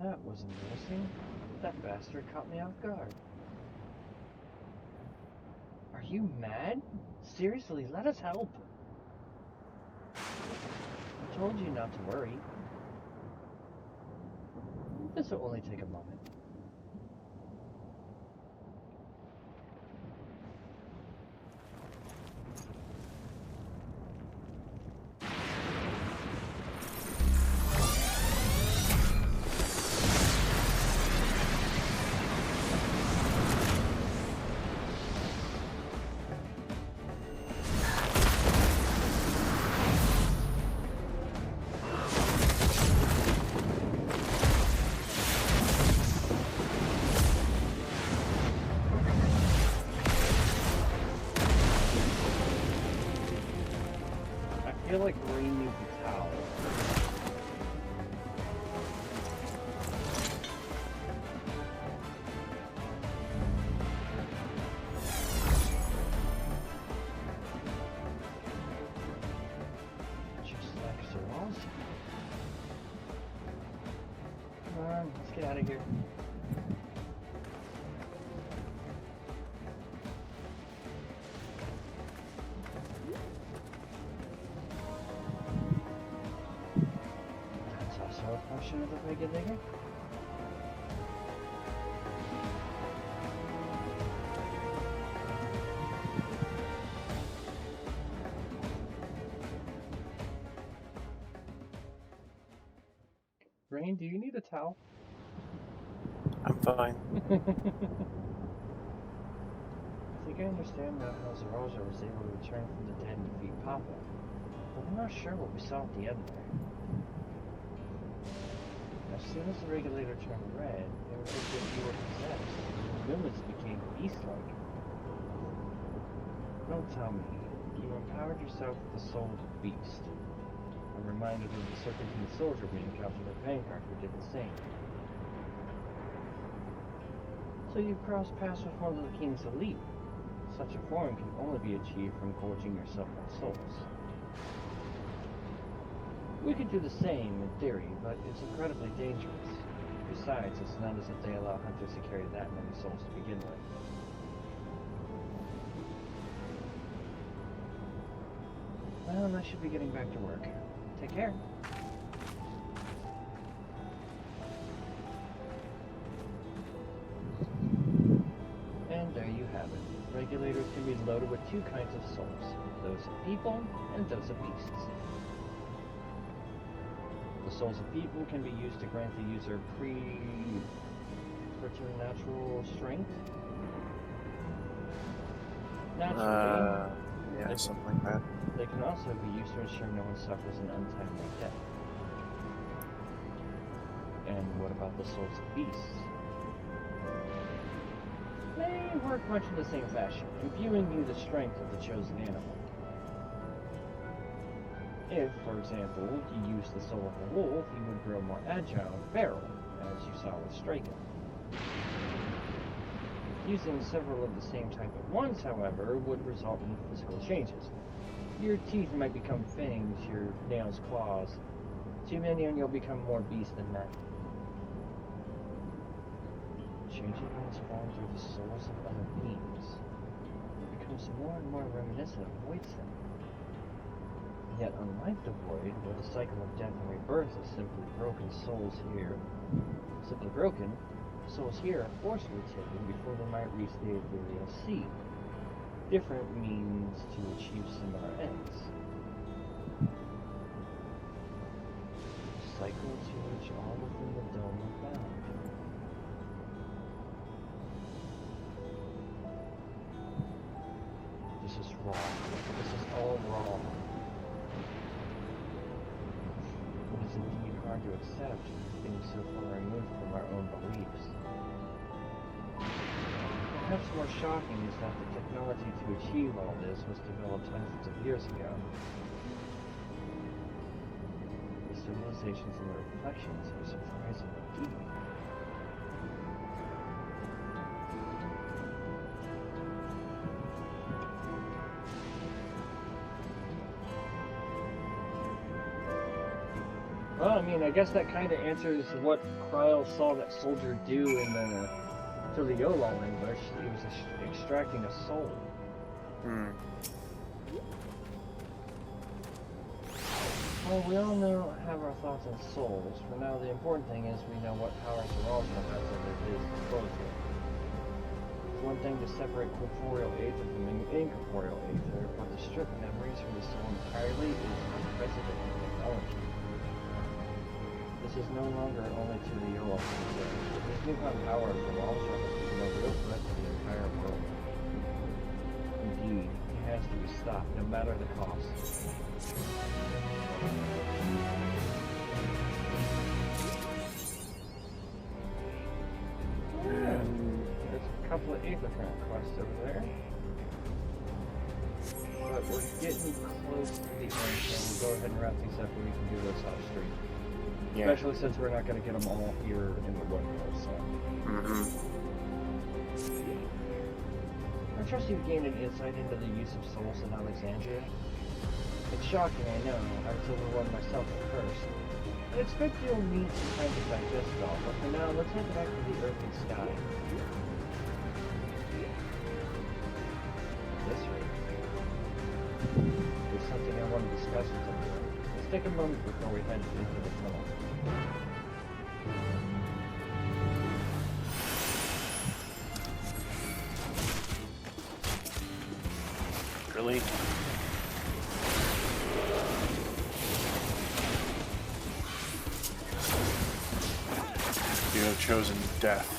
That was embarrassing. That bastard caught me off guard. Are you mad? Seriously, let us help. I told you not to worry. This will only take a moment. I feel like Rayn needs a towel. Just like Sir Walls. get out of here. That's also a function of the regulator. Rayn, do you need a towel? I'm fine. I think I understand now how Zaraja was able to return from the dead and defeat Papa, but I'm not sure what we saw at the end there. As soon as the regulator turned red, it was as if you were possessed. The movements became beast-like. Don't tell me. You empowered yourself with the soul of a beast. I'm reminded of the serpentine soldier we encountered at Vanguard who did the same. So you crossed paths with one of the king's elite. Such a form can only be achieved from gorging yourself on souls. We could do the same in theory, but it's incredibly dangerous. Besides, it's not as if they allow hunters to carry that many souls to begin with. Well, I should be getting back to work. Take care. And there you have it. Regulators can be loaded with two kinds of souls. Those of people and those of beasts. The souls of people can be used to grant the user preternatural strength. Naturally. Yeah, something like that. They can also be used to ensure no one suffers an untimely death. And what about the souls of beasts? They work much in the same fashion, imbuing you the strength of the chosen animal. If, for example, you use the soul of a wolf, you would grow more agile and feral, as you saw with Striker. Using several of the same type at once, however, would result in physical changes. Your teeth might become fangs, your nails claws. Too many and you'll become more beast than man. Changing one's form through the souls of other beings becomes more and more reminiscent of Void's them. Yet unlike the Void, where the cycle of death and rebirth is simply broken, souls here are forcibly taken before they might reach the ethereal sea. Different means to achieve similar ends. Cycle to which all within the dome are bound. This is wrong. This is all wrong. It is indeed hard to accept, being so far removed from our own beliefs. Perhaps more shocking is that the technology to achieve all this was developed hundreds of years ago. The civilizations and their reflections are surprising indeed. Well, I mean, I guess that kind of answers what Kryl saw that soldier do in the Yolol English. He was extracting a soul. Well, we all have our thoughts on souls. For now, the important thing is we know what powers Zaraja has at his disposal. It's one thing to separate corporeal aether from incorporeal aether, but to strip memories from the soul entirely is unprecedented technology. This is no longer only to the Yolol concern. This newfound power of Zaraja is no real threat to the entire world. Indeed, it has to be stopped, no matter the cost. There's a couple of Aethercraft quests over there. But we're getting close to the end, so we'll go ahead and wrap these up and we can do this off stream. Yeah. Especially since we're not going to get them all here in the window, so. I trust you've gained an insight into the use of souls in Alexandria. It's shocking, I know. I was overwhelmed myself at first. I expect you'll need some time to digest it all, but for now, let's head back to the earth and sky. At this rate, there's something I want to discuss with everyone. Let's take a moment before we head into the tunnel. Really? You have chosen death.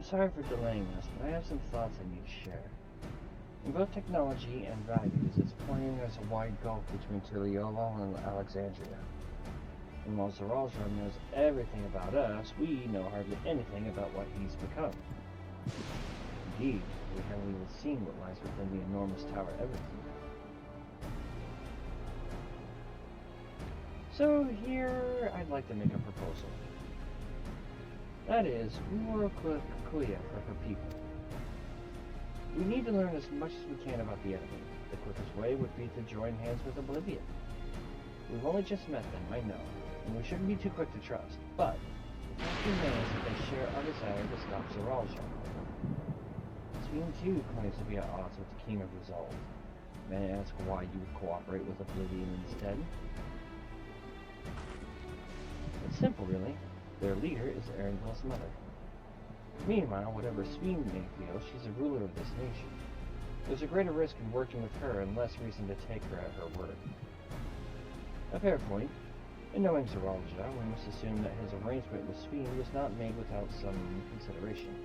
Sorry for delaying this, but I have some thoughts I need to share. In both technology and values, it's plain there's a wide gulf between Tiliolo and Alexandria. And while Zeralja knows everything about us, we know hardly anything about what he's become. Indeed, we haven't even seen what lies within the enormous tower Everton. So here, I'd like to make a proposal. That is, we will equip Kuya for her people. We need to learn as much as we can about the enemy. The quickest way would be to join hands with Oblivion. We've only just met them, I know, and we shouldn't be too quick to trust, but the fact remains that they share our desire to stop Zeralja. Sween too claims to be at odds with the King of Resolve. May I ask why you would cooperate with Oblivion instead? It's simple, really. Their leader is Erenville's mother. Meanwhile, whatever Sween may feel, she's a ruler of this nation. There's a greater risk in working with her and less reason to take her at her word. A fair point. In knowing Zeralja, we must assume that his arrangement with Sween was not made without some consideration.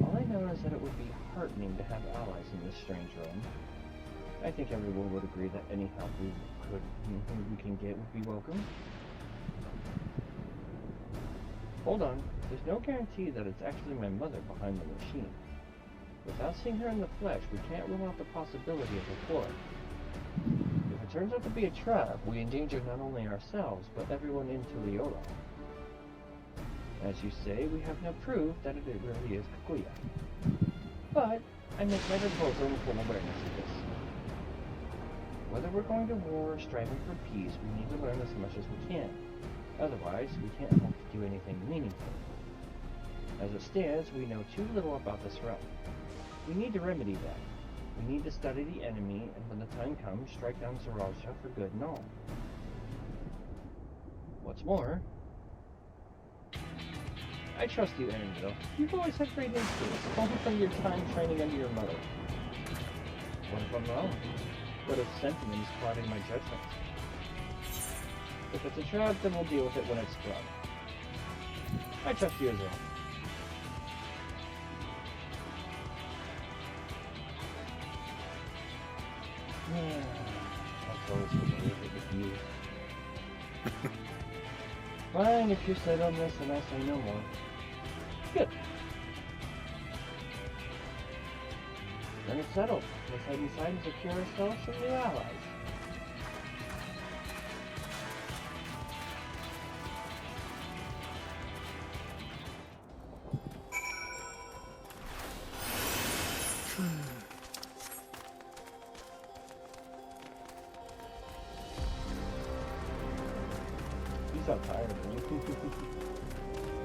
All I know is that it would be heartening to have allies in this strange realm. I think everyone would agree that any help we can get would be welcome. Hold on, there's no guarantee that it's actually my mother behind the machine. Without seeing her in the flesh, we can't rule out the possibility of a ploy. If it turns out to be a trap, we endanger not only ourselves, but everyone in Tiliolo. As you say, we have no proof that it really is Kikuya. But I make my proposal in full awareness of this. Whether we're going to war or striving for peace, we need to learn as much as we can. Otherwise, we can't hope to do anything meaningful. As it stands, we know too little about this realm. We need to remedy that. We need to study the enemy, and when the time comes, strike down Zeralja for good and all. What's more, I trust you, Erenville. You've always had great instincts, only from your time training under your mother. What if I'm wrong? What if sentiment is clouding my judgment? If it's a trap, then we'll deal with it when it's sprung. I trust you as well. That's always been a little bit with you. Fine, if you're set on this, then I say no more. Good. Then it's settled. Let's head inside and secure ourselves some new allies. You sound tired, man.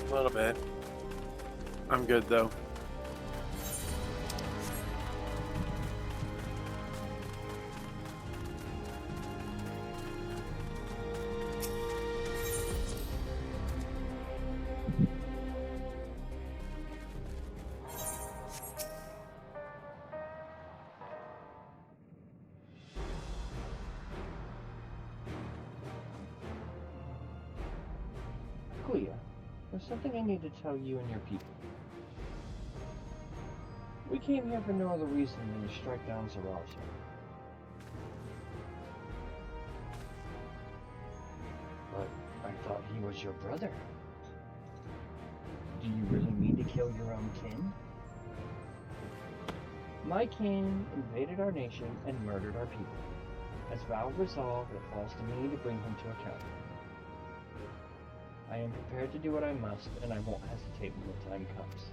A little bit. I'm good though. there's something I need to tell you and your people. We came here for no other reason than to strike down Zeralja. But I thought he was your brother. Do you really mean to kill your own kin? My kin invaded our nation and murdered our people. As Val resolved, it falls to me to bring him to account. I am prepared to do what I must, and I won't hesitate when the time comes.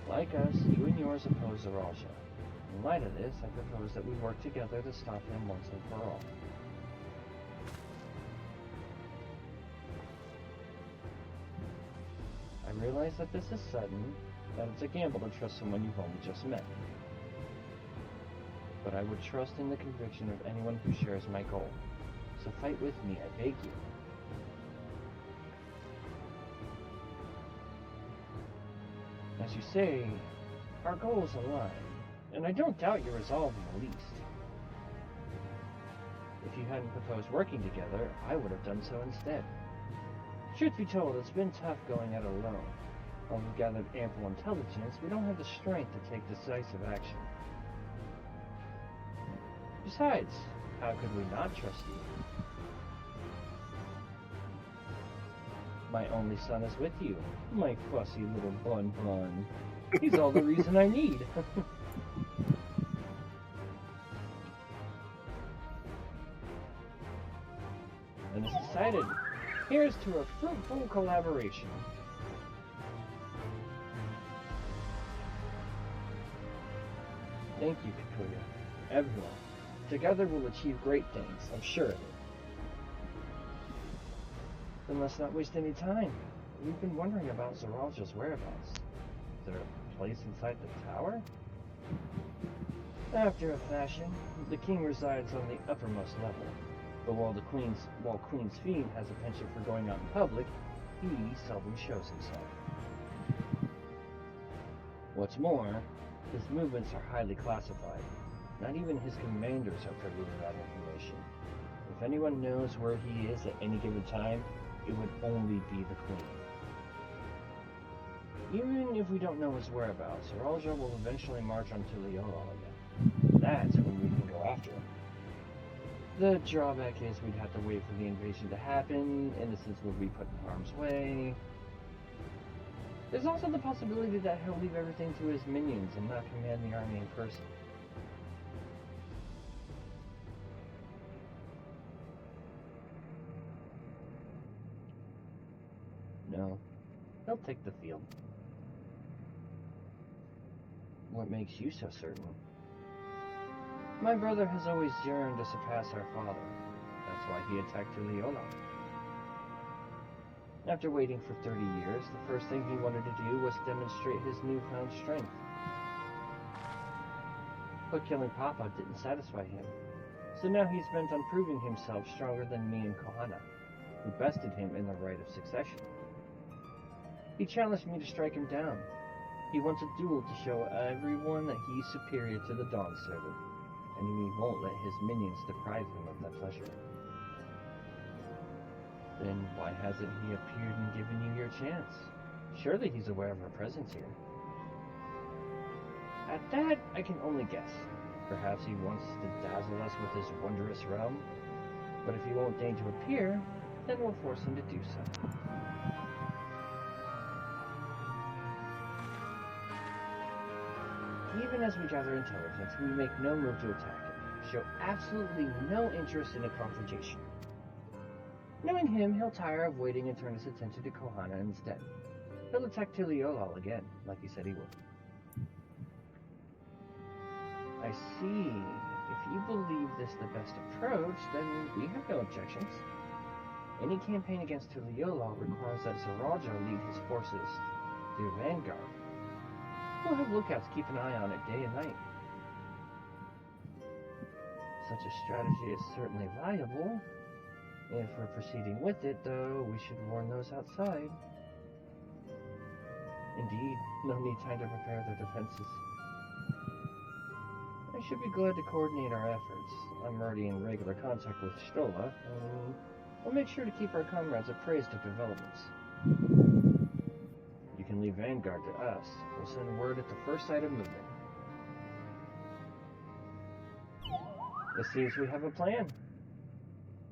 Like us, you and yours oppose Zeralja. In light of this, I propose that we work together to stop him once and for all. I realize that this is sudden, that it's a gamble to trust someone you've only just met. But I would trust in the conviction of anyone who shares my goal. So fight with me, I beg you. As you say, our goals align, and I don't doubt your resolve in the least. If you hadn't proposed working together, I would have done so instead. Truth be told, it's been tough going it alone. While we've gathered ample intelligence, we don't have the strength to take decisive action. Besides, how could we not trust you? My only son is with you, my fussy little bun. He's all the reason I need. And as decided, here's to a fruitful collaboration. Thank you, Kikuya. Everyone. Together we'll achieve great things, I'm sure of it. Then let's not waste any time. We've been wondering about Zeralja's whereabouts. Is there a place inside the tower? After a fashion, the king resides on the uppermost level. But while Queen's Fiend has a penchant for going out in public, he seldom shows himself. What's more, his movements are highly classified. Not even his commanders are privy to that information. If anyone knows where he is at any given time, it would only be the Queen. Even if we don't know his whereabouts, Zeralja will eventually march on Tuliolal again. That's when we can go after him. The drawback is we'd have to wait for the invasion to happen, innocents will be put in harm's way. There's also the possibility that he'll leave everything to his minions and not command the army in person. No, he'll take the field. What makes you so certain? My brother has always yearned to surpass our father. That's why he attacked Tuliolal. After waiting for 30 years, the first thing he wanted to do was demonstrate his newfound strength. But killing Papa didn't satisfy him, so now he's bent on proving himself stronger than me and Kohana, who bested him in the right of succession. He challenged me to strike him down. He wants a duel to show everyone that he's superior to the Dawn Servant, and he won't let his minions deprive him of that pleasure. Then why hasn't he appeared and given you your chance? Surely he's aware of our presence here. At that, I can only guess. Perhaps he wants to dazzle us with his wondrous realm. But if he won't deign to appear, then we'll force him to do so. Even as we gather intelligence, we make no move to attack him, show absolutely no interest in a confrontation. Knowing him, he'll tire of waiting and turn his attention to Kohana instead. He'll attack Tuliolal again, like he said he would. I see. If you believe this the best approach, then we have no objections. Any campaign against Tuliolal requires that Zeralja lead his forces through Vanguard. We'll have lookouts keep an eye on it day and night. Such a strategy is certainly valuable. If we're proceeding with it, though, we should warn those outside. Indeed, no need time to prepare their defenses. I should be glad to coordinate our efforts. I'm already in regular contact with Stola, and We'll make sure to keep our comrades appraised of developments. You can leave Vanguard to us. We'll send word at the first sight of movement. It seems we have a plan.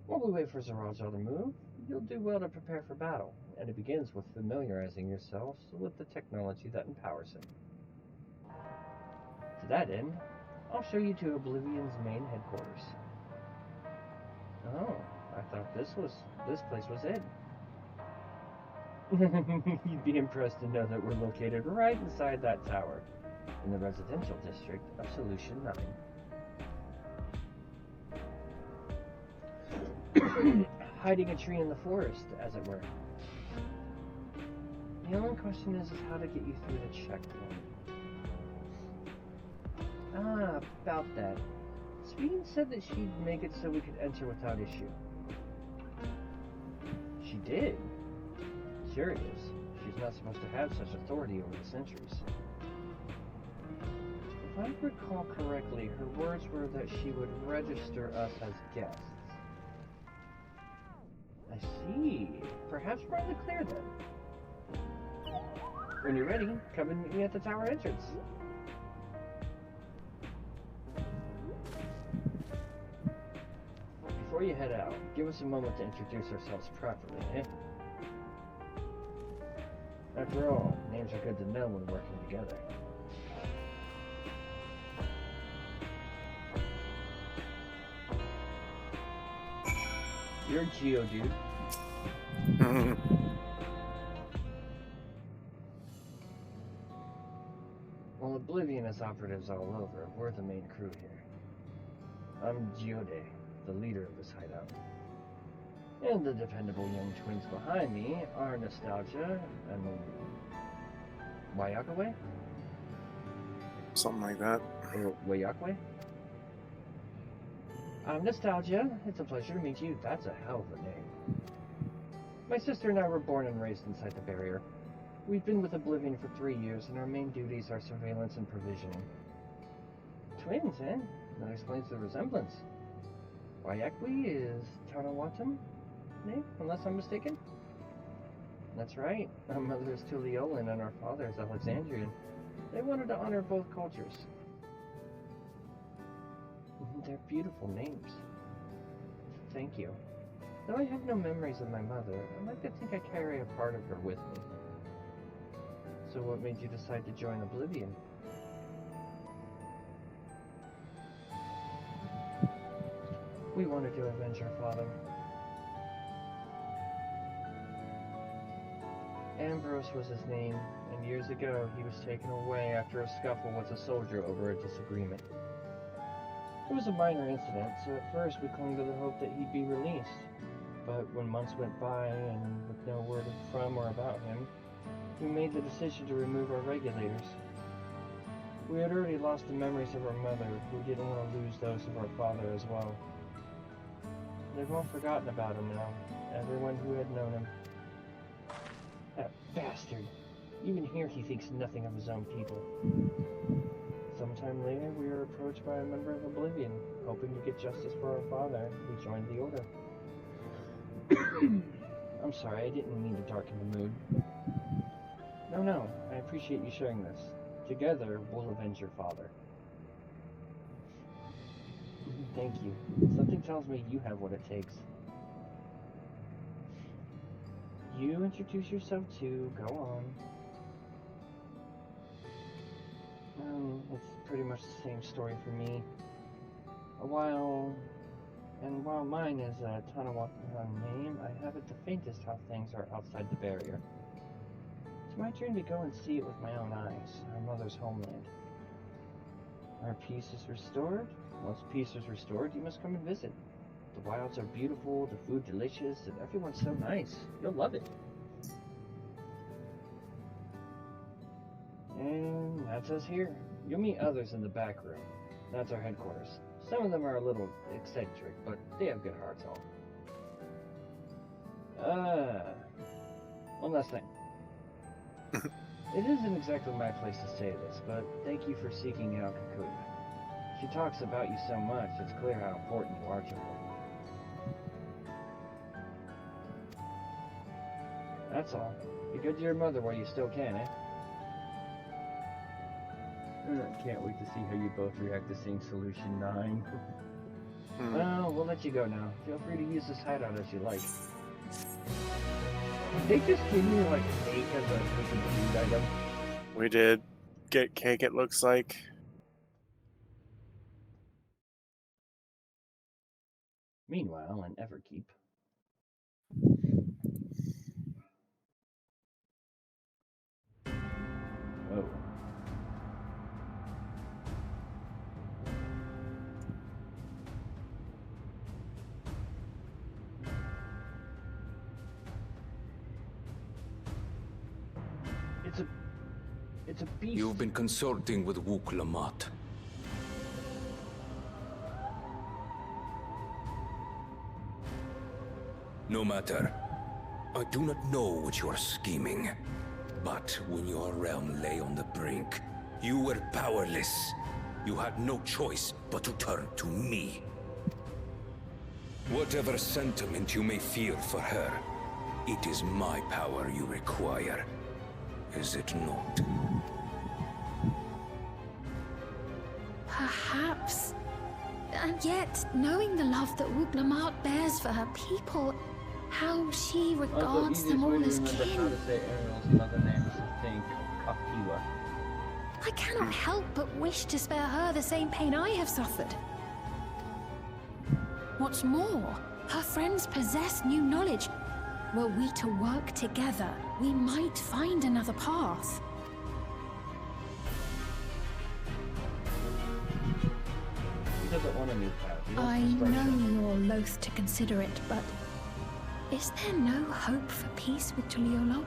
While we wait for Zarajal to move, you'll do well to prepare for battle, and it begins with familiarizing yourselves with the technology that empowers him. To that end, I'll show you to Oblivion's main headquarters. Oh, I thought this place was it. You'd be impressed to know that we're located right inside that tower, in the residential district of Solution 9. Hiding a tree in the forest, as it were. The only question is how to get you through the checkpoint. Ah, about that. Sweden said that she'd make it so we could enter without issue. She did? Sure it is. She's not supposed to have such authority over the sentries. If I recall correctly, her words were that she would register us as guests. I see. Perhaps we're in the clear then. When you're ready, come and meet me at the tower entrance. Before you head out, give us a moment to introduce ourselves properly, eh? After all, names are good to know when working together. You're a Geodude. Well, Oblivion has operatives all over. We're the main crew here. I'm Geode, the leader of this hideout. And the dependable young twins behind me are Nostalgia and Wayakwe? Something like that. Or Wayakwe? Nostalgia, it's a pleasure to meet you. That's a hell of a name. My sister and I were born and raised inside the barrier. We've been with Oblivion for 3 years, and our main duties are surveillance and provisioning. Twins, eh? That explains the resemblance. Wayakwe is Tanawatam name, unless I'm mistaken? That's right. Our mother is Tuliolan and our father is Alexandrian. They wanted to honor both cultures. They're beautiful names. Thank you. Though I have no memories of my mother, I like to think I carry a part of her with me. So what made you decide to join Oblivion? We wanted to avenge our father. Ambrose was his name, and years ago he was taken away after a scuffle with a soldier over a disagreement. It was a minor incident, so at first we clung to the hope that he'd be released. But when months went by and with no word from or about him, we made the decision to remove our regulators. We had already lost the memories of our mother, we didn't want to lose those of our father as well. They've all forgotten about him now, everyone who had known him. That bastard! Even here he thinks nothing of his own people. Sometime later, we were approached by a member of Oblivion, hoping to get justice for our father. We joined the Order. I'm sorry, I didn't mean to darken the mood. No, I appreciate you sharing this. Together, we'll avenge your father. Thank you. Something tells me you have what it takes. You introduce yourself too, go on. It's pretty much the same story for me. While mine is a Tanawakan name, I haven't the faintest how things are outside the barrier. It's my turn to go and see it with my own eyes, our mother's homeland. Our peace is restored. Once peace is restored, you must come and visit. The wilds are beautiful, the food delicious, and everyone's so nice. You'll love it. And that's us here. You'll meet others in the back room. That's our headquarters. Some of them are a little eccentric, but they have good hearts all. One last thing. It isn't exactly my place to say this, but thank you for seeking out Kakuya. She talks about you so much, it's clear how important you are to her. That's all. Be good to your mother while you still can, eh? Can't wait to see how you both react to seeing Solution 9. Well, we'll let you go now. Feel free to use this hideout as you like. They just give me like cake as a food item. We did get cake, it looks like. Meanwhile, in Everkeep. Oh. It's a beast. You've been consorting with Wook Lamont. No matter. I do not know what you are scheming. But when your realm lay on the brink, you were powerless. You had no choice but to turn to me. Whatever sentiment you may feel for her, it is my power you require. Is it not? Perhaps. And yet, knowing the love that Wook Lamont bears for her people, how she regards them all as kin. How to say Ariel's mother name is, I think, Kakiwa. I cannot help but wish to spare her the same pain I have suffered. What's more, her friends possess new knowledge. Were we to work together, we might find another path. He doesn't want a new path. I know you're loath to consider it, but is there no hope for peace with Tuliolo?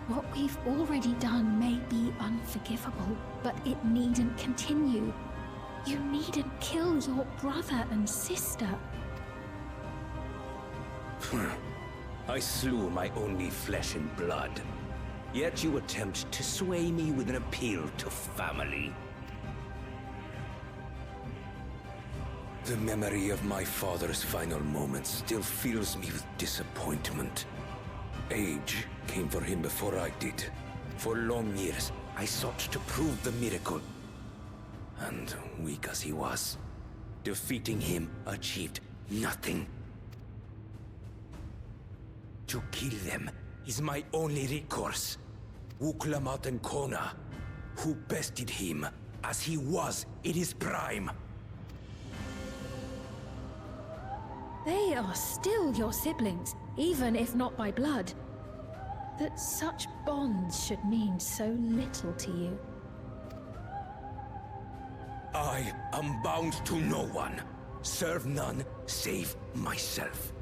What we've already done may be unforgivable, but it needn't continue. You needn't kill your brother and sister. I slew my only flesh and blood. Yet you attempt to sway me with an appeal to family. The memory of my father's final moments still fills me with disappointment. Age came for him before I did. For long years, I sought to prove the miracle. And weak as he was, defeating him achieved nothing. To kill them is my only recourse. Wook Lamont and Kona, who bested him as he was in his prime. They are still your siblings, even if not by blood. That such bonds should mean so little to you. I am bound to no one. Serve none save myself.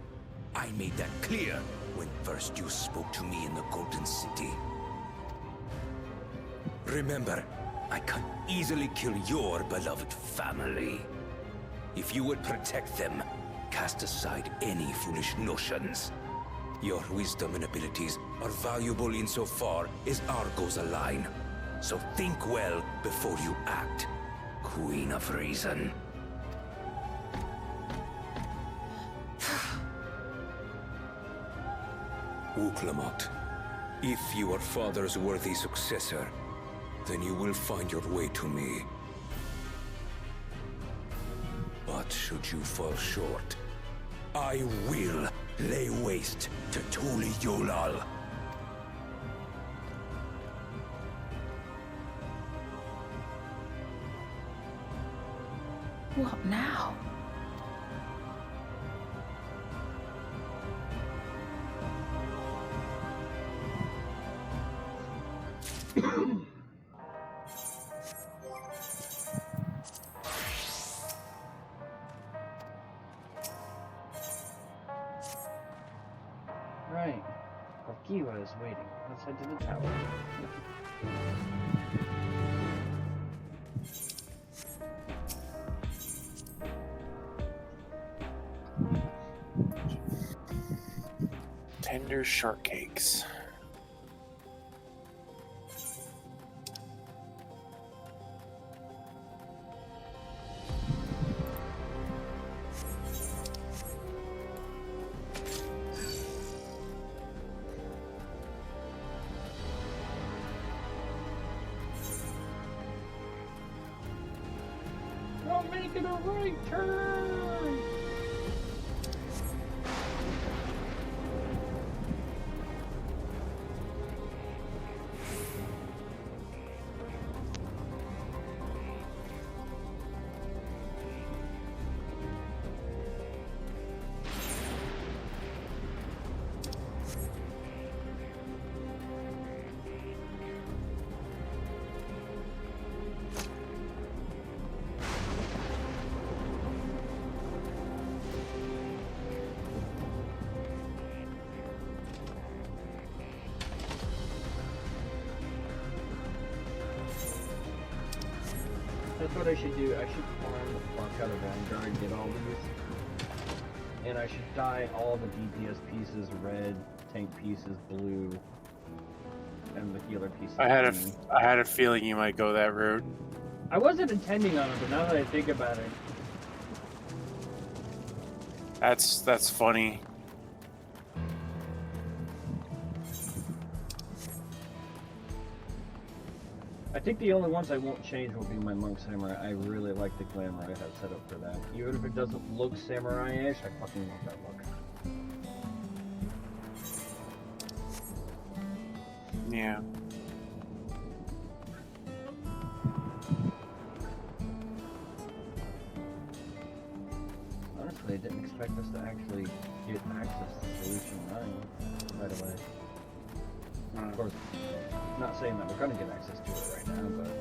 I made that clear when first you spoke to me in the Golden City. Remember, I can easily kill your beloved family. If you would protect them, cast aside any foolish notions. Your wisdom and abilities are valuable insofar as our goals align. So think well before you act, Queen of Reason. Wook Lamont, if you are father's worthy successor, then you will find your way to me. But should you fall short, I will lay waste to Tuliolal. What now? Right. Kakiwa is waiting. Let's head to the tower. Tender shortcakes. making a right turn! That's what I should do. I should farm the fuck out of Vanguard, get all these. And I should dye all the DPS pieces red, tank pieces blue, and the healer pieces I had green. I had a feeling you might go that route. I wasn't intending on it, but now that I think about it. That's funny. I think the only ones I won't change will be my Monk Samurai. I really like the glamour I have set up for that. Even if it doesn't look samurai-ish, I fucking love that look. Yeah. Honestly, I didn't expect us to actually get access to Solution 9 right away. Of course, not saying that we're going to get access to it right now, but...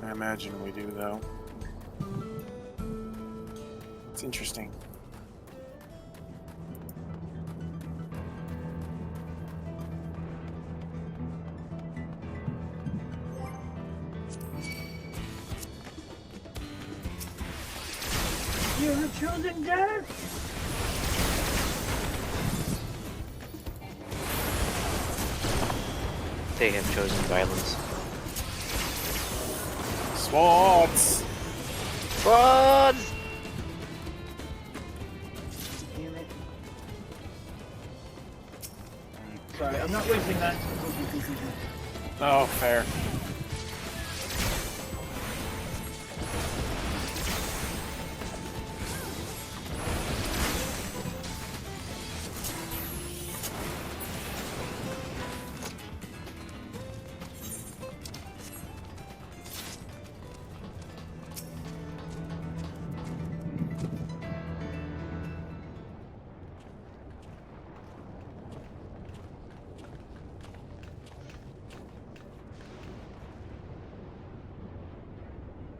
I imagine we do, though. It's interesting. You have chosen death! They have chosen violence. Swords! Swords! Damn it. Sorry, I'm not wasting that. Oh, fair.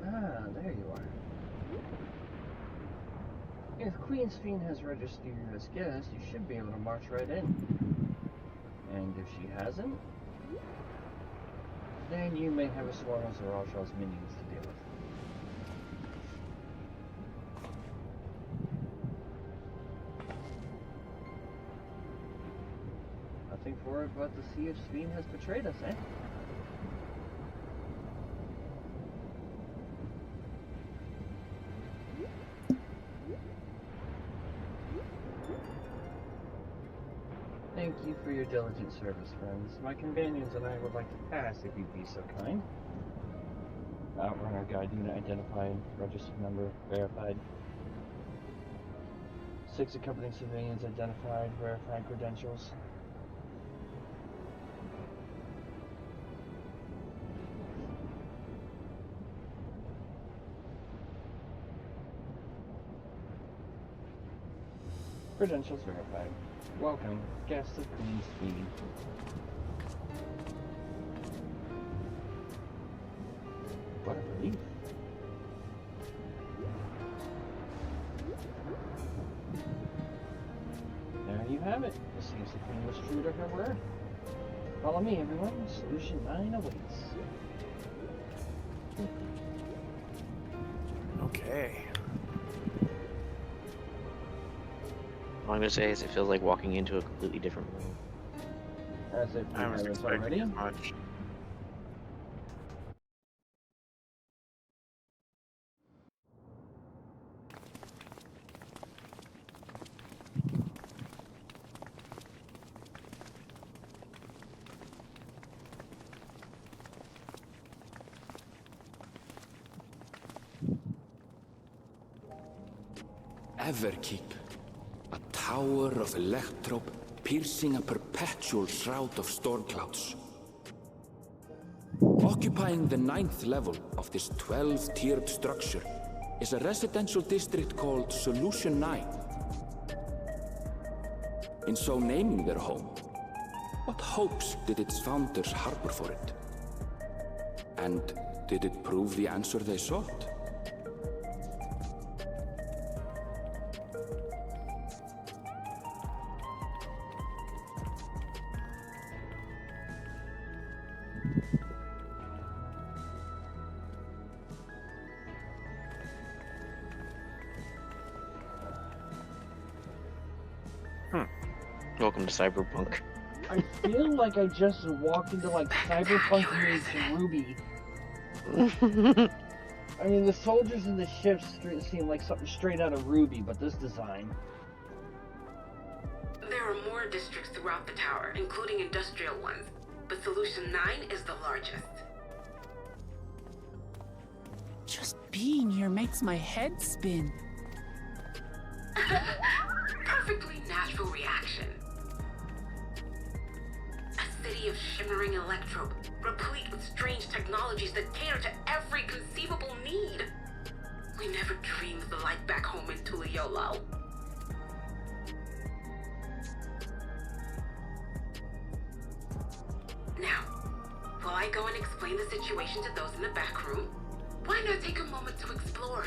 Ah, there you are. If Queen's Fiend has registered you as guest, you should be able to march right in. And if she hasn't, then you may have a swarm of Zaralshal's minions to deal with. Nothing for it but the Siege Fiend has betrayed us, eh? Thank you for your diligent service, friends. My companions and I would like to pass if you'd be so kind. Outrunner guide unit identified, registered number verified. 6 accompanying civilians identified, verified credentials. Credentials verified. Welcome, guests of Queen's Fiend. What a relief. There you have it. It seems the Queen was true to her word. Follow me, everyone. Solution 9 awaits. Okay. All I'm gonna say is it feels like walking into a completely different world. As if we have this already. Much. ever keep. A tower of electrope piercing a perpetual shroud of storm clouds. Occupying the 9th level of this 12-tiered structure is a residential district called Solution 9. In so naming their home, what hopes did its founders harbor for it? And did it prove the answer they sought? Welcome to Cyberpunk. I feel like I just walked into like Cyberpunk meets Ruby. I mean, the soldiers and the ships seem like something straight out of Ruby, but this design. There are more districts throughout the tower, including industrial ones, but Solution 9 is the largest. Just being here makes my head spin. Perfectly natural reaction. A city of shimmering electrope, replete with strange technologies that cater to every conceivable need. We never dreamed of the life back home in Tuliolo. Now, while I go and explain the situation to those in the back room, why not take a moment to explore?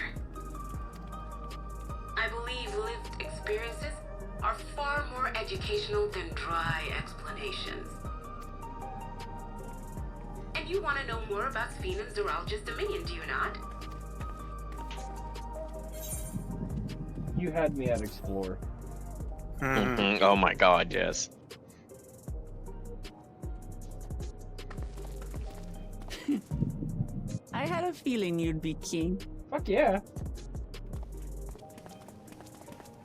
I believe lived experiences are far more educational than dry explanations. And you want to know more about Sphenon's Neurologist Dominion, do you not? You had me at explore. Oh my god, yes. I had a feeling you'd be keen. Fuck yeah.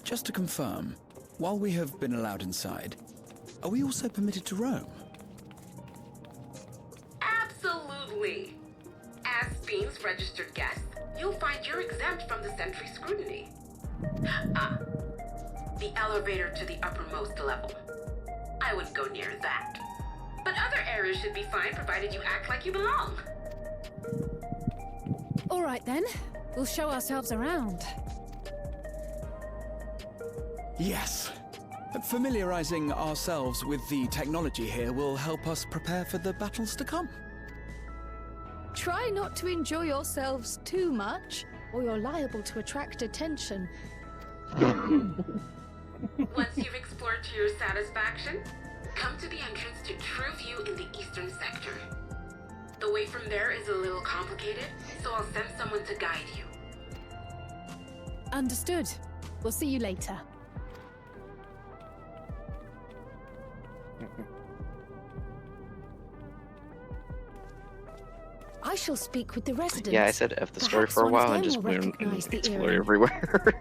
Just to confirm, while we have been allowed inside, are we also permitted to roam? Absolutely. As Sphene's registered guest, you'll find you're exempt from the sentry scrutiny. The elevator to the uppermost level. I wouldn't go near that. But other areas should be fine provided you act like you belong. All right then, we'll show ourselves around. Yes. Familiarizing ourselves with the technology here will help us prepare for the battles to come. Try not to enjoy yourselves too much, or you're liable to attract attention. Once you've explored to your satisfaction, come to the entrance to True View in the eastern sector. The way from there is a little complicated, so I'll send someone to guide you. Understood. We'll see you later. I shall speak with the residents. Yeah, I said F the story Perhaps for a one of while and them just will went and recognize the explored area. everywhere.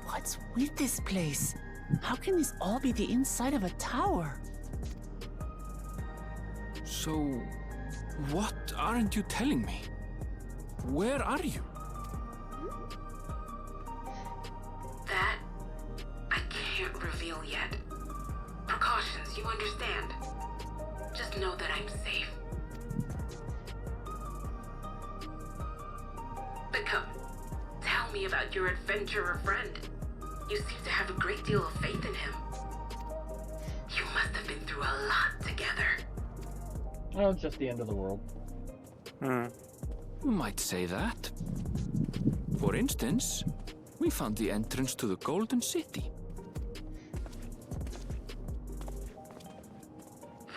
What's with this place? How can this all be the inside of a tower? So, what aren't you telling me? Where are you? That, I can't reveal yet. Precautions, you understand. Just know that I'm safe. But come, tell me about your adventurer friend. You seem to have a great deal of faith in him. You must have been through a lot together. Oh, it's just the end of the world. You might say that. For instance, we found the entrance to the Golden City.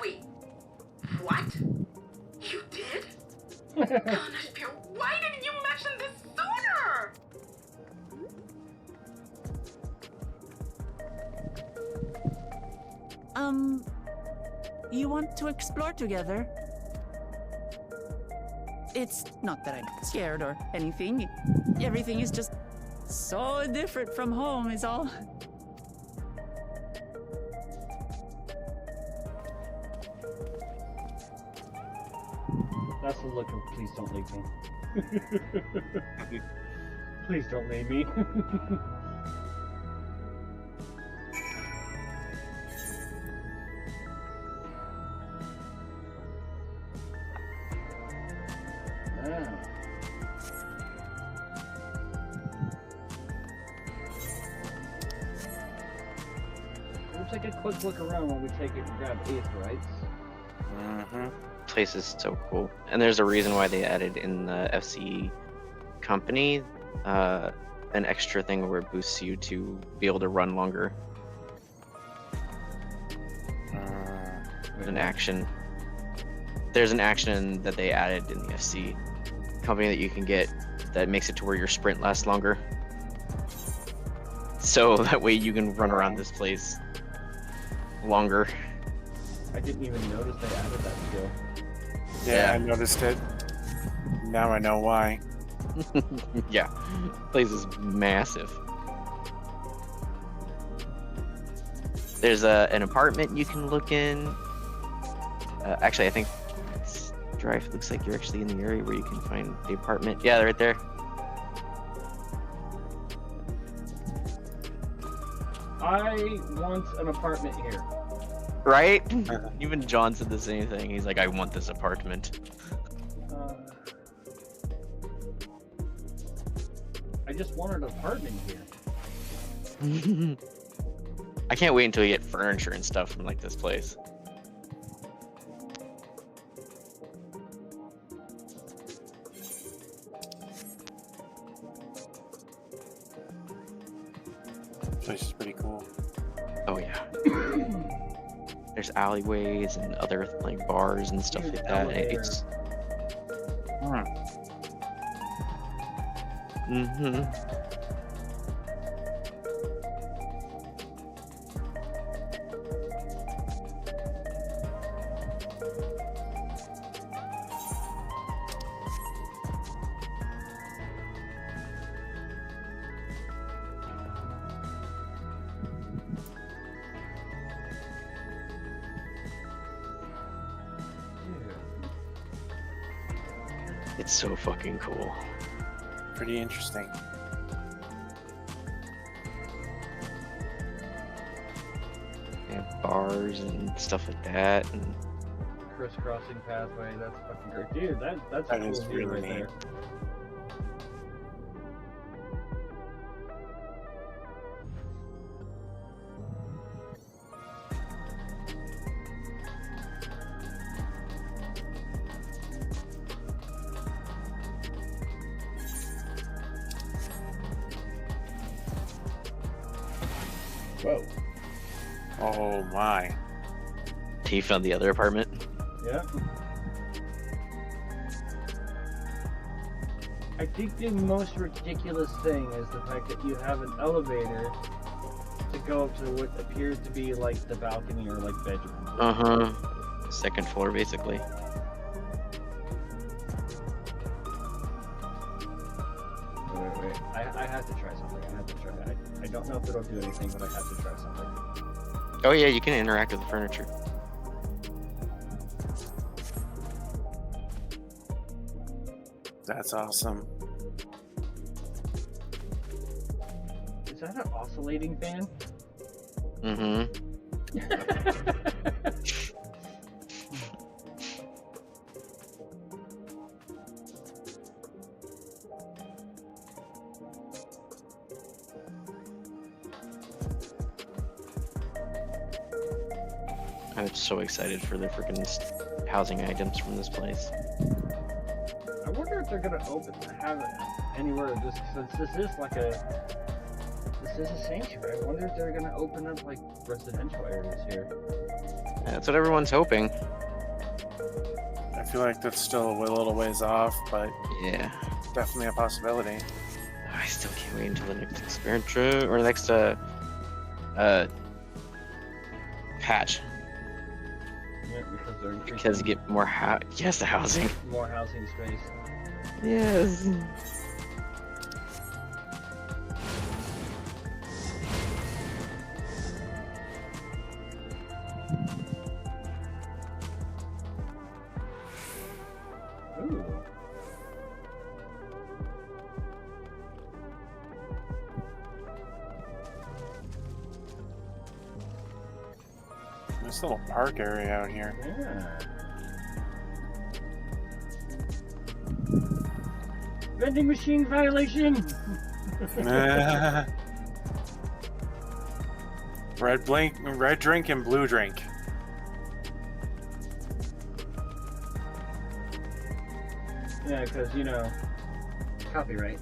Wait, what? You did? Gosh, Pierre, why didn't you mention this sooner? You want to explore together? It's not that I'm scared or anything. Everything is just so different from home is all. That's the look of please don't leave me. Please don't leave me. We'll take a quick look around when we take it and grab 8th, right? Mm-hmm. Place is so cool, and there's a reason why they added in the FC company an extra thing where it boosts you to be able to run longer. An action. There's an action that they added in the FC company that you can get that makes it to where your sprint lasts longer. So that way you can run around this place longer. I didn't even notice they added that skill. Yeah, I noticed it. Now I know why. Yeah, place is massive. There's an apartment you can look in. Actually, I think Strife looks like you're actually in the area where you can find the apartment. Yeah, right there. I want an apartment here. Right? Even John said the same thing. He's like, I want this apartment. I just want an apartment here. I can't wait until you get furniture and stuff from like this place. Place is pretty cool. Oh yeah. There's alleyways and other like bars and stuff like that. It's It's so fucking cool. Pretty interesting. They have bars and stuff like that, and Crisscrossing pathway, that's fucking great. Dude, that's That a is cool view really right neat. there. Whoa. Oh my. He found the other apartment. Yeah. I think the most ridiculous thing is the fact that you have an elevator to go up to what appears to be like the balcony or like bedroom. Second floor, basically. Wait. I have to try something. I have to try. I don't know if it'll do anything, but I have to try something. Oh yeah, you can interact with the furniture. That's awesome. Is that an oscillating fan? I'm so excited for the freaking housing items from this place. I wonder if they're gonna have it anywhere just since this is a sanctuary. I wonder if they're gonna open up like residential areas here. That's what everyone's hoping. I feel like that's still a little ways off, but yeah, definitely a possibility. I still can't wait until the next expansion or next patch. Yeah, because they're Because you get more the housing. more housing space. Yes. This little park area out here. Yeah. Vending machine violation! Red drink and blue drink. Yeah, because, you know, copyright.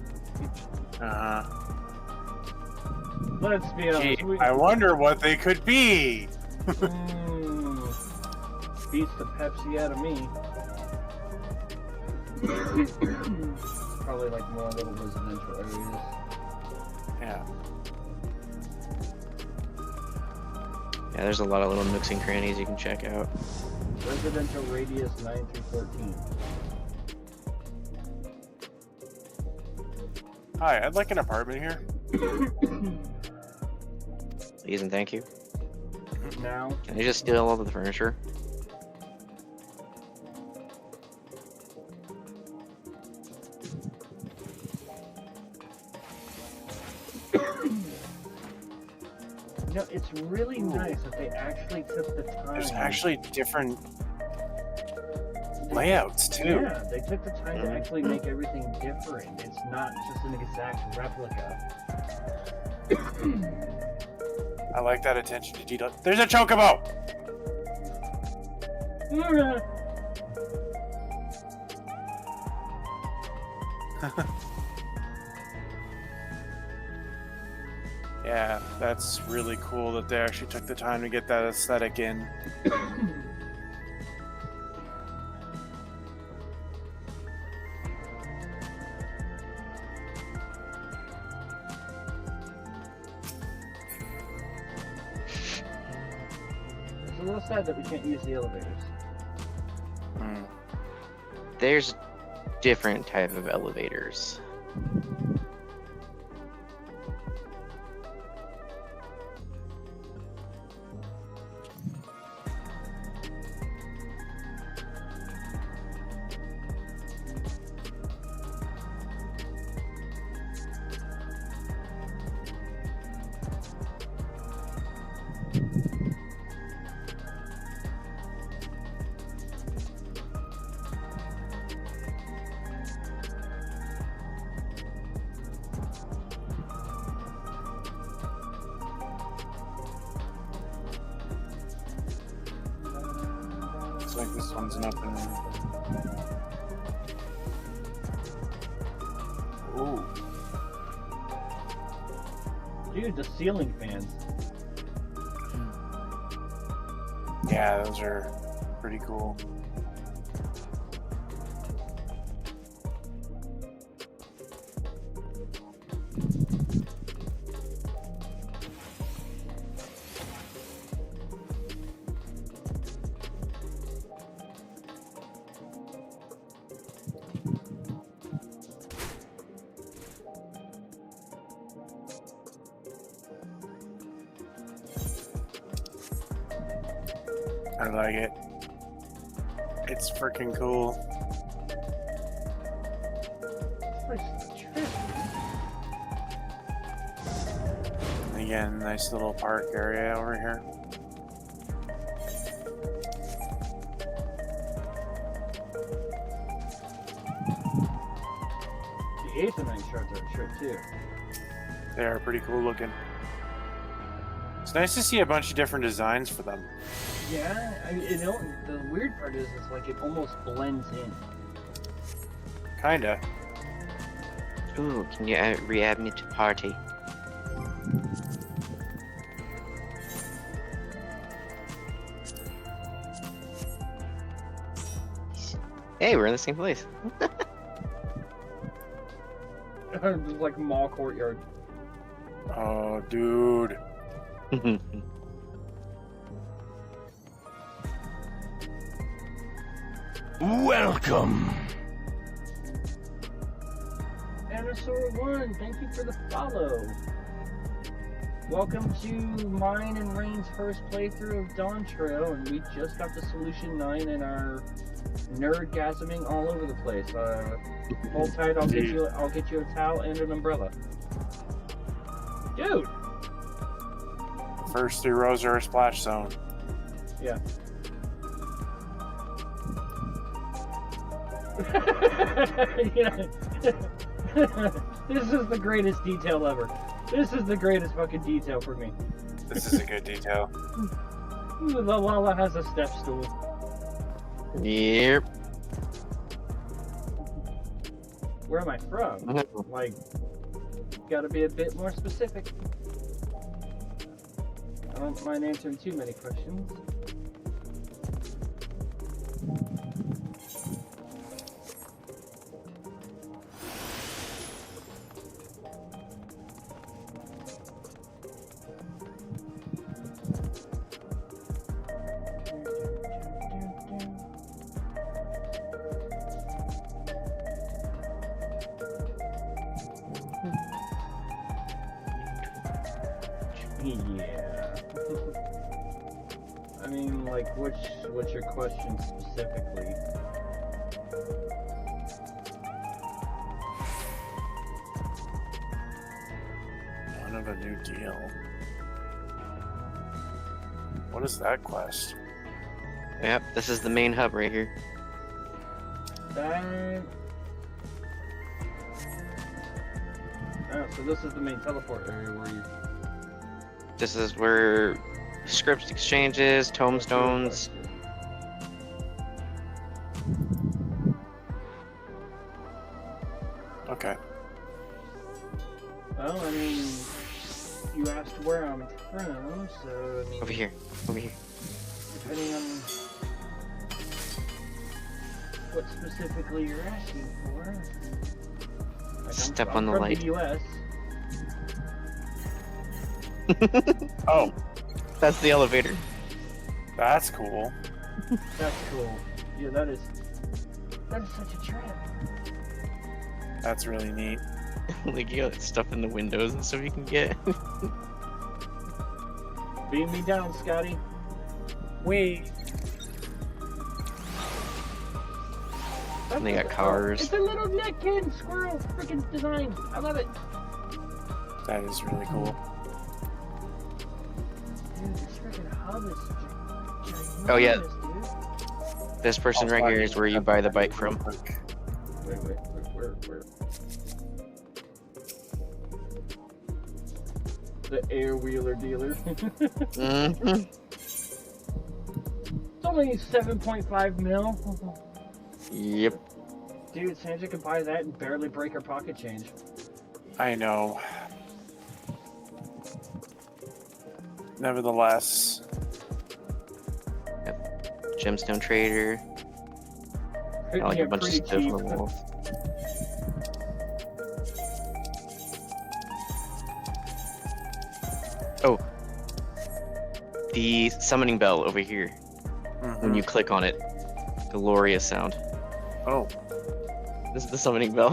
Let's be honest. Gee, I wonder what they could be. Beats the Pepsi out of me. Probably like more little residential areas. Yeah. Yeah, there's a lot of little nooks and crannies you can check out. Residential radius 9 through 14. Hi, I'd like an apartment here. Please and thank you. Now. Can I just steal all of the furniture? No, it's really nice that they actually took the time. There's actually different layouts too. Yeah, they took the time to actually make everything different. It's not just an exact replica. I like that attention to detail. There's a chocobo! Yeah, that's really cool that they actually took the time to get that aesthetic in. It's a little sad that we can't use the elevators. There's different type of elevators. Looks like this one's an open. Ooh. Dude, the ceiling fans. Yeah, those are pretty cool. I like it. It's freaking cool. Again, nice little park area over here. The 8th and 9th shirts are a trip too. They are pretty cool looking. It's nice to see a bunch of different designs for them. Yeah, I mean, the weird part is it's like it almost blends in. Kinda. Ooh, can you re-add me to party? Hey, we're in the same place. Like mall courtyard. Oh, dude. Welcome. Annosaur1, thank you for the follow. Welcome to mine and Rayn's first playthrough of Dawntrail, and we just got the Solution 9 and are nerdgasming all over the place. Hold tight, I'll get you a towel and an umbrella. Dude! First 3 rows are a splash zone. Yeah. Yeah. This is the greatest detail ever. This is the greatest fucking detail for me. This is a good detail. The Lala has a step stool. Yep. Where am I from? Like, gotta be a bit more specific. I don't mind answering too many questions. Yeah. I mean, like, what's your question specifically? One of a new deal. What is that quest? Yep, this is the main hub right here. That... Oh, so this is the main teleport area where you... This is where script exchanges, tomestones. Okay. Well, I mean, you asked where I'm from, so I mean... Over here, over here. Depending on what specifically you're asking for. Like, Step I'm on the from light. The US. Oh. That's the elevator. That's cool. That's cool. Yeah, that is such a trip. That's really neat. Like, you got stuff in the windows and stuff you can get. Beam me down, Scotty. Wait. And they got cars. It's a little neck-in squirrel freaking design. I love it. That is really cool. Dude, this freaking hub is ginormous, Oh yeah. dude. This person right here is where you buy the bike from. Wait, where? The air wheeler dealer. Mm-hmm. It's only 7.5 mil. Yep. Dude, Sandra could buy that and barely break her pocket change. I know. Nevertheless. Yep. Gemstone trader. Got like a bunch of stuff on the walls. Oh. The summoning bell over here. When you click on it. Glorious sound. Oh. This is the summoning bell.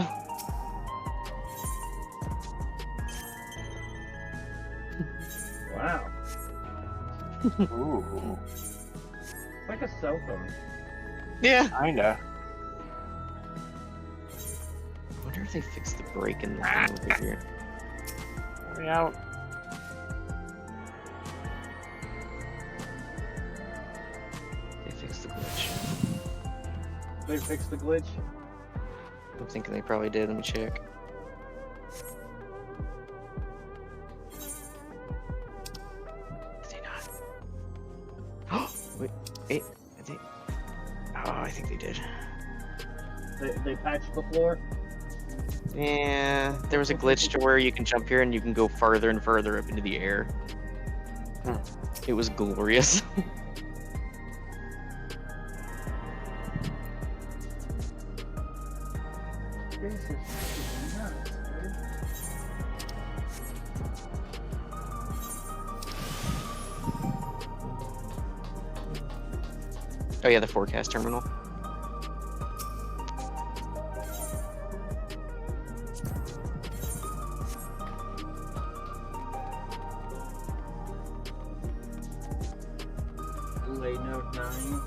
Wow. Ooh. Like a cell phone. Yeah. Kinda. I wonder if they fixed the break in this one over here. Hurry out. They fixed the glitch. They fixed the glitch? I'm thinking they probably did. Let me check. Did they not? Wait, I think they did. They patched the floor? Yeah, there was a glitch to where you can jump here and you can go farther and further up into the air. It was glorious. This is nuts, dude. Oh yeah, the forecast terminal. Lay Note 9.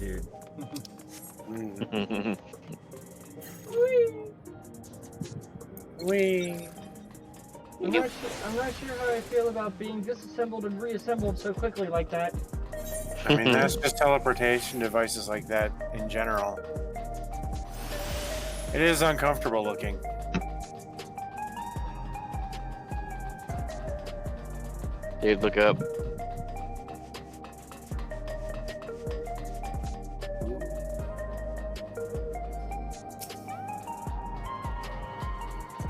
dude. Wee. I'm not sure how I feel about being disassembled and reassembled so quickly like that. I mean, that's just teleportation devices like that in general. It is uncomfortable looking. Dude, look up.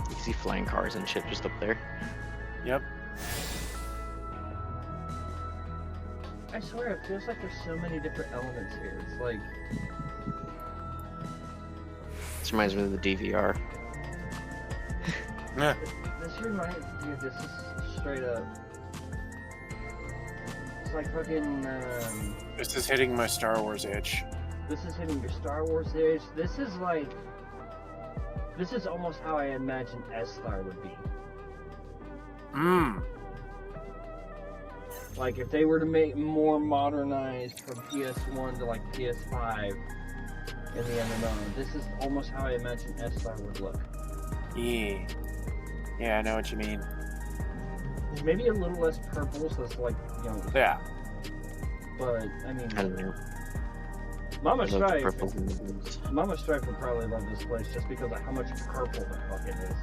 You see flying cars and shit just up there. Yep. I swear, it feels like there's so many different elements here. It's like... This reminds me of the DVR. This reminds me, this is straight up... It's like fucking, This is hitting my Star Wars itch. This is hitting your Star Wars itch. This is like... This is almost how I imagine S-Star would be. Like, if they were to make more modernized from PS1 to, like, PS5 in the MMO, this is almost how I imagine S-Star would look. Yeah. Yeah, I know what you mean. Maybe a little less purple, so it's like, you know... Yeah. But, I mean... I don't know. Mama Strife would probably love this place just because of how much purple the fuck it is.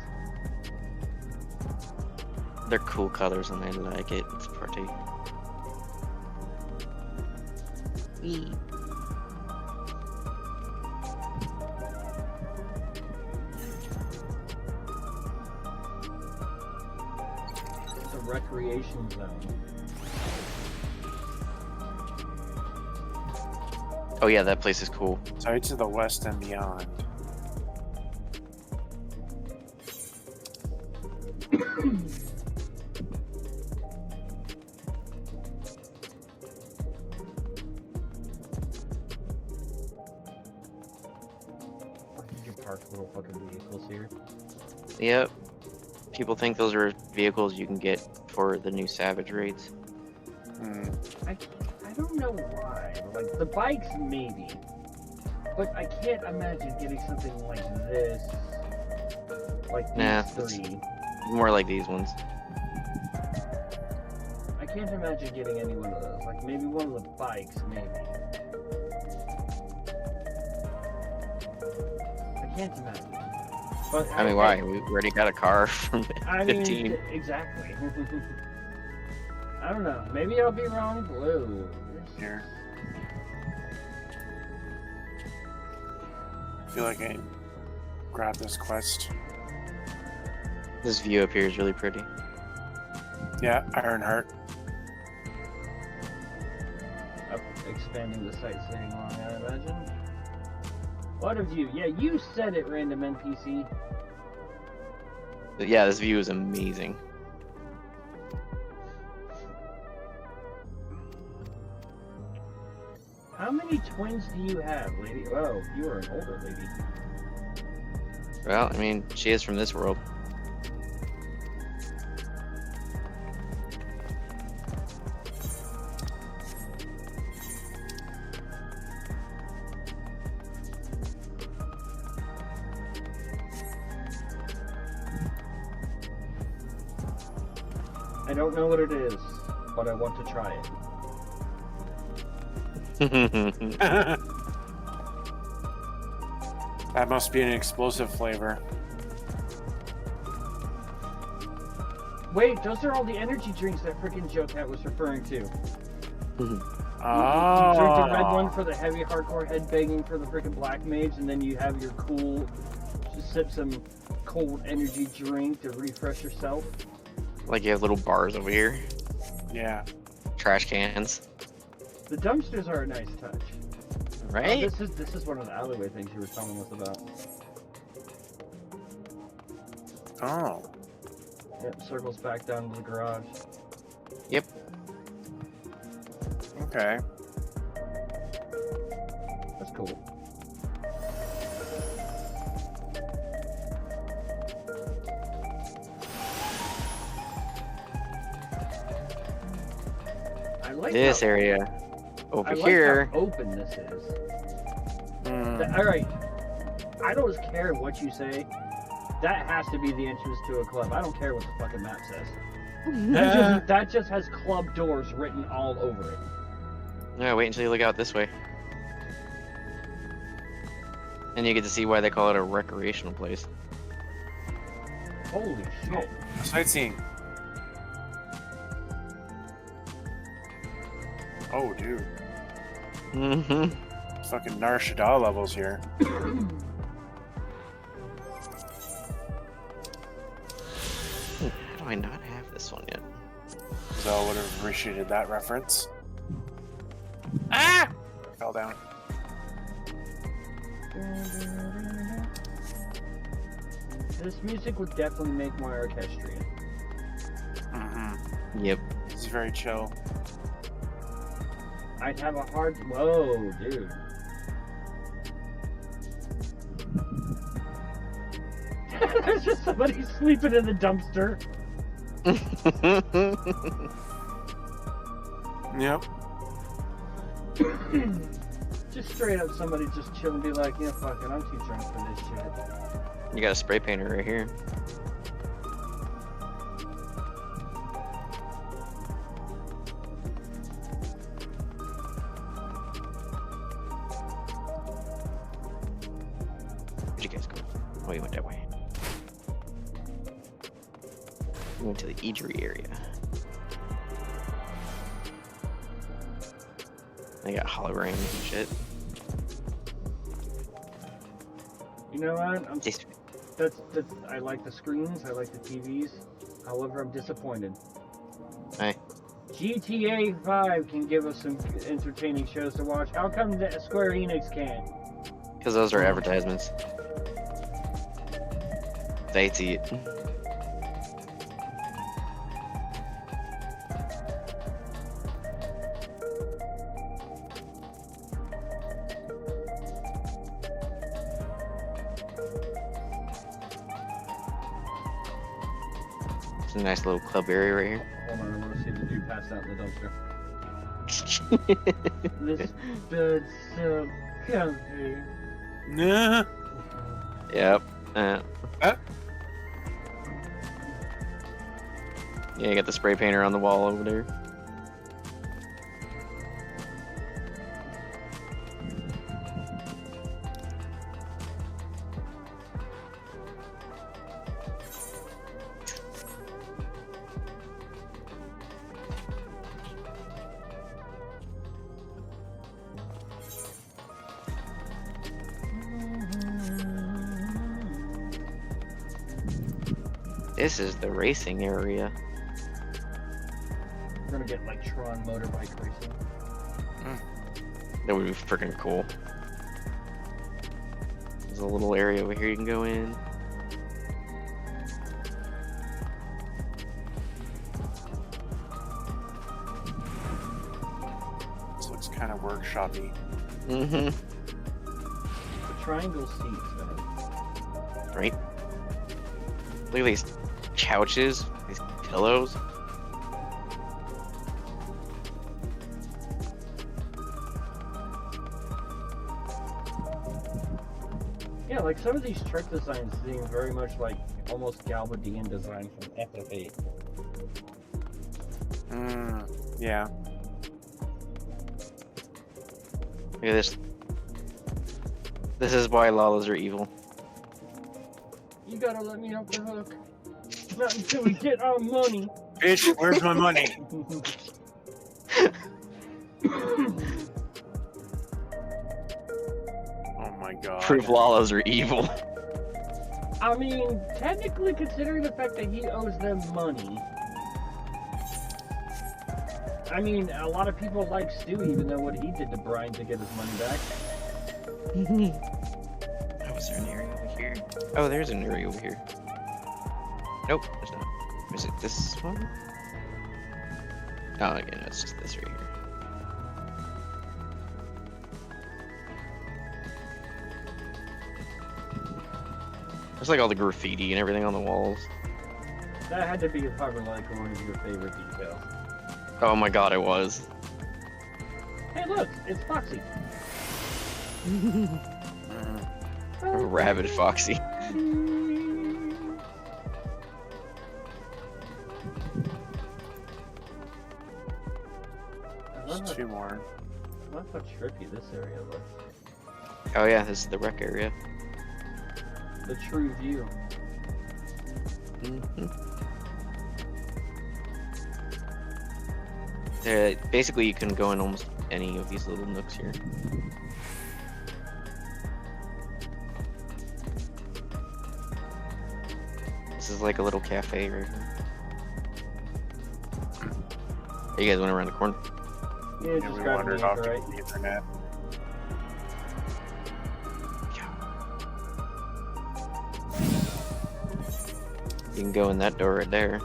They're cool colors and I like it. It's pretty. Wee. It's a recreation zone. Oh yeah, that place is cool. Sights of the West and beyond. You can park little fucking vehicles here. Yep. People think those are vehicles you can get for the new Savage raids. I don't know why. Like, the bikes, maybe. But I can't imagine getting something like this. Like Nah, these it's three. more like these ones. I can't imagine getting any one of those. Like, maybe one of the bikes, maybe. I can't imagine. But I mean, why? We already got a car from 15. I mean, exactly. I don't know. Maybe I'll be wrong. Blue. Here. I feel like I grab this quest. This view up here is really pretty. Yeah, Ironheart. Expanding the sightseeing line, I imagine. What of you? Yeah, you said it, random NPC. But yeah, this view is amazing. How many twins do you have, lady? Oh, you are an older lady. Well, I mean, she is from this world. I don't know what it is, but I want to try it. That must be an explosive flavor. Wait, those are all the energy drinks that freaking Joe Cat was referring to. Oh. You drink the red one for the heavy hardcore headbanging for the freaking black mage, and then you have your cool, just sip some cold energy drink to refresh yourself. Like you have little bars over here. Yeah. Trash cans. The dumpsters are a nice touch. Right? This is one of the alleyway things you were telling us about. Oh. Yep, circles back down to the garage. Yep. Okay. That's cool. I like This that area. Over I like here. how open this is. All right. I don't care what you say. That has to be the entrance to a club. I don't care what the fucking map says. That just has club doors written all over it. No, wait until you look out this way. And you get to see why they call it a recreational place. Holy shit. Sightseeing. Oh, dude. Mm-hmm. Fucking Nar Shaddaa levels here. How do I not have this one yet? Zell would have appreciated that reference. Ah! I fell down. This music would definitely make my orchestrion. Mm-hmm. Yep. This is very chill. I'd have a hard... Whoa, dude. There's just somebody sleeping in the dumpster. Yep. Just straight up somebody just chill and be like, yeah, fuck it, I'm too drunk for this shit. You got a spray painter right here. Where'd you guys go? Oh, you went that way. You went to the eatery area. They got hologram and shit. You know what? That's I like the screens, I like the TVs. However, I'm disappointed. Hey. GTA 5 can give us some entertaining shows to watch. How come the Square Enix can't? Because those are advertisements. They see it. It's a nice little club area right here. Hold on, I want to see the dude pass out in the dumpster. This bed's so comfy. Nah. Yep. Yeah, you got the spray painter on the wall over there. This is the racing area. We're gonna get like Tron motorbike racing. That would be freaking cool. There's a little area over here you can go in. This looks kind of workshop-y. Mm-hmm. The triangle seats, man. Right? Look at these couches, these pillows. Yeah, like some of these truck designs seem very much like almost Galbadian design from FF8. Yeah. Look at this. This is why Lalas are evil. You gotta let me off the hook. Not until we get our money. Bitch, where's my money? Oh my god. Proof Lalas are evil. I mean, technically considering the fact that he owes them money. I mean, a lot of people like Stu even though what he did to Brian to get his money back. Oh, is there an area over here? Oh, there's an area over here. Nope, there's not. Is it this one? Oh, again, it's just this right here. There's like all the graffiti and everything on the walls. That had to be probably like one of your favorite details. Oh my god, it was. Hey, look, it's Foxy. Rabid Foxy. There's 2 more. I love how trippy this area looks. Oh yeah, this is the wreck area. The true view. Basically, you can go in almost any of these little nooks here. This is like a little cafe right here. Hey, you guys went around the corner. Yeah, just we grab wandered me off the to right. the internet. You can go in that door right there.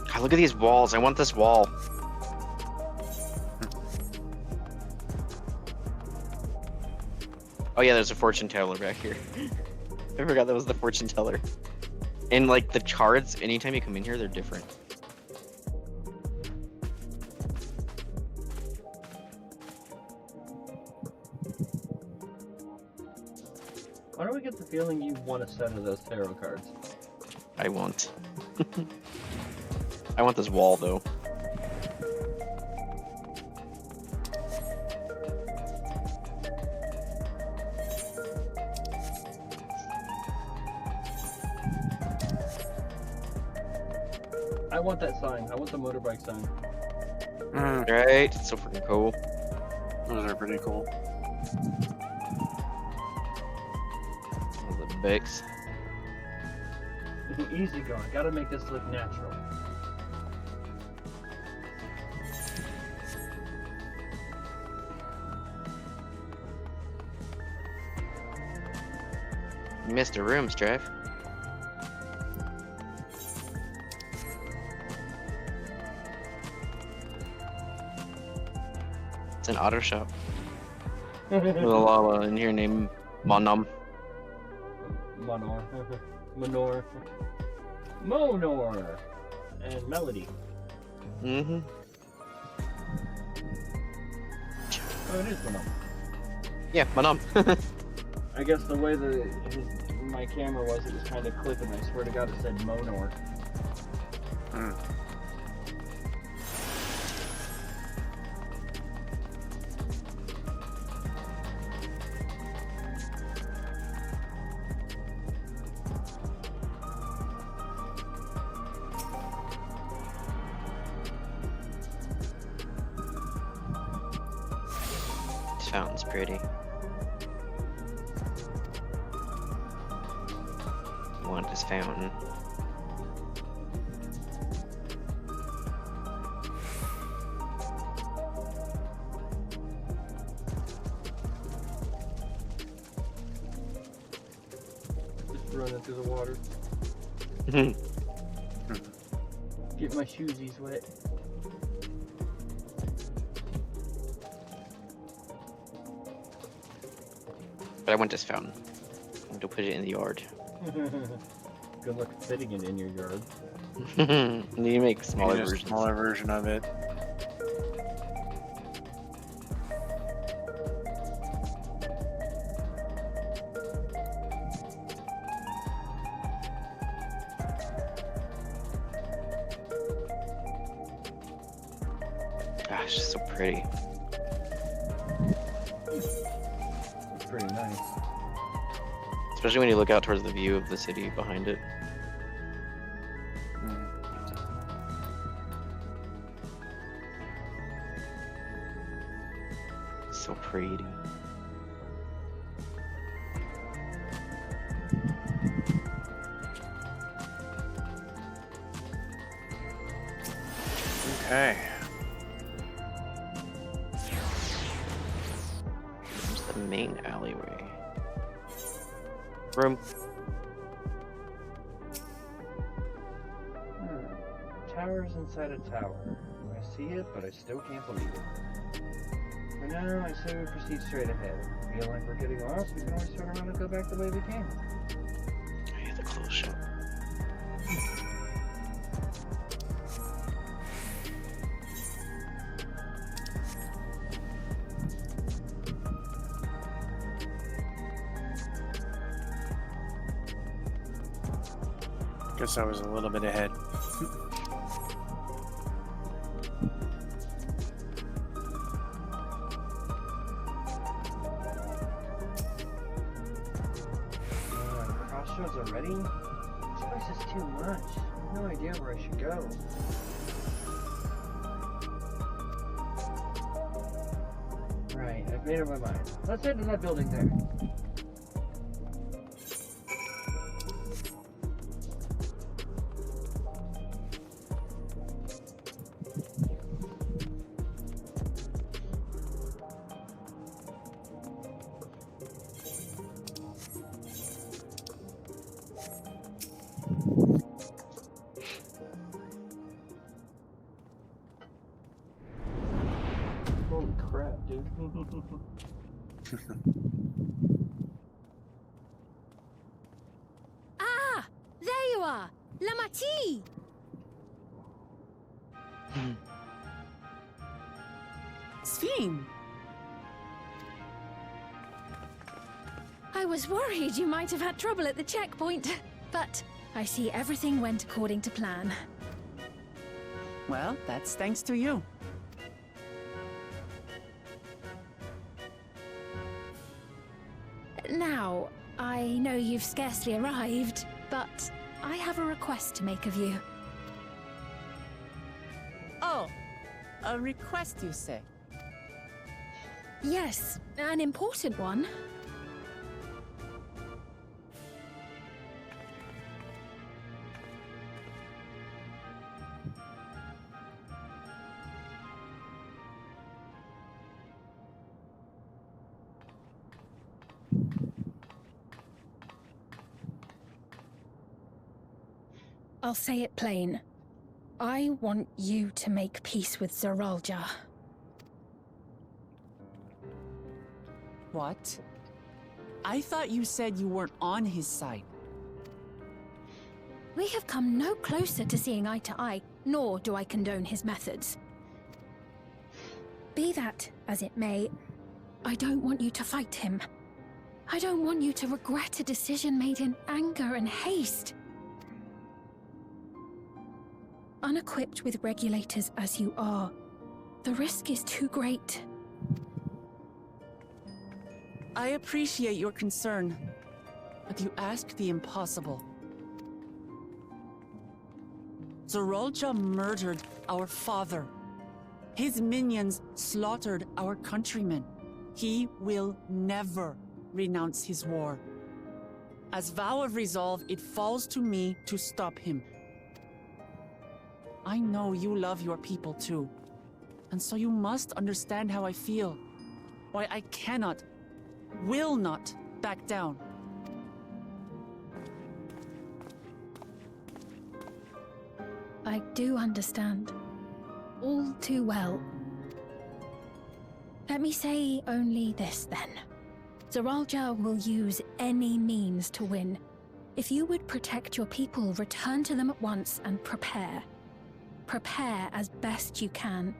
God, look at these walls. I want this wall. Oh yeah, there's a fortune teller back here. I forgot that was the fortune teller. And like the cards, anytime you come in here, they're different. Why do I get the feeling you want a set of those tarot cards? I won't. I want this wall though. I want that sign. I want the motorbike sign. Right? It's so freaking cool. Those are pretty cool. The Bix. Easy going. Gotta make this look natural. You missed a room, Strife. It's an auto shop. With a Lala in here named Monum. Monor. Monor. Monor. And Melody. Mm-hmm. Oh, it is Monum. Yeah, Monum. I guess the way my camera was, it was kind of clipping. I swear to God, it said Monor. This fountain's pretty. I want this fountain. Just running through the water. Get my shoesies wet. But I want this fountain. I'm going to put it in the yard. Good luck fitting it in your yard. You make smaller Need a versions. smaller version of it. Gosh, it's so pretty. It's pretty nice. Especially when you look out towards the view of the city behind it. So pretty. Okay. Where's the main alleyway? Room. Towers inside a tower. I see it, but I still can't believe it. For now, I say we proceed straight ahead. Feel like we're getting lost, we can always turn around and go back the way we came. I have the clothes shop. Guess I was a little bit ahead. Crossroads already? This place is too much. I have no idea where I should go. Right, I've made up my mind. Let's head to that building there. Holy crap, dude. Ah! There you are! Lamati! Sphene! I was worried you might have had trouble at the checkpoint, but I see everything went according to plan. Well, that's thanks to you. Now, I know you've scarcely arrived, but I have a request to make of you. Oh, a request, you say? Yes, an important one. I'll say it plain. I want you to make peace with Zeralja. What? I thought you said you weren't on his side. We have come no closer to seeing eye to eye, nor do I condone his methods. Be that as it may, I don't want you to fight him. I don't want you to regret a decision made in anger and haste. Unequipped with regulators as you are, the risk is too great. I appreciate your concern, but you ask the impossible. Zeralja murdered our father. His minions slaughtered our countrymen. He will never renounce his war. As vow of resolve, it falls to me to stop him. I know you love your people too, and so you must understand how I feel. Why I cannot, will not back down. I do understand. All too well. Let me say only this then. Zeralja will use any means to win. If you would protect your people, return to them at once and prepare. Prepare as best you can.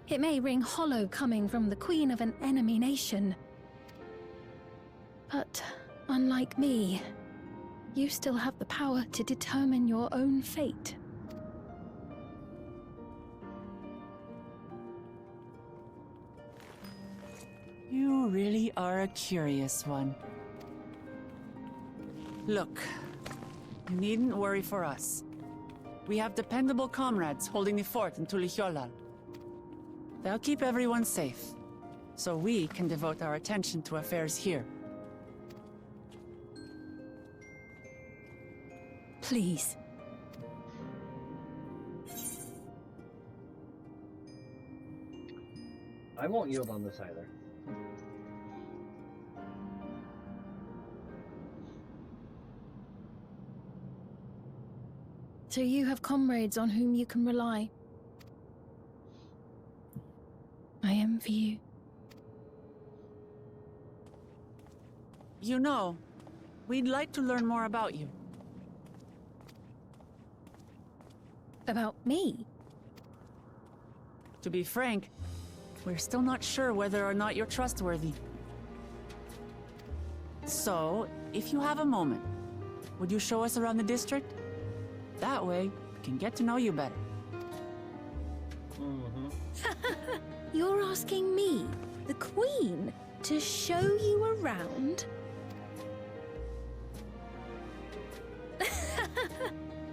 It may ring hollow coming from the queen of an enemy nation. But unlike me, you still have the power to determine your own fate. You really are a curious one. Look, you needn't worry for us. We have dependable comrades holding the fort in Tulihyolal. They'll keep everyone safe, so we can devote our attention to affairs here. Please. I won't yield on this either. So you have comrades on whom you can rely. I envy you. You know, we'd like to learn more about you. About me? To be frank, we're still not sure whether or not you're trustworthy. So, if you have a moment, would you show us around the district? That way, we can get to know you better. You're asking me, the Queen, to show you around?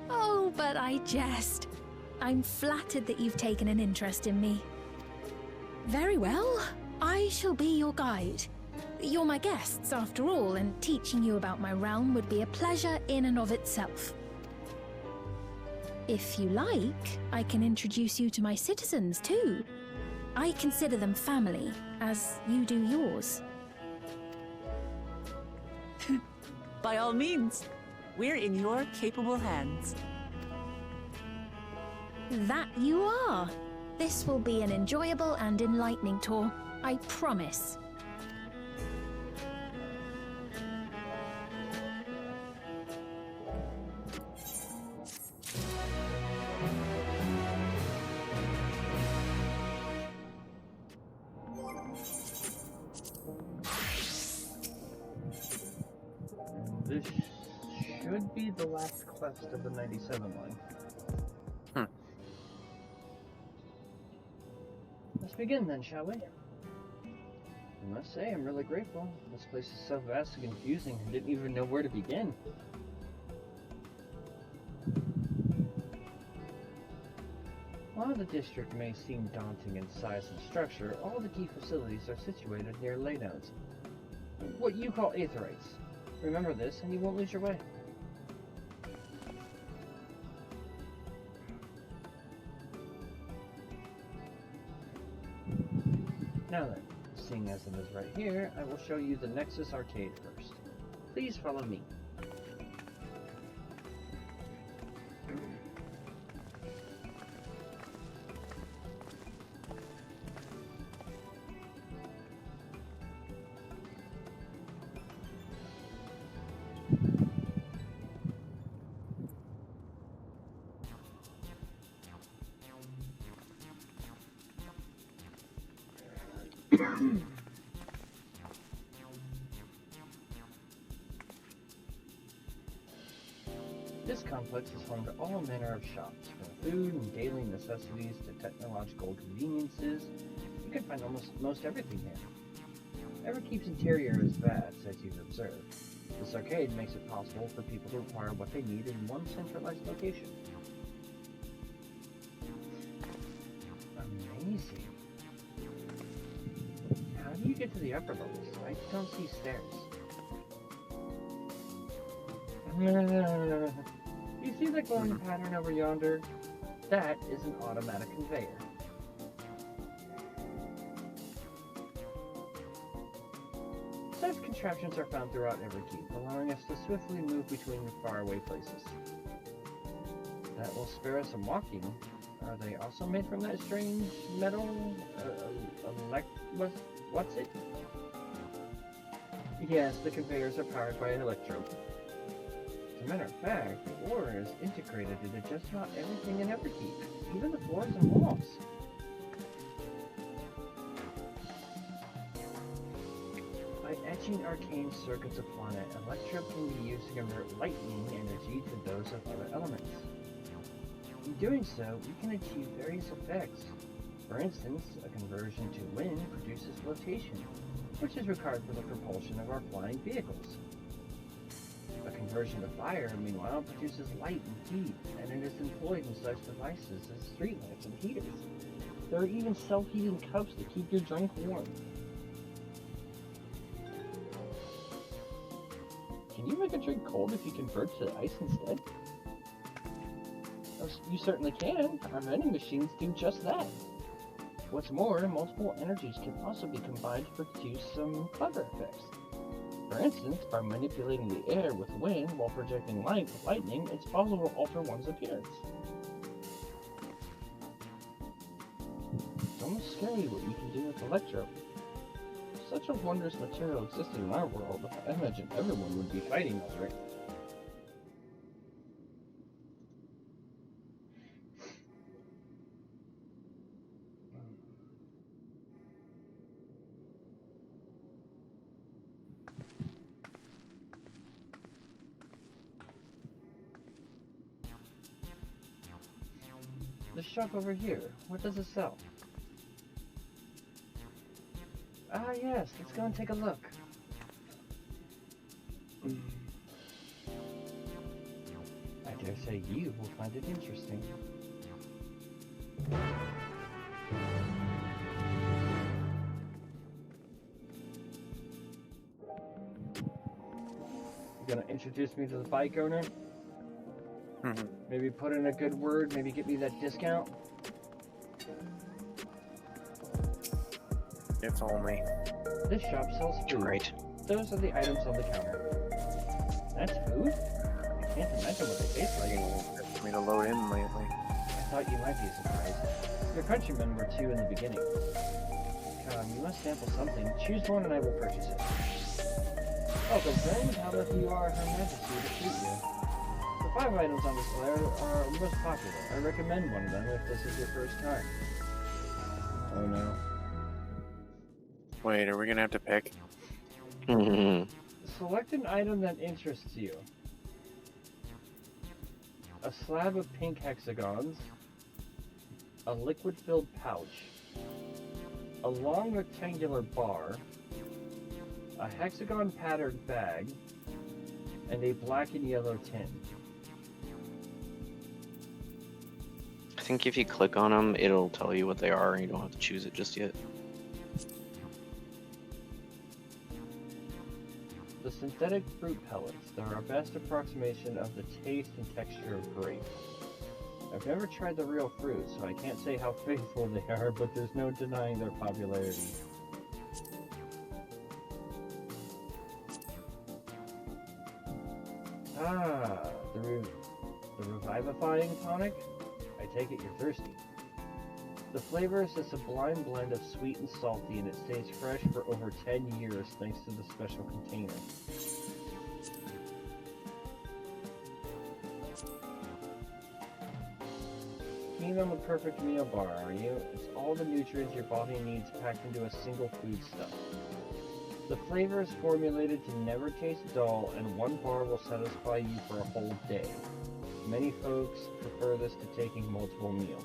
Oh, but I jest. I'm flattered that you've taken an interest in me. Very well. I shall be your guide. You're my guests, after all, and teaching you about my realm would be a pleasure in and of itself. If you like, I can introduce you to my citizens, too. I consider them family, as you do yours. By all means, we're in your capable hands. That you are. This will be an enjoyable and enlightening tour, I promise. This should be the last quest of the 97 line. Let's begin then, shall we? I must say, I'm really grateful. This place is so vast and confusing, I didn't even know where to begin. While the district may seem daunting in size and structure, all the key facilities are situated near laynodes. What you call aetherites. Remember this, and you won't lose your way. Now then, seeing as it is right here, I will show you the Nexus Arcade first. Please follow me. This complex is home to all manner of shops, from food and daily necessities to technological conveniences. You can find almost most everything here. Everkeep's interior is vast, as you've observed. This arcade makes it possible for people to acquire what they need in one centralized location. Amazing. How do you get to the upper levels? I don't see stairs. You see the glowing pattern over yonder? That is an automatic conveyor. Such contraptions are found throughout Everkeep, allowing us to swiftly move between faraway places. That will spare us some walking. Are they also made from that strange metal? What's it? Yes, the conveyors are powered by an electrode. As a matter of fact, the ore is integrated into just about everything in Everkeep, even the floors and walls. By etching arcane circuits upon it, electrode can be used to convert lightning energy to those of other elements. In doing so, we can achieve various effects. For instance, a conversion to wind produces flotation, which is required for the propulsion of our flying vehicles. A conversion to fire, meanwhile, produces light and heat, and it is employed in such devices as streetlights and heaters. There are even self-heating cups to keep your drink warm. Can you make a drink cold if you convert to ice instead? You certainly can. Our vending machines do just that. What's more, multiple energies can also be combined to produce some clever effects. For instance, by manipulating the air with wind while projecting light with lightning, it's possible to alter one's appearance. It's almost scary what you can do with electro. If such a wondrous material existed in our world, I imagine everyone would be fighting over it. The shop over here. What does it sell? Ah, yes. Let's go and take a look. I dare say you will find it interesting. You gonna introduce me to the bike owner? Maybe put in a good word, maybe get me that discount? If only. This shop sells food. Right. Those are the items on the counter. That's food? I can't imagine what they taste like. For me to load in lately. I thought you might be surprised. Your countrymen were too in the beginning. Come, you must sample something. Choose one and I will purchase it. Welcome, friend. How if you are Her Majesty to treat you? The 5 items on display are most popular. I recommend one of them if this is your first time. Oh no. Wait, are we gonna have to pick? Select an item that interests you. A slab of pink hexagons, a liquid-filled pouch, a long rectangular bar, a hexagon-patterned bag, and a black and yellow tin. I think if you click on them, it'll tell you what they are, and you don't have to choose it just yet. The synthetic fruit pellets. They're our best approximation of the taste and texture of grapes. I've never tried the real fruit, so I can't say how faithful they are, but there's no denying their popularity. Ah, the revivifying tonic? I take it you're thirsty. The flavor is a sublime blend of sweet and salty, and it stays fresh for over 10 years thanks to the special container. Keen on the perfect meal bar, are you? It's all the nutrients your body needs packed into a single foodstuff. The flavor is formulated to never taste dull, and one bar will satisfy you for a whole day. Many folks prefer this to taking multiple meals.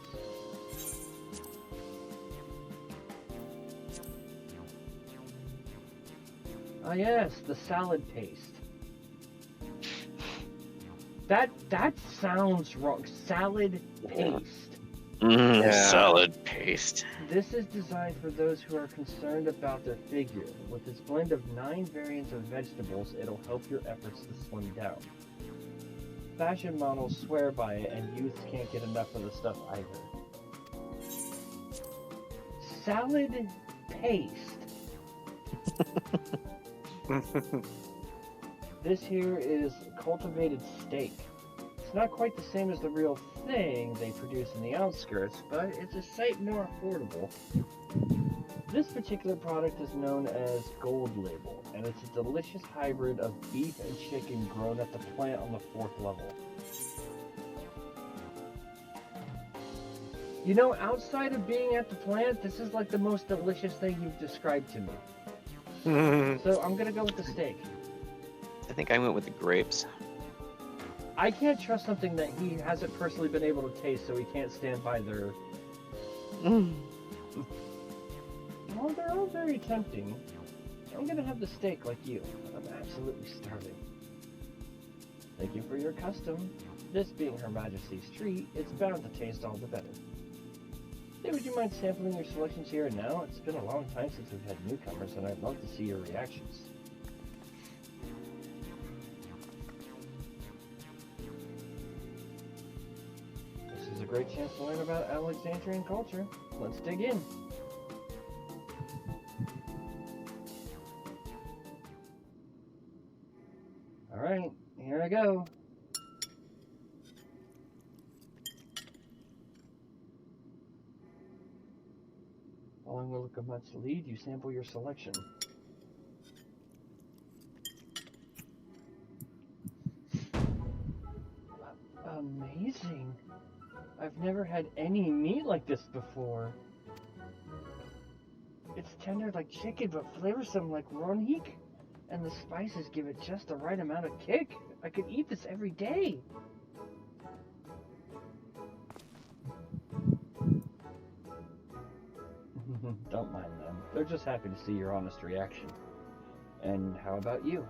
Ah yes, the salad paste. That sounds wrong. Salad paste. Salad paste. This is designed for those who are concerned about their figure. With its blend of 9 variants of vegetables, it'll help your efforts to slim down. Fashion models swear by it, and youths can't get enough of the stuff either. Salad paste. This here is cultivated steak. It's not quite the same as the real thing they produce in the outskirts, but it's a sight more affordable. This particular product is known as Gold Label, and it's a delicious hybrid of beef and chicken grown at the plant on the 4th level. You know, outside of being at the plant, this is like the most delicious thing you've described to me. So I'm gonna go with the steak. I think I went with the grapes. I can't trust something that he hasn't personally been able to taste, so he can't stand by their... Well, they're all very tempting. I'm gonna have the steak like you. I'm absolutely starving. Thank you for your custom. This being Her Majesty's treat, it's bound to taste all the better. Hey, would you mind sampling your selections here and now? It's been a long time since we've had newcomers, and I'd love to see your reactions. This is a great chance to learn about Alexandrian culture. Let's dig in. Alright, here I go. Following the look of much lead, you sample your selection. Amazing! I've never had any meat like this before. It's tender like chicken, but flavorsome like ronhik. And the spices give it just the right amount of kick. I could eat this every day. Don't mind them. They're just happy to see your honest reaction. And how about you?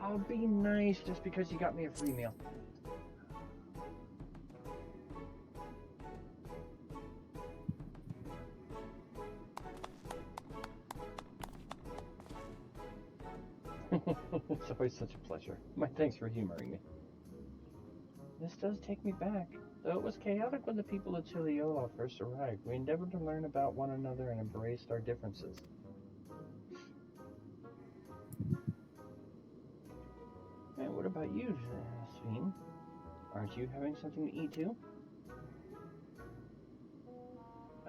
I'll be nice just because you got me a free meal. It's always such a pleasure. My thanks for humoring me. This does take me back. Though it was chaotic when the people of Chiliola first arrived, we endeavored to learn about one another and embraced our differences. And what about you, Sveen? Aren't you having something to eat too?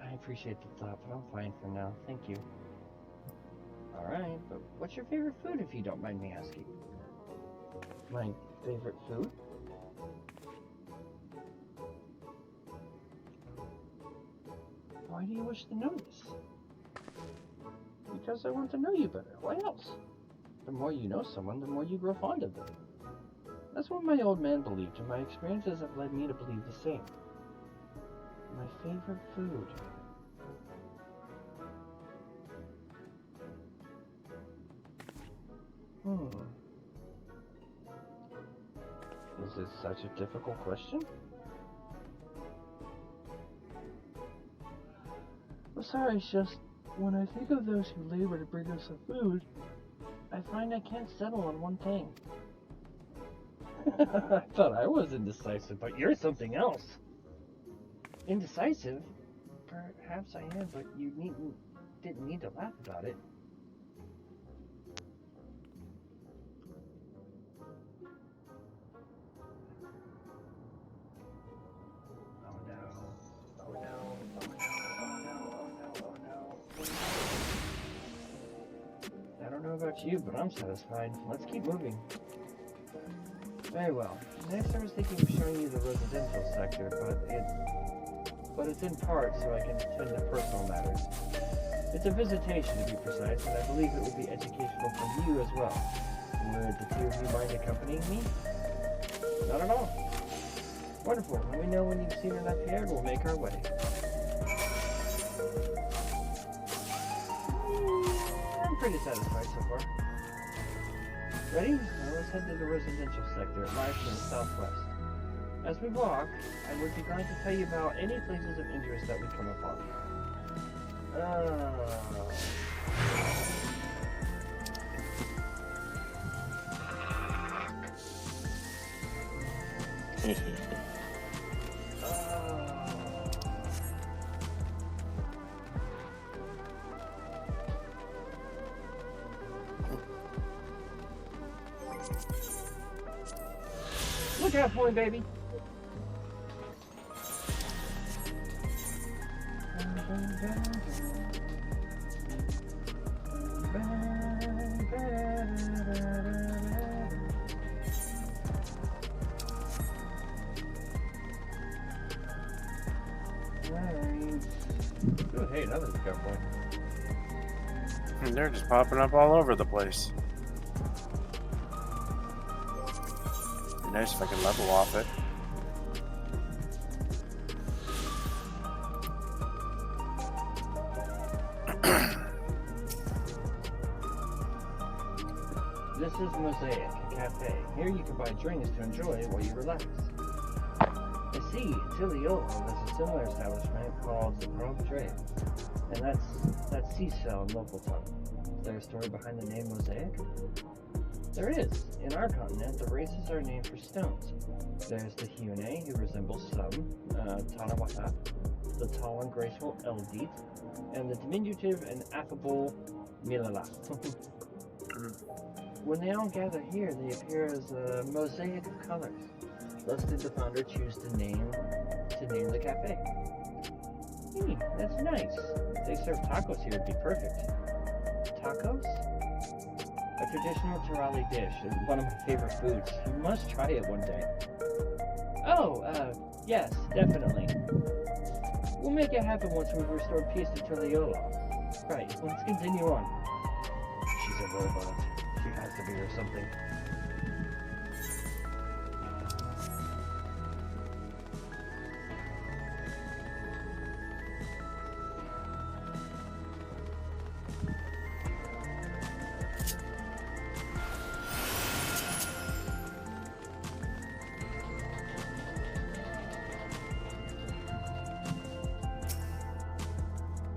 I appreciate the thought, but I'm fine for now. Thank you. Alright, but what's your favorite food if you don't mind me asking? My favorite food? Why do you wish to know this? Because I want to know you better. Why else? The more you know someone, the more you grow fond of them. That's what my old man believed, and my experiences have led me to believe the same. My favorite food. Is this such a difficult question? Well, sorry, it's just when I think of those who labor to bring us the food, I find I can't settle on one thing. I thought I was indecisive, but you're something else. Indecisive? Perhaps I am, but you didn't need to laugh about it. I don't know about you, but I'm satisfied. Let's keep moving. Very well. Next I was thinking of showing you the residential sector, but it's in part so I can attend to personal matters. It's a visitation to be precise, and I believe it will be educational for you as well. Would the two of you mind accompanying me? Not at all. Wonderful. Let me know when you've seen enough here and we'll make our way. I'm pretty satisfied so far. Ready? Now let's head to the residential sector. It lies to the southwest. As we walk, I would be glad to tell you about any places of interest that we come upon. Look out for him, baby. Ooh, hey, another pickup point. They're just popping up all over the place. Be nice if I could level off it. This is Mosaic, a cafe. Here you can buy drinks to enjoy while you relax. I see, Tiliola has a similar establishment called the Dawntrail, and that's seashell in local tongue. Is there a story behind the name Mosaic? There is. In our continent, the races are named for stones. There's the Hyune, who resembles some, Tanawata, the tall and graceful Eldit, and the diminutive and affable Milala. When they all gather here, they appear as a mosaic of colors. Thus did the founder choose to name the cafe. Hey, that's nice. If they serve tacos here, it'd be perfect. Tacos? A traditional Tirali dish, and one of my favorite foods. You must try it one day. Oh, yes, definitely. We'll make it happen once we've restored peace to Tiliola. Right, let's continue on. She's a robot. She has to be or something.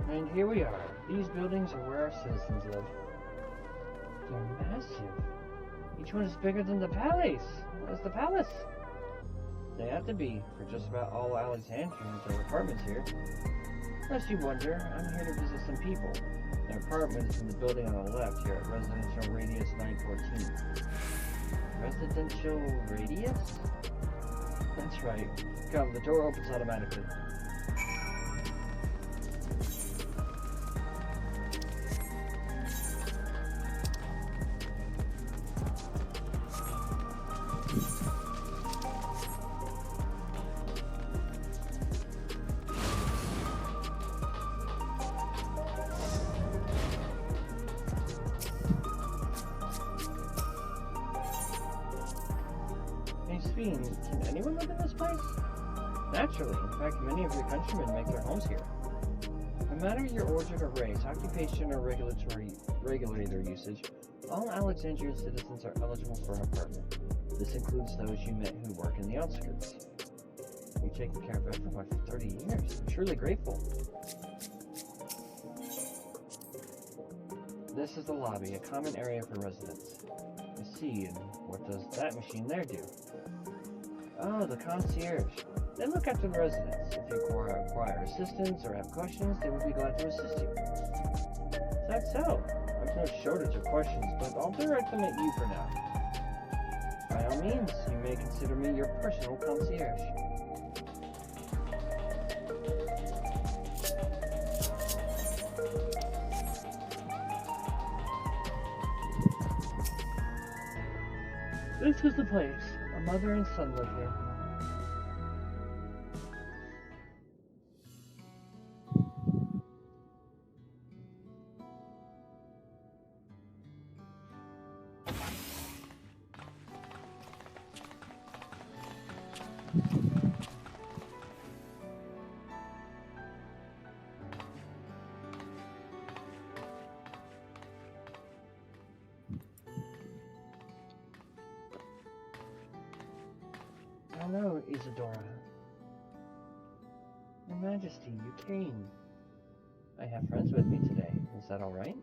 And here we are. These buildings are where our citizens live. They're massive. Each one is bigger than the palace. What's the palace? They have to be, for just about all Alexandrians or apartments here. Lest you wonder, I'm here to visit some people. An apartment is in the building on the left here at Residential Radius 914. Residential Radius? That's right. Come, the door opens automatically. Can anyone live in this place? Naturally. In fact, many of your countrymen make their homes here. No matter your origin or race, occupation or regulator usage, all Alexandrian citizens are eligible for an apartment. This includes those you met who work in the outskirts. You've taken care of everyone for 30 years. I'm truly grateful. This is the lobby, a common area for residents. I see, and what does that machine there do? Oh, the concierge. They look after the residents. If you require assistance or have questions, they will be glad to assist you. That's so. There's no shortage of questions, but I'll direct them at you for now. By all means, you may consider me your personal concierge. This is the place. A mother and son live here. Hello, Isadora. Your Majesty, you came. I have friends with me today. Is that alright?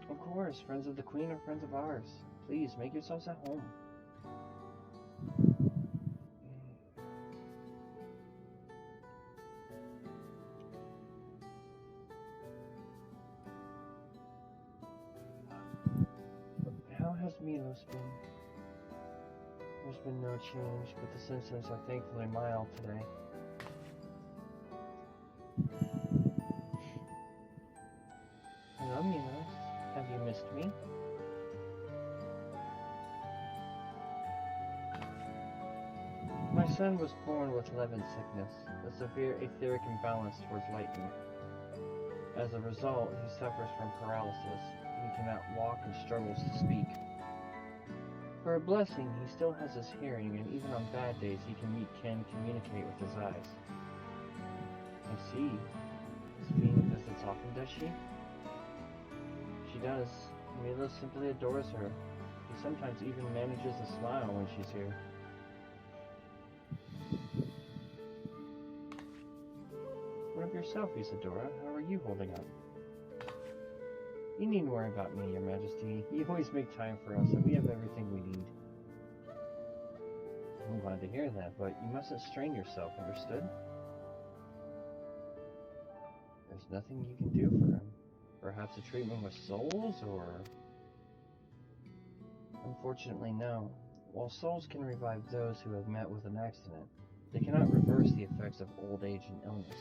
Of course, friends of the Queen are friends of ours. Please, make yourselves at home. How has Milos been? There's been no change, but the symptoms are thankfully mild today. Hello, Milos. Have you missed me? My son was born with Levin sickness, a severe etheric imbalance towards lightning. As a result, he suffers from paralysis. He cannot walk and struggles to speak. For a blessing, he still has his hearing, and even on bad days he can communicate with his eyes. I see. Sphene visits often, does she? She does. Milos simply adores her. He sometimes even manages to smile when she's here. What of yourself, Isadora? How are you holding up? You needn't worry about me, Your Majesty. You always make time for us, and we have everything we need. I'm glad to hear that, but you mustn't strain yourself, understood? There's nothing you can do for him. Perhaps a treatment with souls, or... Unfortunately, no. While souls can revive those who have met with an accident, they cannot reverse the effects of old age and illness.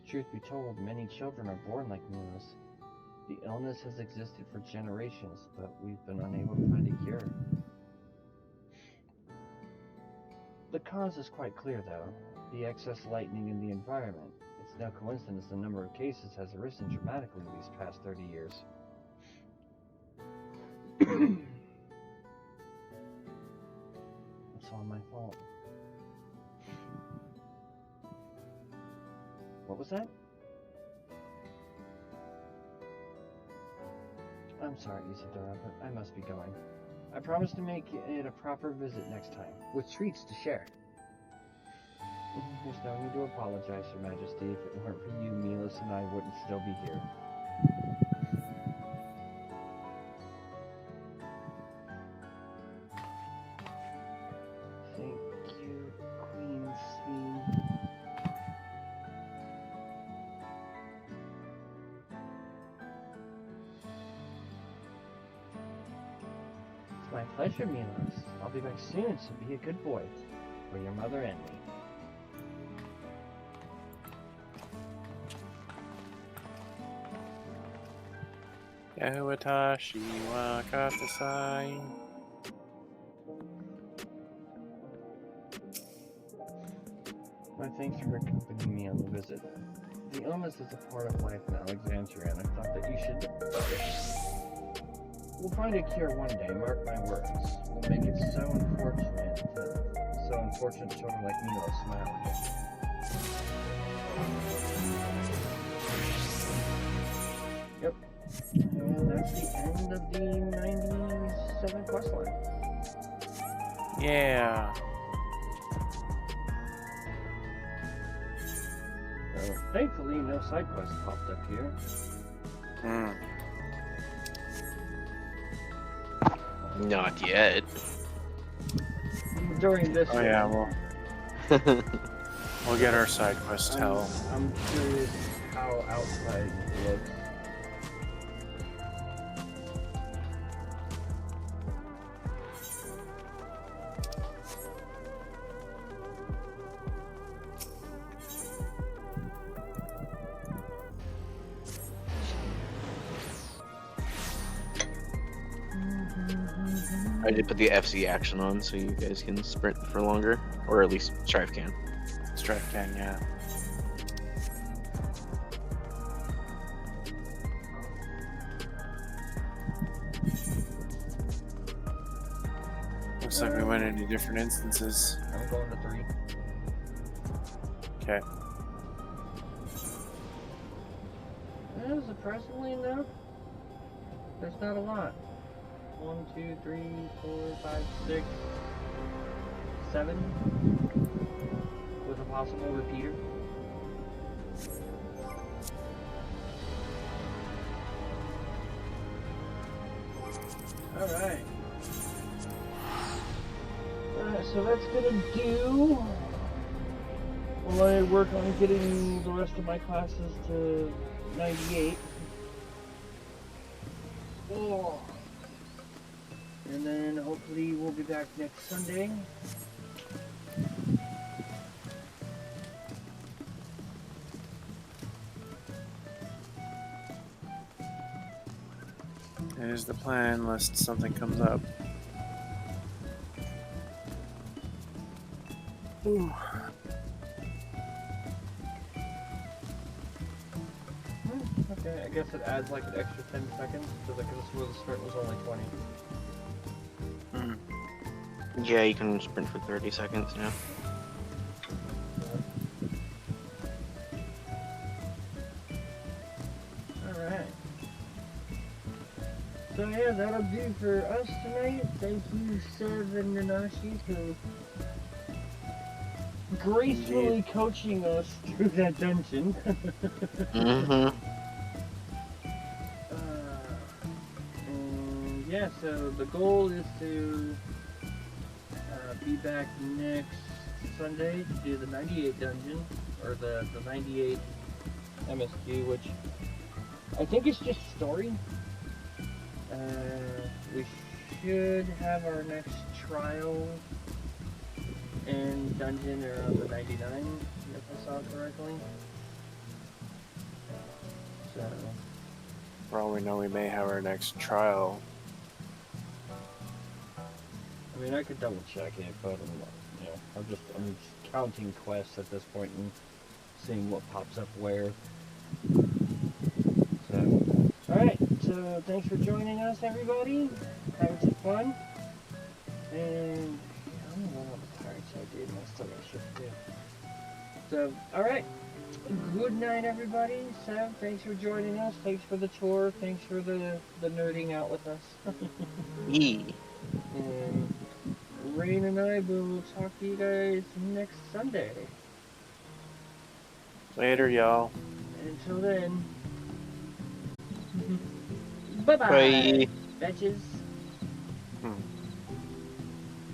Truth be told, many children are born like Milos. The illness has existed for generations, but we've been unable to find a cure. The cause is quite clear, though. The excess lightning in the environment. It's It's no coincidence the number of cases has arisen dramatically these past 30 years. It's all my fault. What was that? I'm sorry, Isadora, but I must be going. I promise to make it a proper visit next time, with treats to share. There's no need to apologize, Your Majesty. If it weren't for you, Milos and I wouldn't still be here. Thank you, Queen Sveen. It's my pleasure, Milos. I'll be back soon, so be a good boy for your mother and me. Yahwatashi wa katasai. My thanks for accompanying me on the visit. The illness is a part of life in Alexandria, and I thought that you should... We'll find a cure one day, mark my words. We'll make it so unfortunate children like Milo smile again. Yep. And that's the end of the 97 quest line. Yeah. Thankfully, no side quests popped up here. Not yet. During this Oh yeah, we'll get our side quest hell. I'm curious how outside looks. I did put the FC action on so you guys can sprint for longer, or at least Strife can. Strife can, yeah. Looks like we went into different instances. I'm going to 3. Okay. Surprisingly enough, there's not a lot. 1, 2, 3, 4, 5, 6, 7, with a possible repeater. Alright. So that's gonna do while I work on getting the rest of my classes to 98. Oh. And then hopefully we'll be back next Sunday. That is the plan, unless something comes up. Ooh. Okay, I guess it adds like an extra 10 seconds, because I could have sworn the sprint was only 20. Yeah, you can sprint for 30 seconds now. Alright. So yeah, that'll do for us tonight. Thank you, Sev and Nanashi, for gracefully coaching us through that dungeon. Mm-hmm. And yeah, so the goal is to be back next Sunday to do the 98 dungeon, or the 98 MSQ, which I think is just story. We should have our next trial and dungeon around the 99, if I saw it correctly. So, for all we know, we may have our next trial. I mean, I could double check it, but I'm just counting quests at this point and seeing what pops up where. So, alright, so thanks for joining us, everybody. Having some fun. And I don't know what the parts I did, and I still got shit to do. So, alright. Good night, everybody. Sav, thanks for joining us. Thanks for the tour. Thanks for the nerding out with us. Yee. And Rayn and I will talk to you guys next Sunday. Later, y'all. Until then. Bye-bye. Bye. Bitches. Hmm.